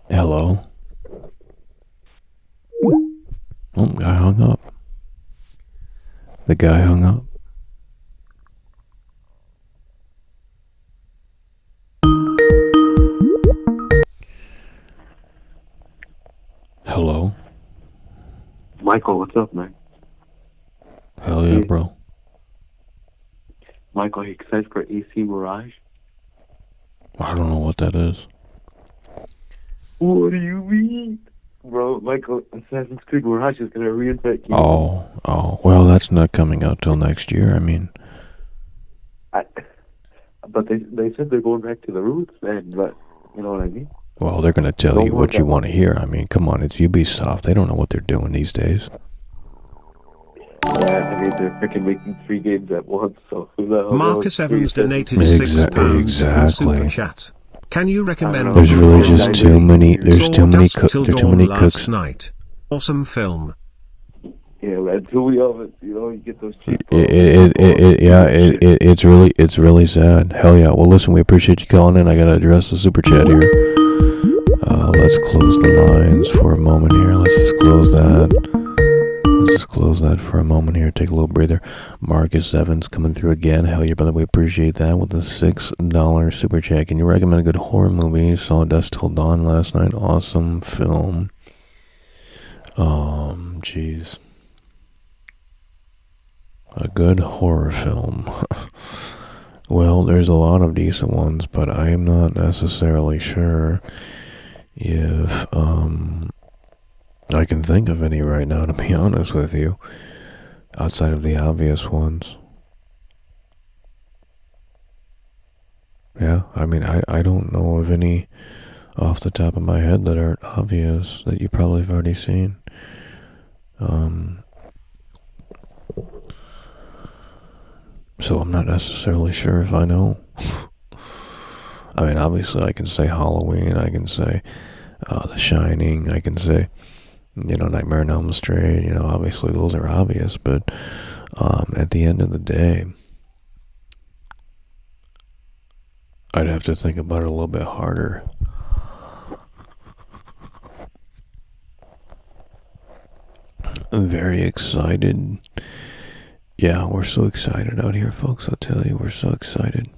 Hello? Oh, guy hung up. The guy hung up. Hello? Michael, what's up, man? Hell yeah, bro. Michael, are you excited for AC Mirage? I don't know what that is. What do you mean? Bro, Michael, Assassin's Creed Mirage is gonna reinvent you. Oh, well, that's not coming out till next year. I mean, but they said they're going back to the roots, man. But you know what I mean? well, they're gonna tell you what you want to hear. I mean, come on, it's Ubisoft. They don't know what they're doing these days. Yeah, I mean they're freaking making 3 games at once. So who the hell knows? Marcus Evans donated Exactly. £6 through Super Chat. Can you recommend? There's really just too many. There's too many Sawdust Till There's too Dawn many last cooks. night. Awesome film. Yeah, man. Until we have it, you know, you get those cheap. It's really sad. Hell yeah. Well, listen, we appreciate you calling in. I gotta address the super chat here. Let's close the lines for a moment here. Let's just close that. Let's just close that for a moment here. Take a little breather. Marcus Evans coming through again. Hell yeah, brother. We appreciate that with a $6 super chat. Can you recommend a good horror movie? Saw Dust Till Dawn last night. Awesome film. Jeez. A good horror film. Well, there's a lot of decent ones, but I am not necessarily sure if I can think of any right now, to be honest with you, outside of the obvious ones. Yeah, I mean, I don't know of any off the top of my head that aren't obvious that you probably have already seen. So I'm not necessarily sure if I know. I mean, obviously I can say Halloween, I can say The Shining, I can say, Nightmare on Elm Street, obviously those are obvious, but at the end of the day, I'd have to think about it a little bit harder. very excited. Yeah, we're so excited out here, folks. I'll tell you, we're so excited.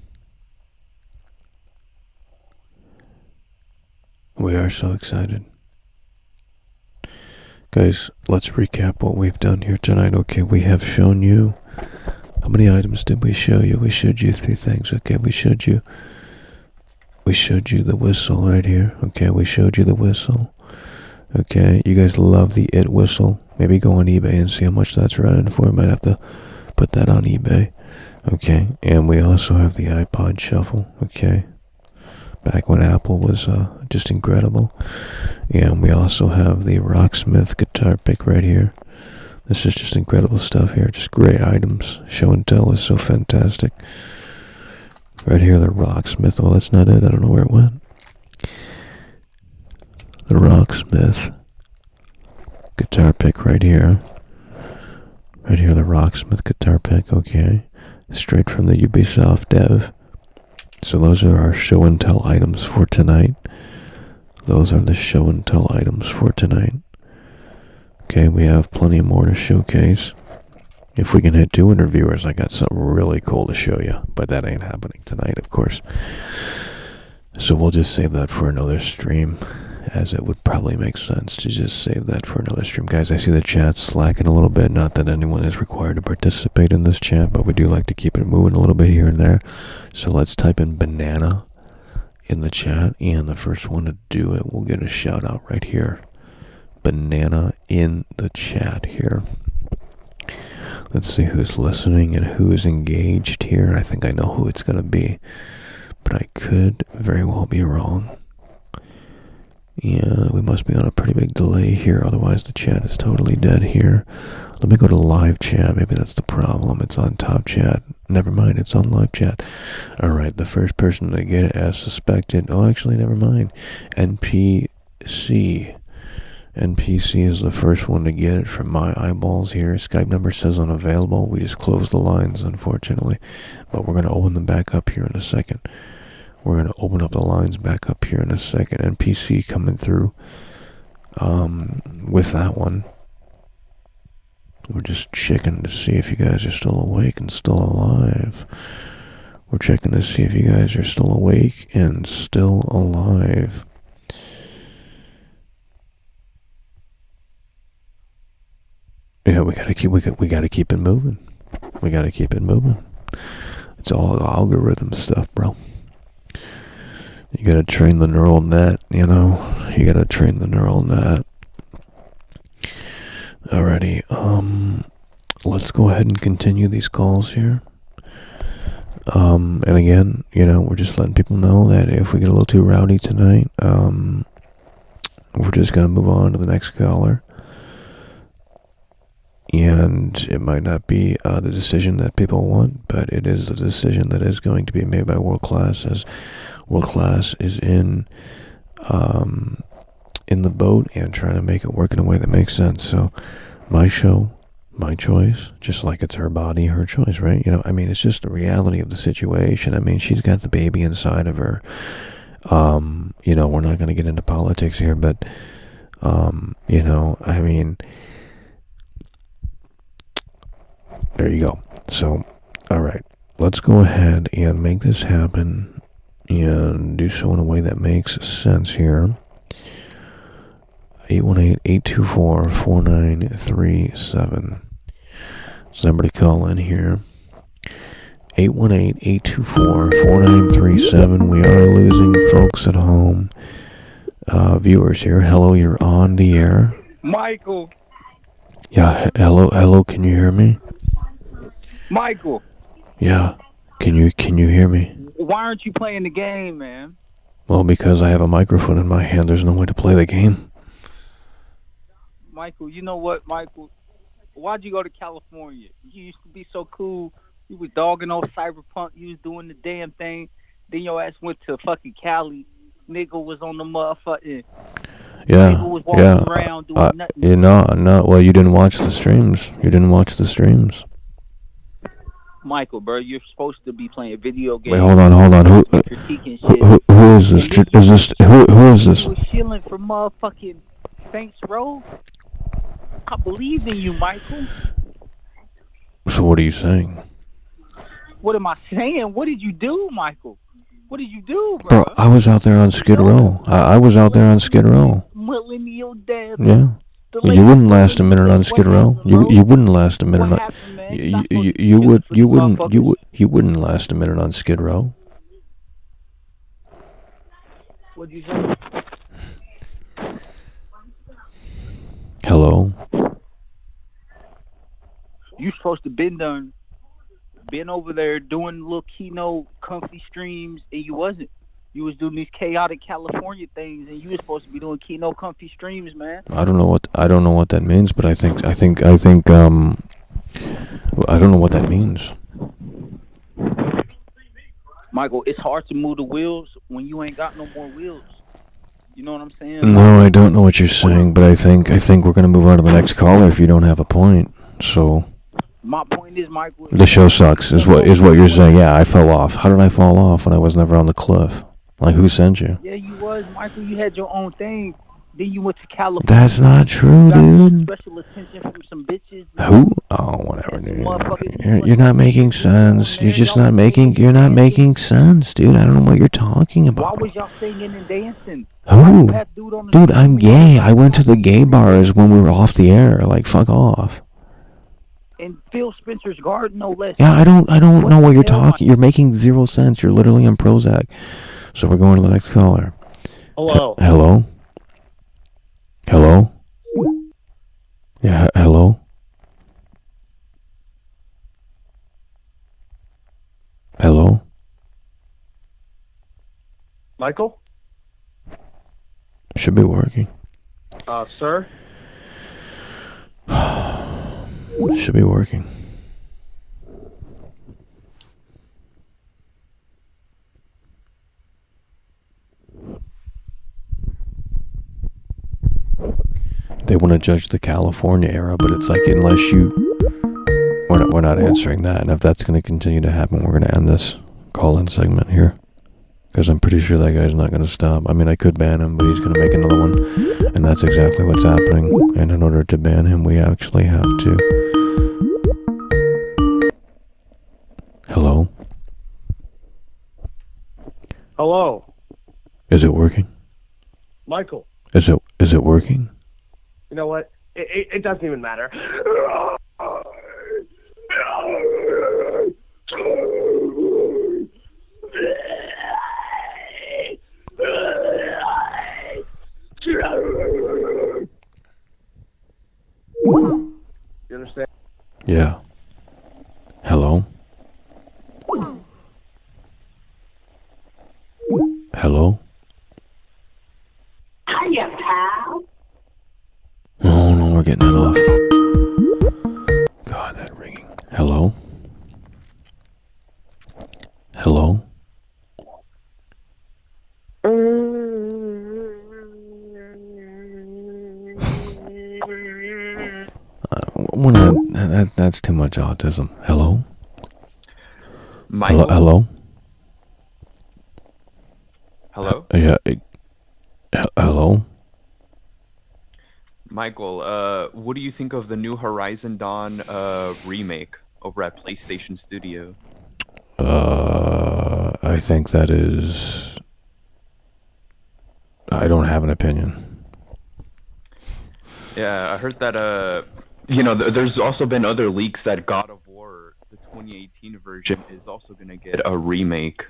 We are so excited. Guys, let's recap what we've done here tonight. Okay, we have shown you. How many items did we show you? We showed you 3 things. Okay, we showed you the whistle right here. Okay, we showed you the whistle. Okay, you guys love the It whistle. Maybe go on eBay and see how much that's running for. Might have to put that on eBay. Okay, and we also have the iPod Shuffle. Okay, back when Apple was just incredible. And we also have the Rocksmith guitar pick right here. This is just incredible stuff here. Just great items. Show and tell is so fantastic. Right here, the Rocksmith. Oh, that's not it. I don't know where it went. The Rocksmith guitar pick right here. Right here, the Rocksmith guitar pick. Okay. Straight from the Ubisoft dev. So those are our show and tell items for tonight. Those are the show and tell items for tonight. Okay, we have plenty more to showcase. If we can hit 200 viewers, I got something really cool to show you. But that ain't happening tonight, of course. So we'll just save that for another stream, as it would probably make sense to just save that for another stream. Guys, I see the chat slacking a little bit. Not that anyone is required to participate in this chat, but we do like to keep it moving a little bit here and there. So let's type in banana in the chat, and the first one to do it will get a shout out right here. Banana in the chat here. Let's see who's listening and who is engaged here. I think I know who it's going to be, but I could very well be wrong. Yeah, we must be on a pretty big delay here, otherwise the chat is totally dead here. Let me go to live chat. Maybe that's the problem. It's on top chat. Never mind, it's on live chat. Alright, the first person to get it as suspected. Oh, actually, never mind. NPC. NPC is the first one to get it from my eyeballs here. Skype number says unavailable. We just closed the lines, unfortunately. But we're going to open them back up here in a second. We're going to open up the lines back up here in a second. NPC coming through with that one. We're just checking to see if you guys are still awake and still alive. We're checking to see if you guys are still awake and still alive. Yeah, we gotta keep it moving. We gotta keep it moving. It's all algorithm stuff, bro. You gotta train the neural net, you know. You gotta train the neural net. Alrighty, let's go ahead and continue these calls here. And again, you know, we're just letting people know that if we get a little too rowdy tonight, we're just gonna move on to the next caller. And it might not be the decision that people want, but it is the decision that is going to be made by World Class, as World Class is in the boat and trying to make it work in a way that makes sense. So my show, my choice, just like it's her body, her choice, right? You know, I mean, it's just the reality of the situation. I mean, she's got the baby inside of her. You know, we're not going to get into politics here, but, you know, I mean, there you go. So, all right, let's go ahead and make this happen and do so in a way that makes sense here. 818-824-4937. It's the number to call in here. 818-824-4937. We are losing folks at home. Viewers here. Hello, you're on the air. Michael. Yeah, hello, can you hear me? Michael. Yeah, can you hear me? Why aren't you playing the game, man? Well, because I have a microphone in my hand. There's no way to play the game. Michael, you know what, Michael? Why'd you go to California? You used to be so cool. You was dogging on Cyberpunk. You was doing the damn thing. Then your ass went to fucking Cali. Nigga was on the motherfucking... Yeah, Nigga was walking around doing nothing. You know, well, you didn't watch the streams. Michael, bro, you're supposed to be playing video games. Wait, hold on. Who is this? Who is this? You was chilling for motherfucking Saints Row? I believed in you, Michael. So what are you saying? What am I saying? What did you do, Michael? What did you do, bro? Bro, I was out there on Skid Row. I was out there on Skid Row. Millennial dad. Yeah. You wouldn't last a minute on Skid Row. You wouldn't last a minute on. You wouldn't last a minute on Skid Row. What'd you say? Hello. You supposed to been over there doing little KINO comfy streams, and you wasn't. You was doing these chaotic California things, and you was supposed to be doing KINO comfy streams, man. I don't know what that means, but I think I don't know what that means. Michael, it's hard to move the wheels when you ain't got no more wheels. You know what I'm saying? No, I don't know what you're saying, but I think we're gonna move on to the next caller if you don't have a point. So. My point is, Michael. The show sucks, is what you're saying. Yeah, I fell off. How did I fall off when I was never on the cliff? Like, who sent you? Yeah, you was, Michael. You had your own thing. Then you went to California. That's not true, dude. Special attention from some bitches. Who? Oh, whatever, dude. You're not making sense. You're just not making. You're not making sense, dude. I don't know what you're talking about. Why was y'all singing and dancing? Who? Dude, I'm gay. I went to the gay bars when we were off the air. Like, fuck off. In Phil Spencer's garden, no less. Yeah, I don't know what you're talking. You're making zero sense. You're literally on Prozac. So we're going to the next caller. Hello. Hello. Hello. Yeah. Hello. Hello. Michael. Should be working. Sir. Should be working. They want to judge the California era, but it's like unless you... We're not answering that, and if that's going to continue to happen, we're going to end this call-in segment here. Because I'm pretty sure that guy's not going to stop. I mean, I could ban him, but he's going to make another one. And that's exactly what's happening. And in order to ban him, we actually have to... Hello? Hello. Is it working? Michael. Is it working? You know what? It doesn't even matter. You understand? Yeah. Hello? Hello? Hiya, pal. Oh no, we're getting it off. God, that ringing. Hello? Hello? We're not, that's too much autism. Hello? Michael? Hello? Hello? Yeah. Hello? Michael, what do you think of the new Horizon Dawn remake over at PlayStation Studio? I think that is... I don't have an opinion. Yeah, I heard that, you know, there's also been other leaks that God of War, the 2018 version, is also going to get a remake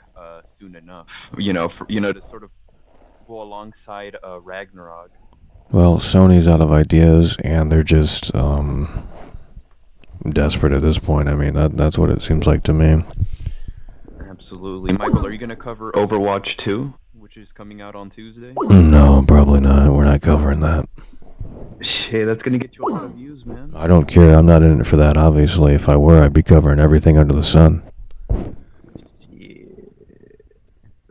soon enough. You know, to sort of go alongside Ragnarok. Well, Sony's out of ideas, and they're just desperate at this point. I mean, that's what it seems like to me. Absolutely. Michael, are you going to cover Overwatch 2, which is coming out on Tuesday? No, probably not. We're not covering that. Shit, that's going to get you a lot of views, man. I don't care. I'm not in it for that, obviously. If I were, I'd be covering everything under the sun. Yeah.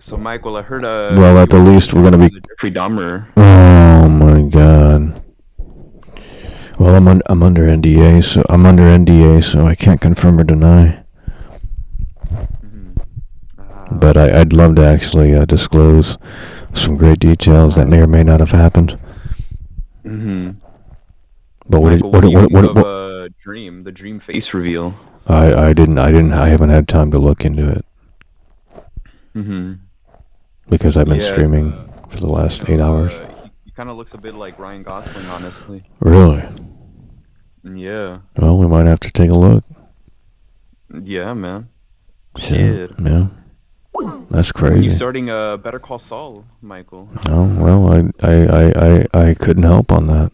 So, Michael, I heard... well, at the least, we're going to be... Jeffrey Dahmer. Oh, my God. Well, I'm under NDA, so I can't confirm or deny. But I'd love to actually disclose some great details that may or may not have happened. But Michael, what do you think of Dream, the Dream face reveal? I haven't had time to look into it. Because I've been streaming for the last 8 hours. He kind of looks a bit like Ryan Gosling, honestly. Really? Yeah. Well, we might have to take a look. Yeah, man. Shit. Yeah. That's crazy. You're starting Better Call Saul, Michael. Oh, well, I couldn't help on that.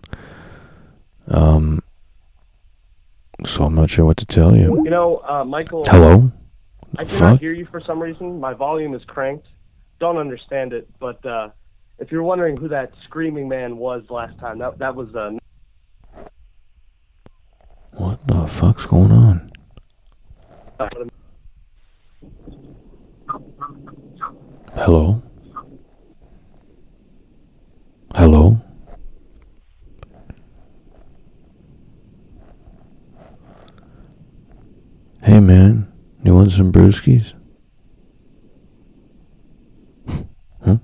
So I'm not sure what to tell you. You know, Michael. Hello? I cannot hear you for some reason. My volume is cranked. Don't understand it, but if you're wondering who that screaming man was last time, that was What the fuck's going on? Hello? Hello? Hey man, you want some brewskis? Huh?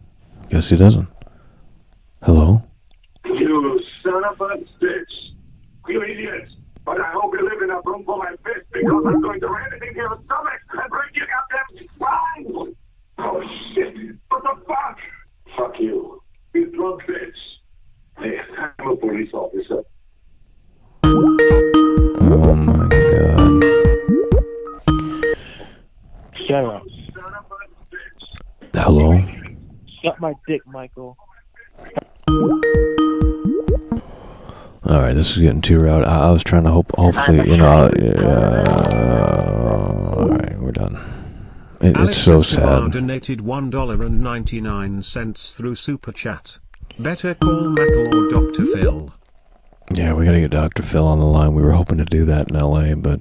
Guess he doesn't. Hello? You son of a bitch. You idiot. But I hope you live in a room full of fish because I'm going to ram it into your stomach and break your goddamn spine. Oh shit. What the fuck? Fuck you. You drunk bitch. Hey, I'm a police officer. Oh my god. Shut up. Hello? Suck my dick, Michael. Alright, this is getting too rowdy. I was trying to hopefully, you know, alright, we're done. It's so sad. Donated $1.99 through Super Chat. Better call Michael or Dr. Phil. Yeah, we gotta get Dr. Phil on the line. We were hoping to do that in LA, but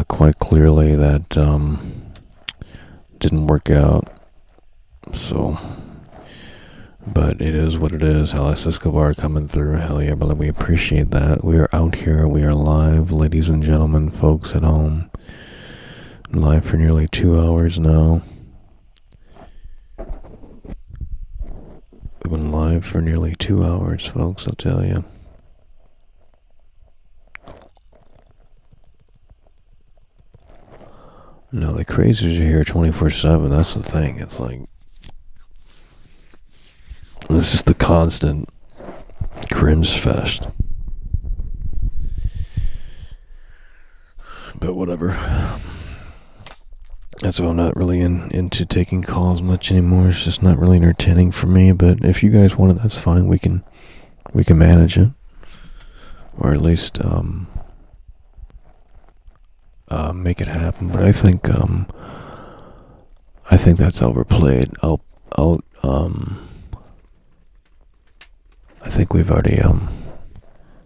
quite clearly that didn't work out. So, but it is what it is. Alex Escobar coming through. Hell yeah, brother. We appreciate that. We are out here. We are live, ladies and gentlemen, folks at home. Live for nearly 2 hours now. We've been live for nearly 2 hours, folks, I'll tell you. No, the crazies are here 24/7. That's the thing. It's like, it's just the constant cringe fest. But whatever. That's why I'm not really into taking calls much anymore. It's just not really entertaining for me. But if you guys want it, that's fine. We can manage it, or at least make it happen. But I think that's overplayed. I think we've already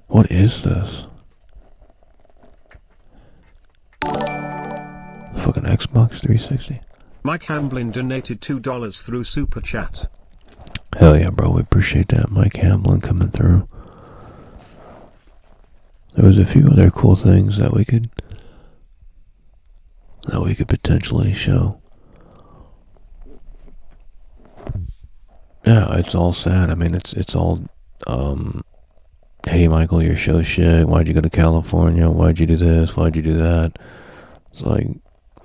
what is this? Fucking Xbox 360. Mike Hamblin donated $2 through Super Chat. Hell yeah, bro. We appreciate that. Mike Hamblin coming through. There was a few other cool things that we could potentially show. Yeah, it's all sad. I mean, it's all, hey Michael, your show's shit. Why'd you go to California? Why'd you do this? Why'd you do that? It's like,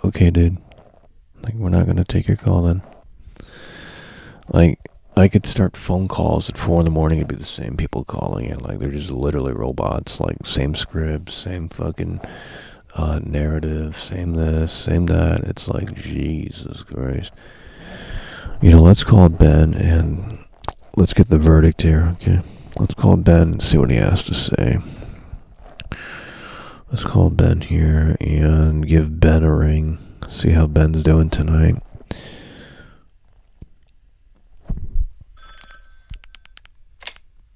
okay, dude. Like, we're not gonna take your call then. Like, I could start phone calls at 4 in the morning. It'd be the same people calling it. Like, they're just literally robots. Like, same scripts, same fucking narrative, same this, same that. It's like, Jesus Christ. You know, let's call Ben and let's get the verdict here, okay? Let's call Ben and see what he has to say. Let's call Ben here and give Ben a ring. See how Ben's doing tonight.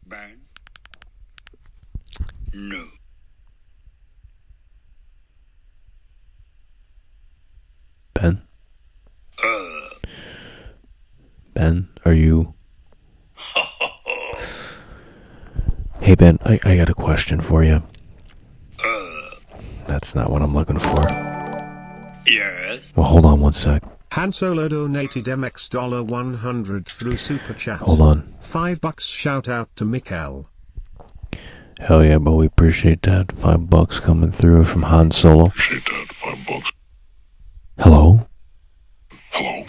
Ben? No. Ben? Ben, are you... Hey Ben, I got a question for you. That's not what I'm looking for. Yes? Well, hold on one sec. Han Solo donated $100 through Super Chat. Hold on. $5 shout out to Michael. Hell yeah, but we appreciate that. $5 coming through from Han Solo. Appreciate that. $5. Hello? Hello?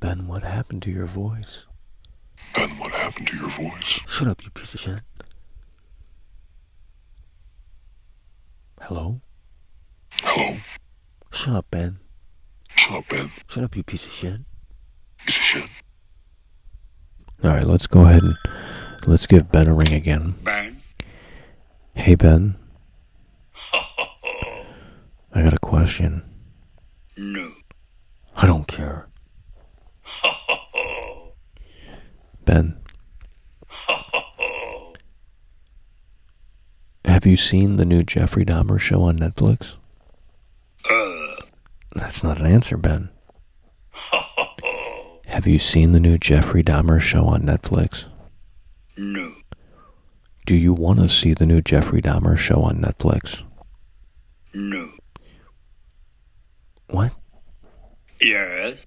Ben, what happened to your voice? Ben, what happened to your voice? Shut up, you piece of shit. Hello? Hello? Shut up, Ben. Shut up, Ben. Shut up, you piece of shit. Piece of shit. Alright, let's go ahead and let's give Ben a ring again. Ben? Hey, Ben. I got a question. No. I don't care. Ben. Have you seen the new Jeffrey Dahmer show on Netflix? That's not an answer, Ben. Have you seen the new Jeffrey Dahmer show on Netflix? No. Do you want to see the new Jeffrey Dahmer show on Netflix? No. What? Yes.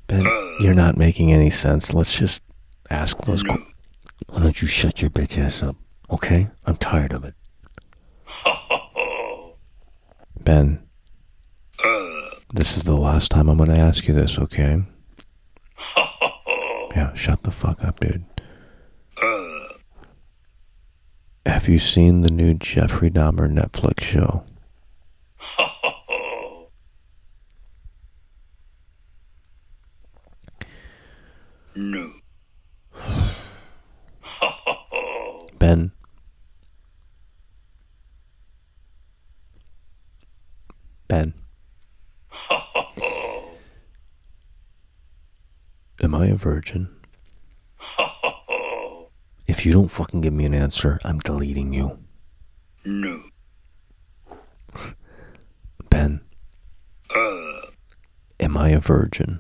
Ben, you're not making any sense. Let's just ask those questions. Why don't you shut your bitch ass up, okay? I'm tired of it. Ben, this is the last time I'm going to ask you this, okay? Yeah, shut the fuck up, dude. Have you seen the new Jeffrey Dahmer Netflix show? No. Ben. Ben. Am I a virgin? If you don't fucking give me an answer, I'm deleting you. No. Ben. Am I a virgin?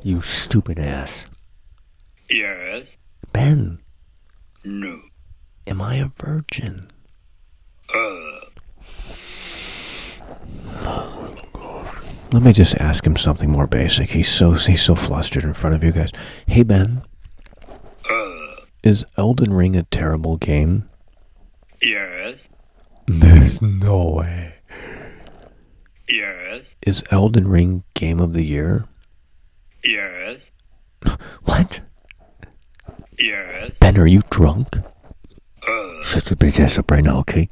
You stupid ass. Yes. Ben. No. Am I a virgin? Let me just ask him something more basic. He's so flustered in front of you guys. Hey, Ben. Is Elden Ring a terrible game? Yes. There's no way. Yes. Is Elden Ring Game of the Year? Yes. What? Yes. Ben, are you drunk? Shut your bitch ass up right now, okay?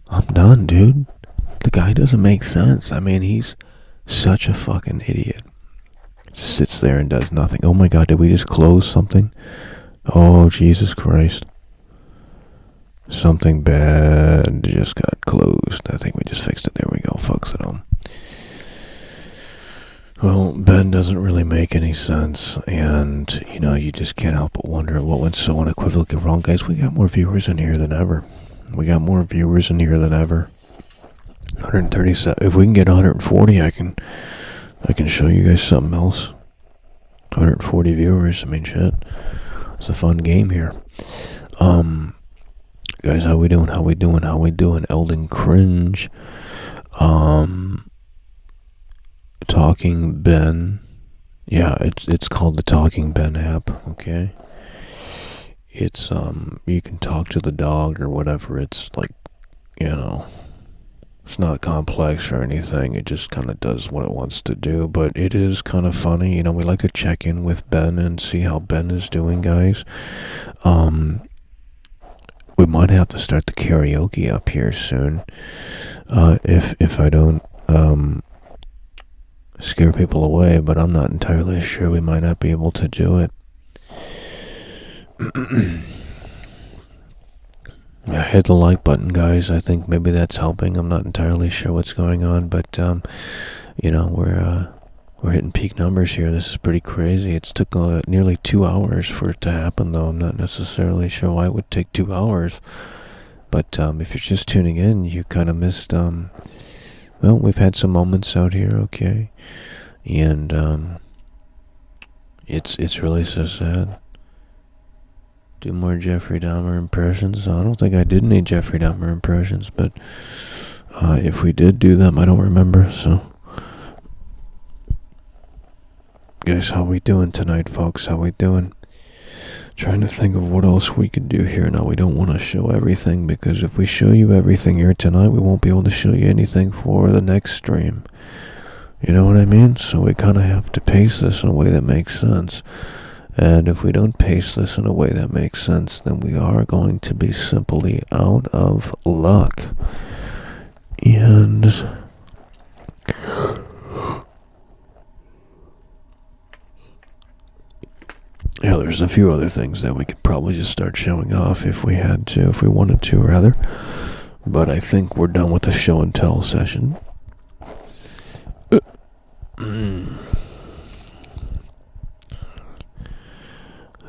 I'm done, dude. The guy doesn't make sense. I mean, he's such a fucking idiot. Just sits there and does nothing. Oh my god, did we just close something? Oh, Jesus Christ. Something bad just got closed. I think we just fixed it. There we go, folks at home. Well, Ben doesn't really make any sense, and, you know, you just can't help but wonder what went so unequivocally wrong. Guys, we got more viewers in here than ever. 137. If we can get 140, I can show you guys something else. 140 viewers, I mean, shit. It's a fun game here. Guys, how we doing? Elden Cringe. Talking Ben. Yeah, it's called the Talking Ben app, okay? It's, you can talk to the dog or whatever. It's like, you know, it's not complex or anything. It just kind of does what it wants to do, but it is kind of funny. You know, we like to check in with Ben and see how Ben is doing, guys. We might have to start the karaoke up here soon. If I don't, scare people away, but I'm not entirely sure. We might not be able to do it. Yeah, hit the like button, guys. I think maybe that's helping. I'm not entirely sure what's going on, but you know, we're hitting peak numbers here. This is pretty crazy. It took nearly 2 hours for it to happen, though. I'm not necessarily sure why it would take 2 hours. But if you're just tuning in, you kind of missed. Well, we've had some moments out here, okay, and it's really so sad. Do more Jeffrey Dahmer impressions. I don't think I did any Jeffrey Dahmer impressions, but if we did do them, I don't remember. So, guys, how we doing tonight, folks? How we doing? Trying to think of what else we could do here. Now, we don't want to show everything, because if we show you everything here tonight, we won't be able to show you anything for the next stream. You know what I mean? So we kind of have to pace this in a way that makes sense. And if we don't pace this in a way that makes sense, then we are going to be simply out of luck. And yeah, there's a few other things that we could probably just start showing off if we had to, if we wanted to, rather. But I think we're done with the show and tell session.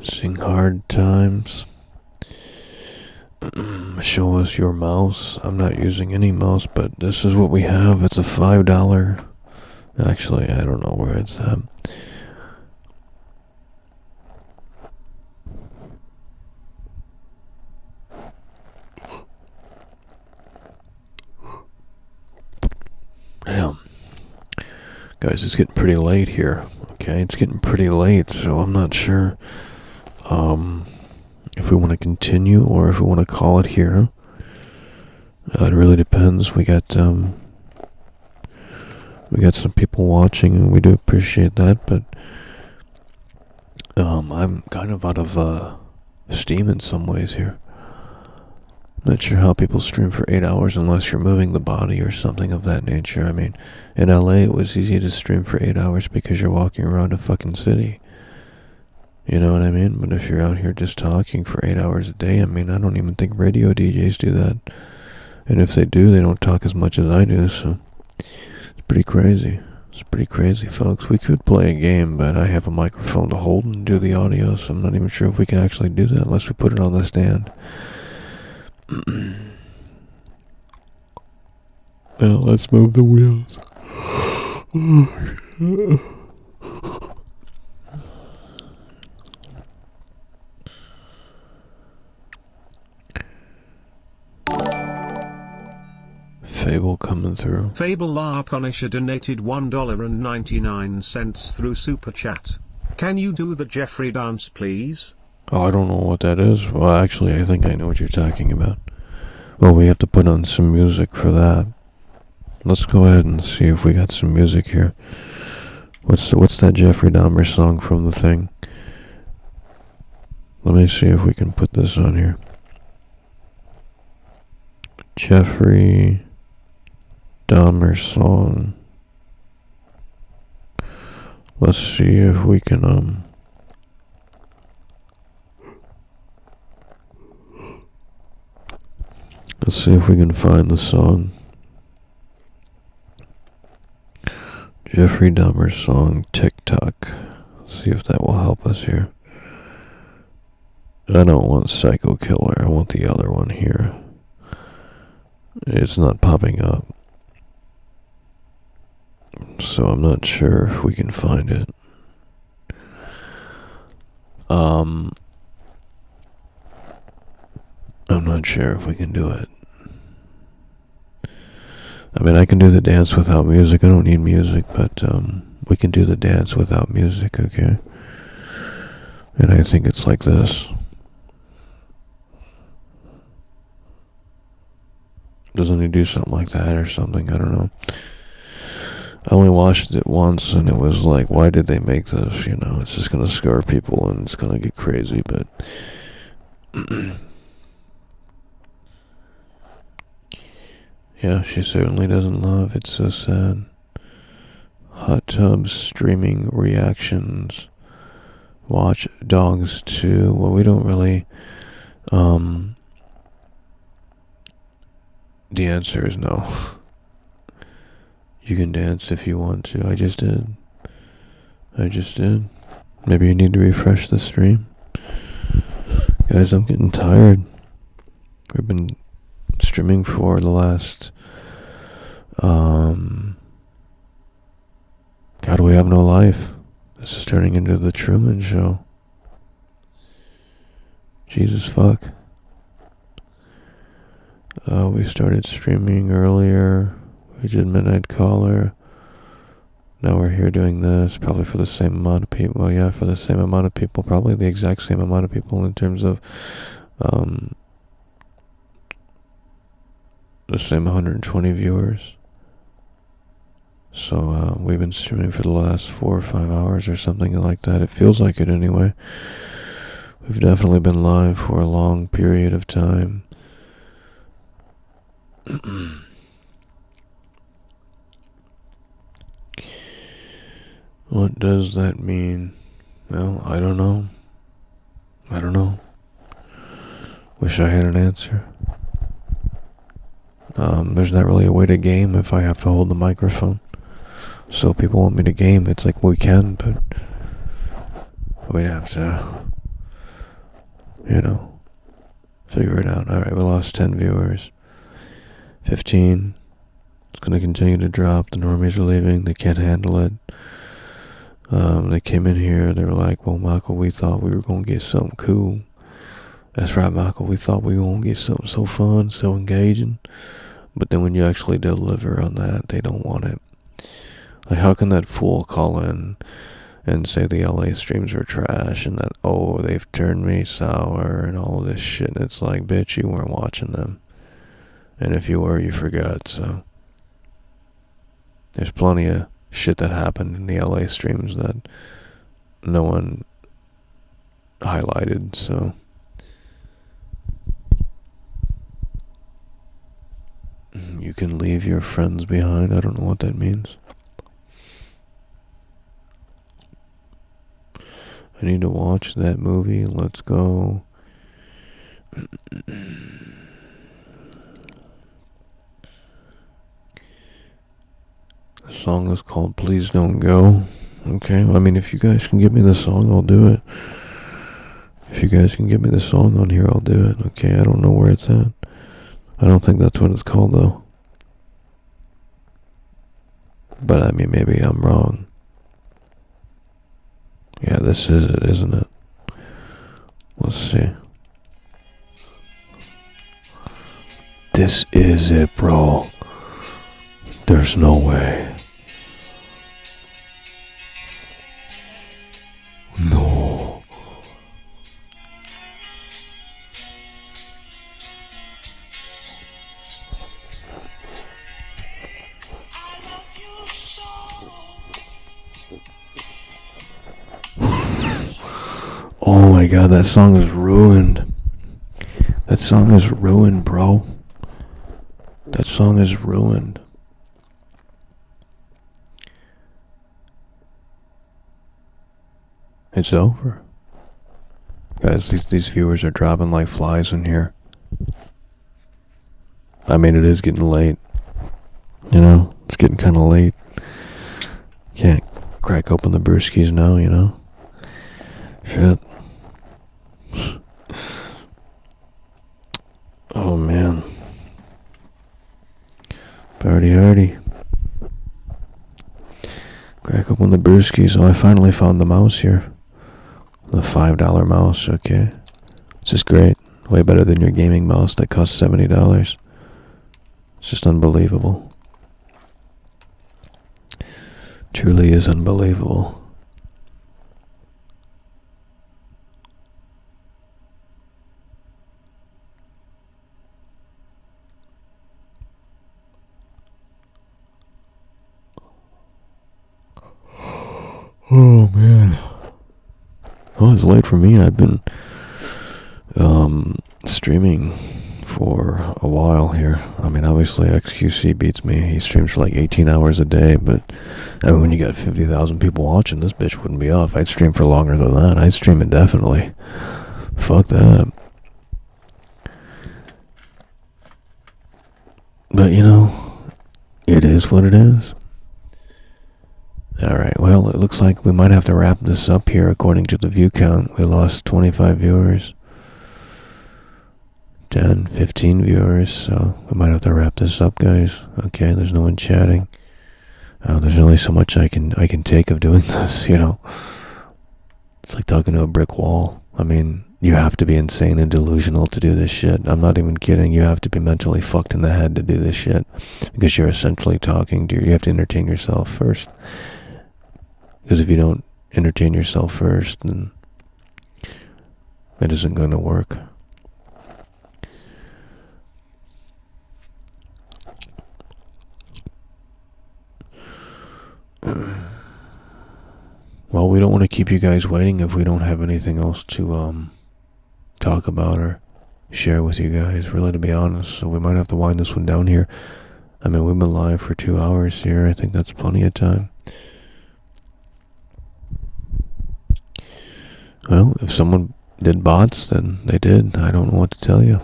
Sing Hard Times. Show us your mouse. I'm not using any mouse, but this is what we have. It's a $5. Actually, I don't know where it's at. Damn. Guys, it's getting pretty late here. Okay, it's getting pretty late, so I'm not sure if we want to continue or if we want to call it here. It really depends. We got some people watching, and we do appreciate that, but I'm kind of out of steam in some ways here. Not sure how people stream for 8 hours unless you're moving the body or something of that nature. I mean, in LA it was easy to stream for 8 hours because you're walking around a fucking city. You know what I mean? But if you're out here just talking for 8 hours a day, I mean, I don't even think radio DJs do that. And if they do, they don't talk as much as I do, so it's pretty crazy. It's pretty crazy, folks. We could play a game, but I have a microphone to hold and do the audio, so I'm not even sure if we can actually do that unless we put it on the stand. Well, let's move the wheels. Fable coming through. Fable La Punisher donated $1.99 through Super Chat. Can you do the Jeffrey dance, please? Oh, I don't know what that is. Well, actually, I think I know what you're talking about. Well, we have to put on some music for that. Let's go ahead and see if we got some music here. What's that Jeffrey Dahmer song from the thing? Let me see if we can put this on here. Jeffrey Dahmer song. Let's see if we can let's see if we can find the song. Jeffrey Dahmer song, TikTok. Let's see if that will help us here. I don't want Psycho Killer. I want the other one here. It's not popping up. So I'm not sure if we can find it. I'm not sure if we can do it. I mean, I can do the dance without music. I don't need music, but we can do the dance without music, okay? And I think it's like this. Doesn't he do something like that or something? I don't know. I only watched it once, and it was like, why did they make this? You know, it's just gonna scare people, and it's gonna get crazy, but... Yeah, she certainly doesn't love. It's so sad. Hot tubs, streaming reactions. Watch Dogs 2. Well, we don't really... The answer is no. You can dance if you want to. I just did. Maybe you need to refresh the stream. Guys, I'm getting tired. We've been streaming for the last... God, we have no life. This is turning into the Truman Show. Jesus fuck. We started streaming earlier. We did Midnight Caller. Now we're here doing this, probably for the same amount of people. Well, yeah, for the same amount of people, probably the exact same amount of people in terms of the same 120 viewers. So we've been streaming for the last 4 or 5 hours or something like that. It feels like it anyway. We've definitely been live for a long period of time. What does that mean? Well, I don't know. Wish I had an answer. There's not really a way to game if I have to hold the microphone. So people want me to game, it's like we can, but we'd have to, figure it out. Alright, we lost 10 viewers. 15. It's going to continue to drop. The normies are leaving. They can't handle it. They came in here. They were like, well, Michael, we thought we were going to get something cool. That's right, Michael. We thought we were going to get something so fun, so engaging. But then when you actually deliver on that, they don't want it. Like, how can that fool call in and say the LA streams are trash and that, oh, they've turned me sour and all this shit? And it's like, bitch, you weren't watching them. And if you were, you forgot, so. There's plenty of shit that happened in the LA streams that no one highlighted, so. You can leave your friends behind. I don't know what that means. I need to watch that movie. Let's go. The song is called Please Don't Go. Okay, I mean, if you guys can give me the song, I'll do it. If you guys can give me the song on here, I'll do it. Okay, I don't know where it's at. I don't think that's what it's called, though. But, I mean, maybe I'm wrong. Yeah, this is it, isn't it? Let's see. This is it, bro. There's no way. No. Oh my god, that song is ruined. That song is ruined, bro. That song is ruined. It's over. Guys, these viewers are dropping like flies in here. I mean, it is getting late. It's getting kind of late. Can't crack open the brewskis now, Shit. Oh, man. Party. Crack open the brewskis. Oh, I finally found the mouse here. The $5 mouse, okay. This is great. Way better than your gaming mouse that costs $70. It's just unbelievable. Truly is unbelievable. Oh, man. Oh, it's late for me. I've been streaming for a while here. I mean, obviously XQC beats me. He streams for like 18 hours a day, but I mean, when you got 50,000 people watching, this bitch wouldn't be off. I'd stream for longer than that. I'd stream indefinitely. Fuck that. But, it is what it is. Alright, well, it looks like we might have to wrap this up here according to the view count. We lost 25 viewers. 10, 15 viewers, so we might have to wrap this up, guys. Okay, there's no one chatting. There's only so much I can take of doing this, It's like talking to a brick wall. I mean, you have to be insane and delusional to do this shit. I'm not even kidding. You have to be mentally fucked in the head to do this shit. Because you're essentially talking to you have to entertain yourself first. Because if you don't entertain yourself first, then it isn't going to work. Well, we don't want to keep you guys waiting if we don't have anything else to talk about or share with you guys, really, to be honest. So we might have to wind this one down here. I mean, we've been live for 2 hours here. I think that's plenty of time. Well, if someone did bots, then they did. I don't know what to tell you.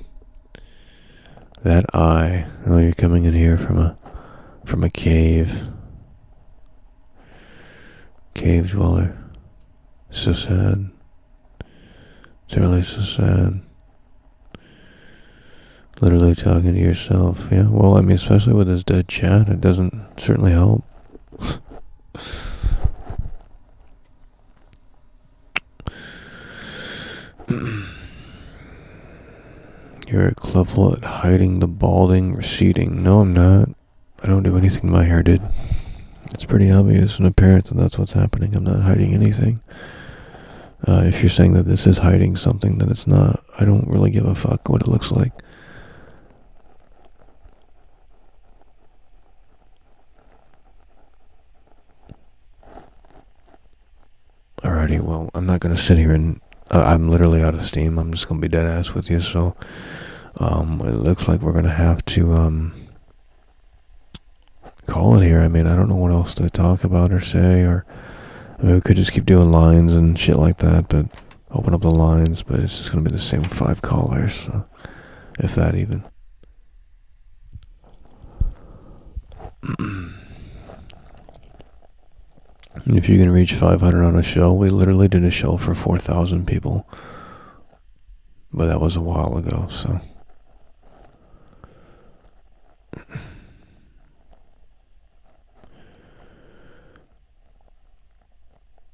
Oh, you're coming in here from a cave. Cave dweller. So sad. It's really so sad. Literally talking to yourself. Yeah, well, I mean, especially with this dead chat, it doesn't certainly help. You're a level at hiding the balding, receding. No, I'm not. I don't do anything to my hair, dude. It's pretty obvious and apparent that that's what's happening. I'm not hiding anything. If you're saying that this is hiding something, then it's not. I don't really give a fuck what it looks like. Alrighty, well, I'm not gonna sit here and I'm literally out of steam. I'm just gonna be dead ass with you. So, it looks like we're gonna have to call it here. I mean, I don't know what else to talk about or say, or I mean, we could just keep doing lines and shit like that, but open up the lines, but it's just gonna be the same 5 callers, so, if that even. If you can reach 500 on a show, we literally did a show for 4,000 people, but that was a while ago, so.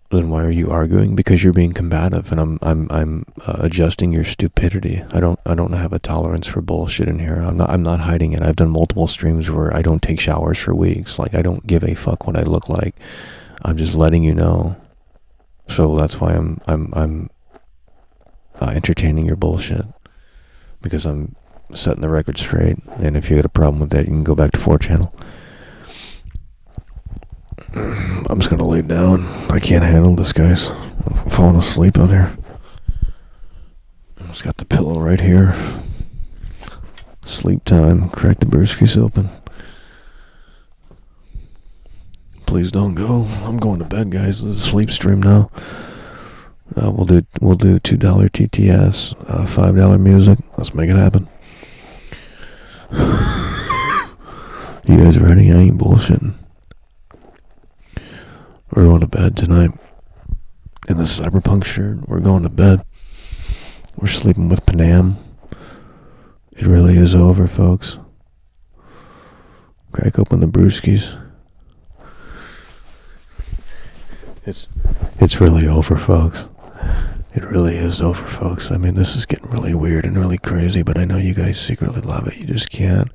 Then why are you arguing? Because you're being combative, and I'm adjusting your stupidity. I don't have a tolerance for bullshit in here. I'm not hiding it. I've done multiple streams where I don't take showers for weeks. Like, I don't give a fuck what I look like. I'm just letting you know. So that's why I'm entertaining your bullshit, because I'm setting the record straight. And if you got a problem with that, you can go back to 4channel. I'm just gonna lay down. I can't handle this, guys. I'm falling asleep out here. I just got the pillow right here. Sleep time. Crack the brewskis open. Please don't go. I'm going to bed, guys. This is a sleep stream now. We'll do $2 TTS, $5 music. Let's make it happen. You guys ready? I ain't bullshitting. We're going to bed tonight. In the cyberpunk shirt, we're going to bed. We're sleeping with Panam. It really is over, folks. Crack open the brewskis. It's really over, folks. It really is over, folks. I mean, this is getting really weird and really crazy, but I know you guys secretly love it. You just can't.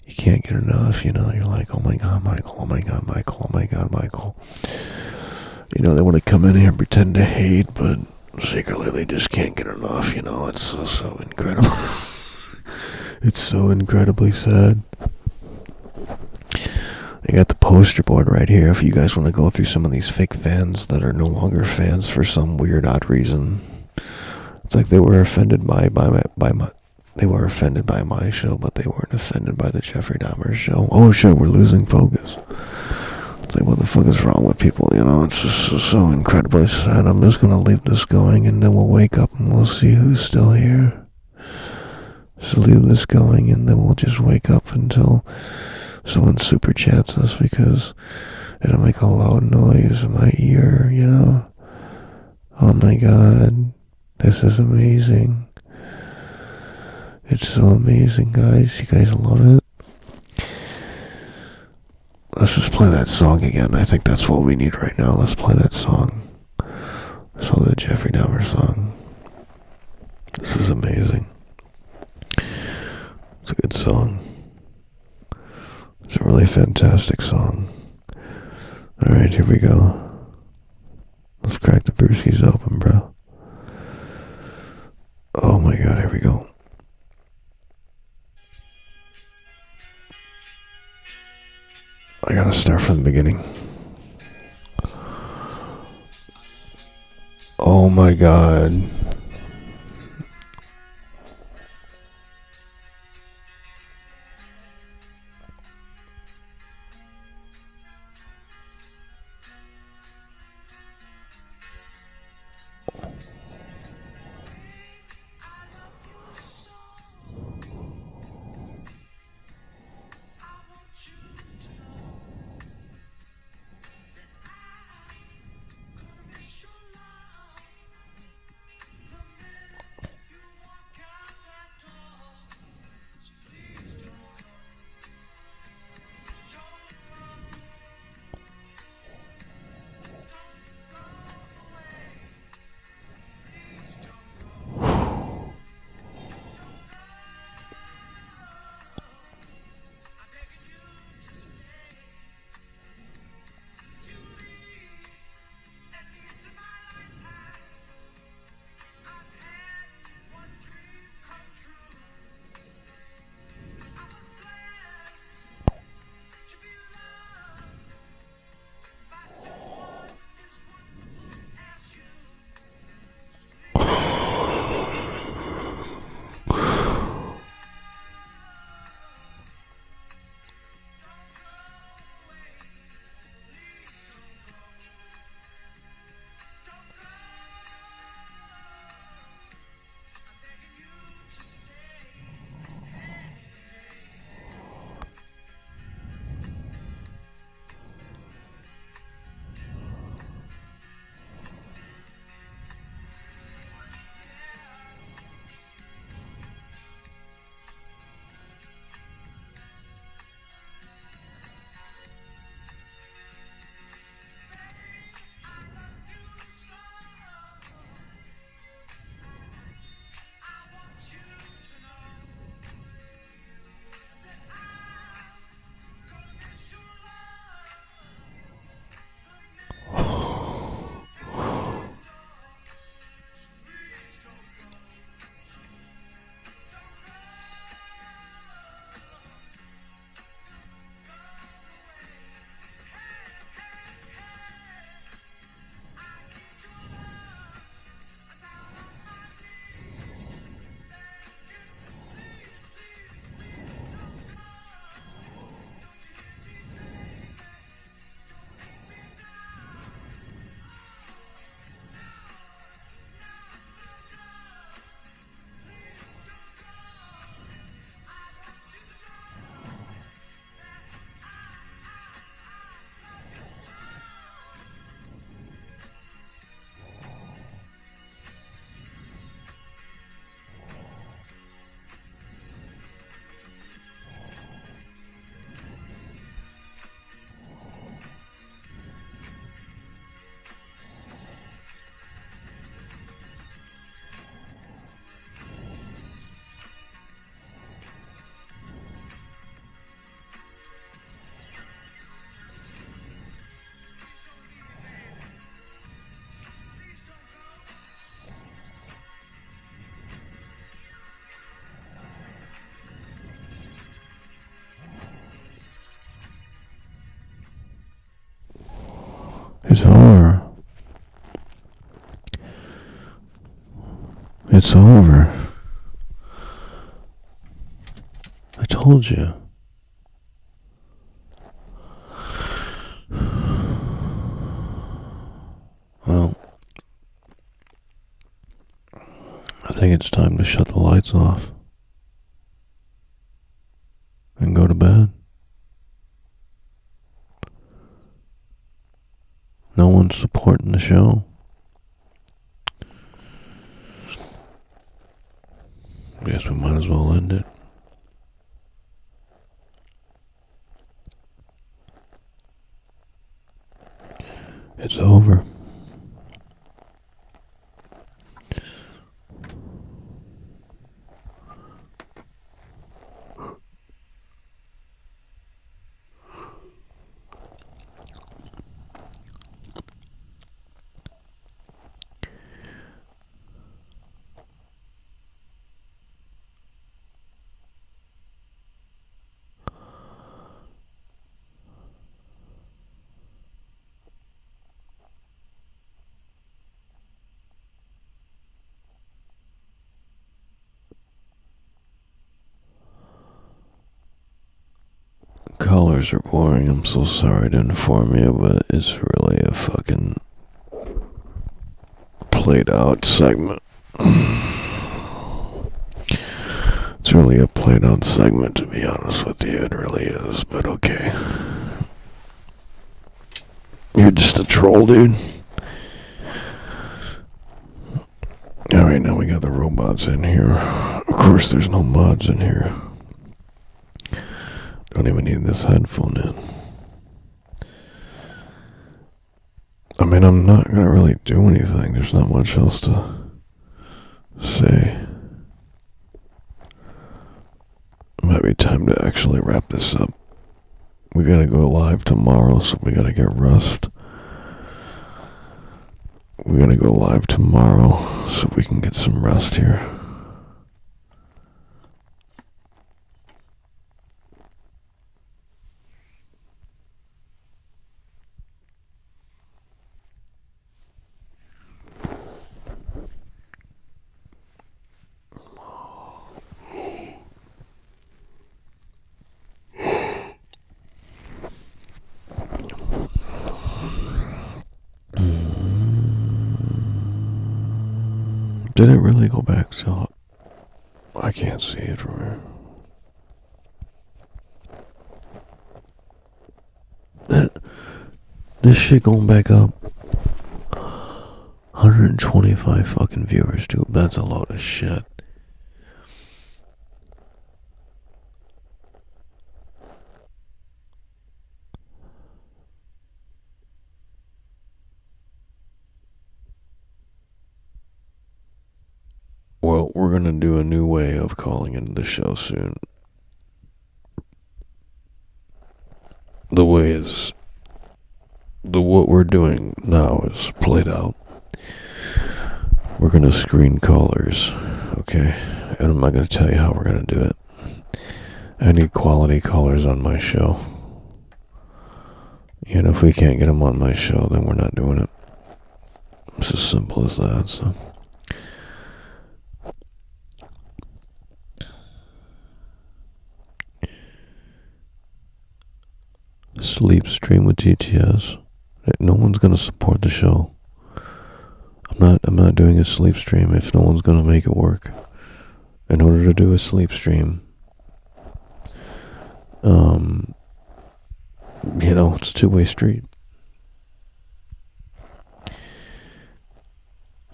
You can't get enough, you know. You're like, oh my God, Michael. Oh my God, Michael. Oh my God, Michael. You know, they want to come in here and pretend to hate, but secretly they just can't get enough, you know. It's so incredible. It's so incredibly sad. I got the poster board right here if you guys want to go through some of these fake fans that are no longer fans for some weird, odd reason. It's like they were offended by my show, but they weren't offended by the Jeffrey Dahmer show. Oh shit, we're losing focus. It's like, what the fuck is wrong with people, you know? It's just so incredibly sad. I'm just gonna leave this going, and then we'll wake up and we'll see who's still here. Just leave this going, and then we'll just wake up until someone super chats us, because it'll make a loud noise in my ear, you know? Oh my God, this is amazing. It's so amazing, guys. You guys love it? Let's just play that song again. I think that's what we need right now. Let's play that song. Let's play the Jeffrey Dahmer song. This is amazing. It's a good song. It's a really fantastic song. Alright, here we go. Let's crack the brewskis open, bro. Oh my god, here we go. I gotta start from the beginning. Oh my god. It's over. It's over. I told you. Well, I think it's time to shut the lights off and go to bed. No one's supporting the show. Guess we might as well end it. It's over. callers are boring. I'm so sorry to inform you, but it's really a fucking played out segment. It's really a played out segment, to be honest with you. It really is, but okay. You're just a troll, dude. Alright, now we got the robots in here. Of course, there's no mods in here. Don't even need this headphone in. I mean, I'm not gonna really do anything. There's not much else to say. It might be time to actually wrap this up. We gotta go live tomorrow, so we gotta get rest. We gotta go live tomorrow, so we can get some rest here. Did it really go back to... I can't see it from here. This shit going back up. 125 fucking viewers, dude. That's a load of shit. Well, we're gonna do a new way of calling into the show soon. What we're doing now is played out. We're gonna screen callers, okay? And I'm not gonna tell you how we're gonna do it. I need quality callers on my show. And if we can't get them on my show, then we're not doing it. It's as simple as that, so... Sleep stream with TTS. No one's gonna support the show. I'm not doing a sleep stream if no one's gonna make it work. In order to do a sleep stream, it's a two-way street.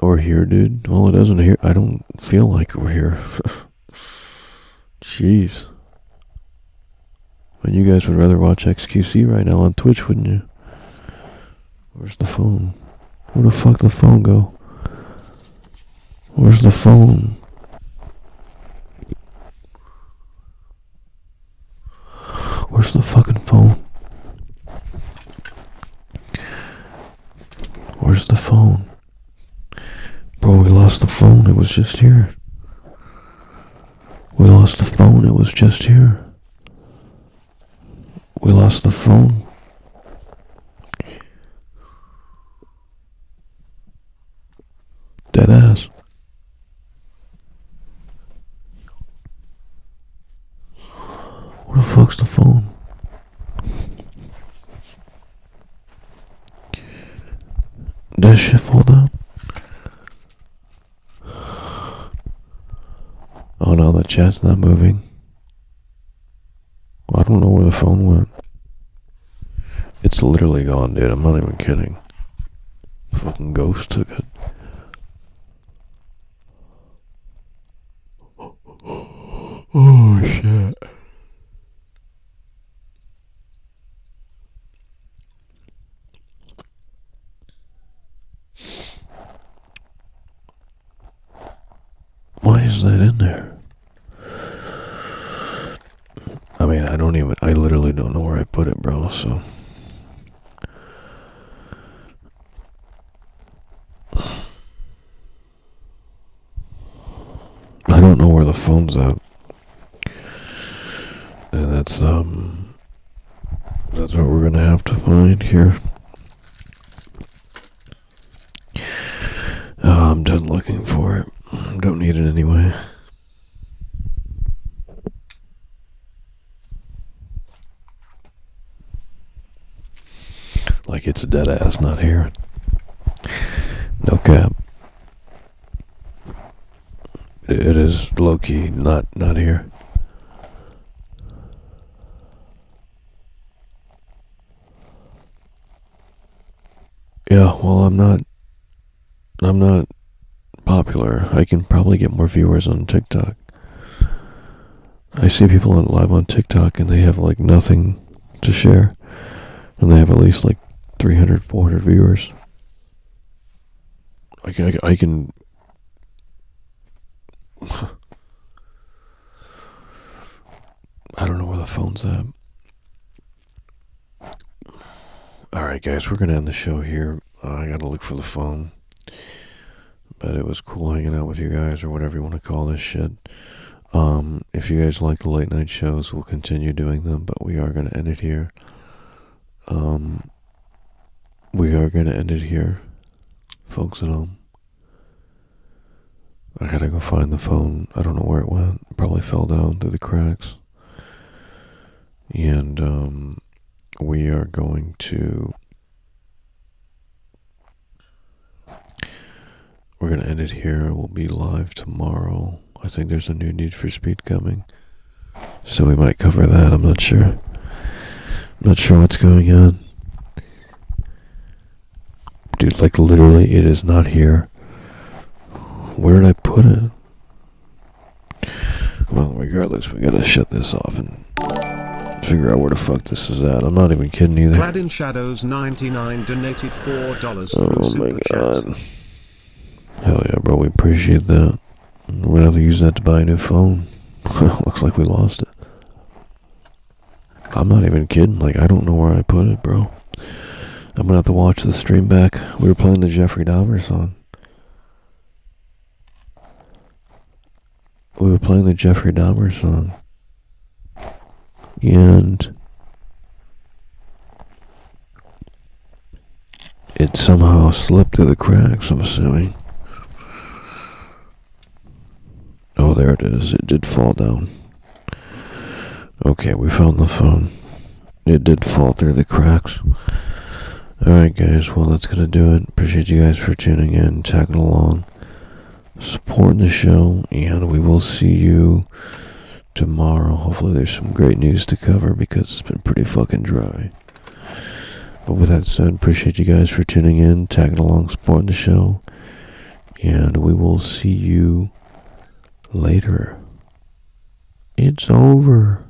We're here, dude. Well, it doesn't here. I don't feel like we're here. Jeez. And you guys would rather watch XQC right now on Twitch, wouldn't you? Where's the phone? Where the fuck the phone go? Where's the phone? Where's the fucking phone? Where's the phone? Bro, we lost the phone. It was just here. We lost the phone. It was just here. We lost the phone. Dead ass. Where the fuck's the phone? Did that shit fall down? Oh no, the chat's not moving. I don't know where the phone went. It's literally gone, dude. I'm not even kidding. Fucking ghost took it. Oh, shit. Why is that in there? I mean, I literally don't know where I put it, bro, so. I don't know where the phone's at. And that's what we're gonna have to find here. I'm done looking for it. Don't need it anyway. Like it's dead ass not here. No cap. It is low key not here. Yeah, well, I'm not popular. I can probably get more viewers on TikTok. I see people live on TikTok and they have like nothing to share. And they have at least like 300, 400 viewers. I can I don't know where the phone's at. Alright guys, we're gonna end the show here. I gotta look for the phone. But it was cool hanging out with you guys, or whatever you want to call this shit. If you guys like the late night shows, we'll continue doing them, but we are gonna end it here. Folks at home. I gotta go find the phone. I don't know where it went. It probably fell down through the cracks. And we are going to... We're going to end it here. We'll be live tomorrow. I think there's a new Need for Speed coming. So we might cover that. I'm not sure. I'm not sure what's going on. Dude, like literally it is not here. Where did I put it? Well, regardless, we gotta shut this off and figure out where the fuck this is at. I'm not even kidding either. Clad in Shadows 99 donated $4 through Oh Super my Chat. god. Hell yeah, bro, we appreciate that. We're gonna have to use that to buy a new phone. Looks like we lost it. I'm not even kidding, like I don't know where I put it, bro. I'm gonna have to watch the stream back. We were playing the Jeffrey Dahmer song. We were playing the Jeffrey Dahmer song. And it somehow slipped through the cracks, I'm assuming. Oh, there it is. It did fall down. Okay, we found the phone. It did fall through the cracks. Alright guys, well that's gonna do it. Appreciate you guys for tuning in, tagging along, supporting the show, and we will see you tomorrow. Hopefully there's some great news to cover because it's been pretty fucking dry. But with that said, appreciate you guys for tuning in, tagging along, supporting the show, and we will see you later. It's over.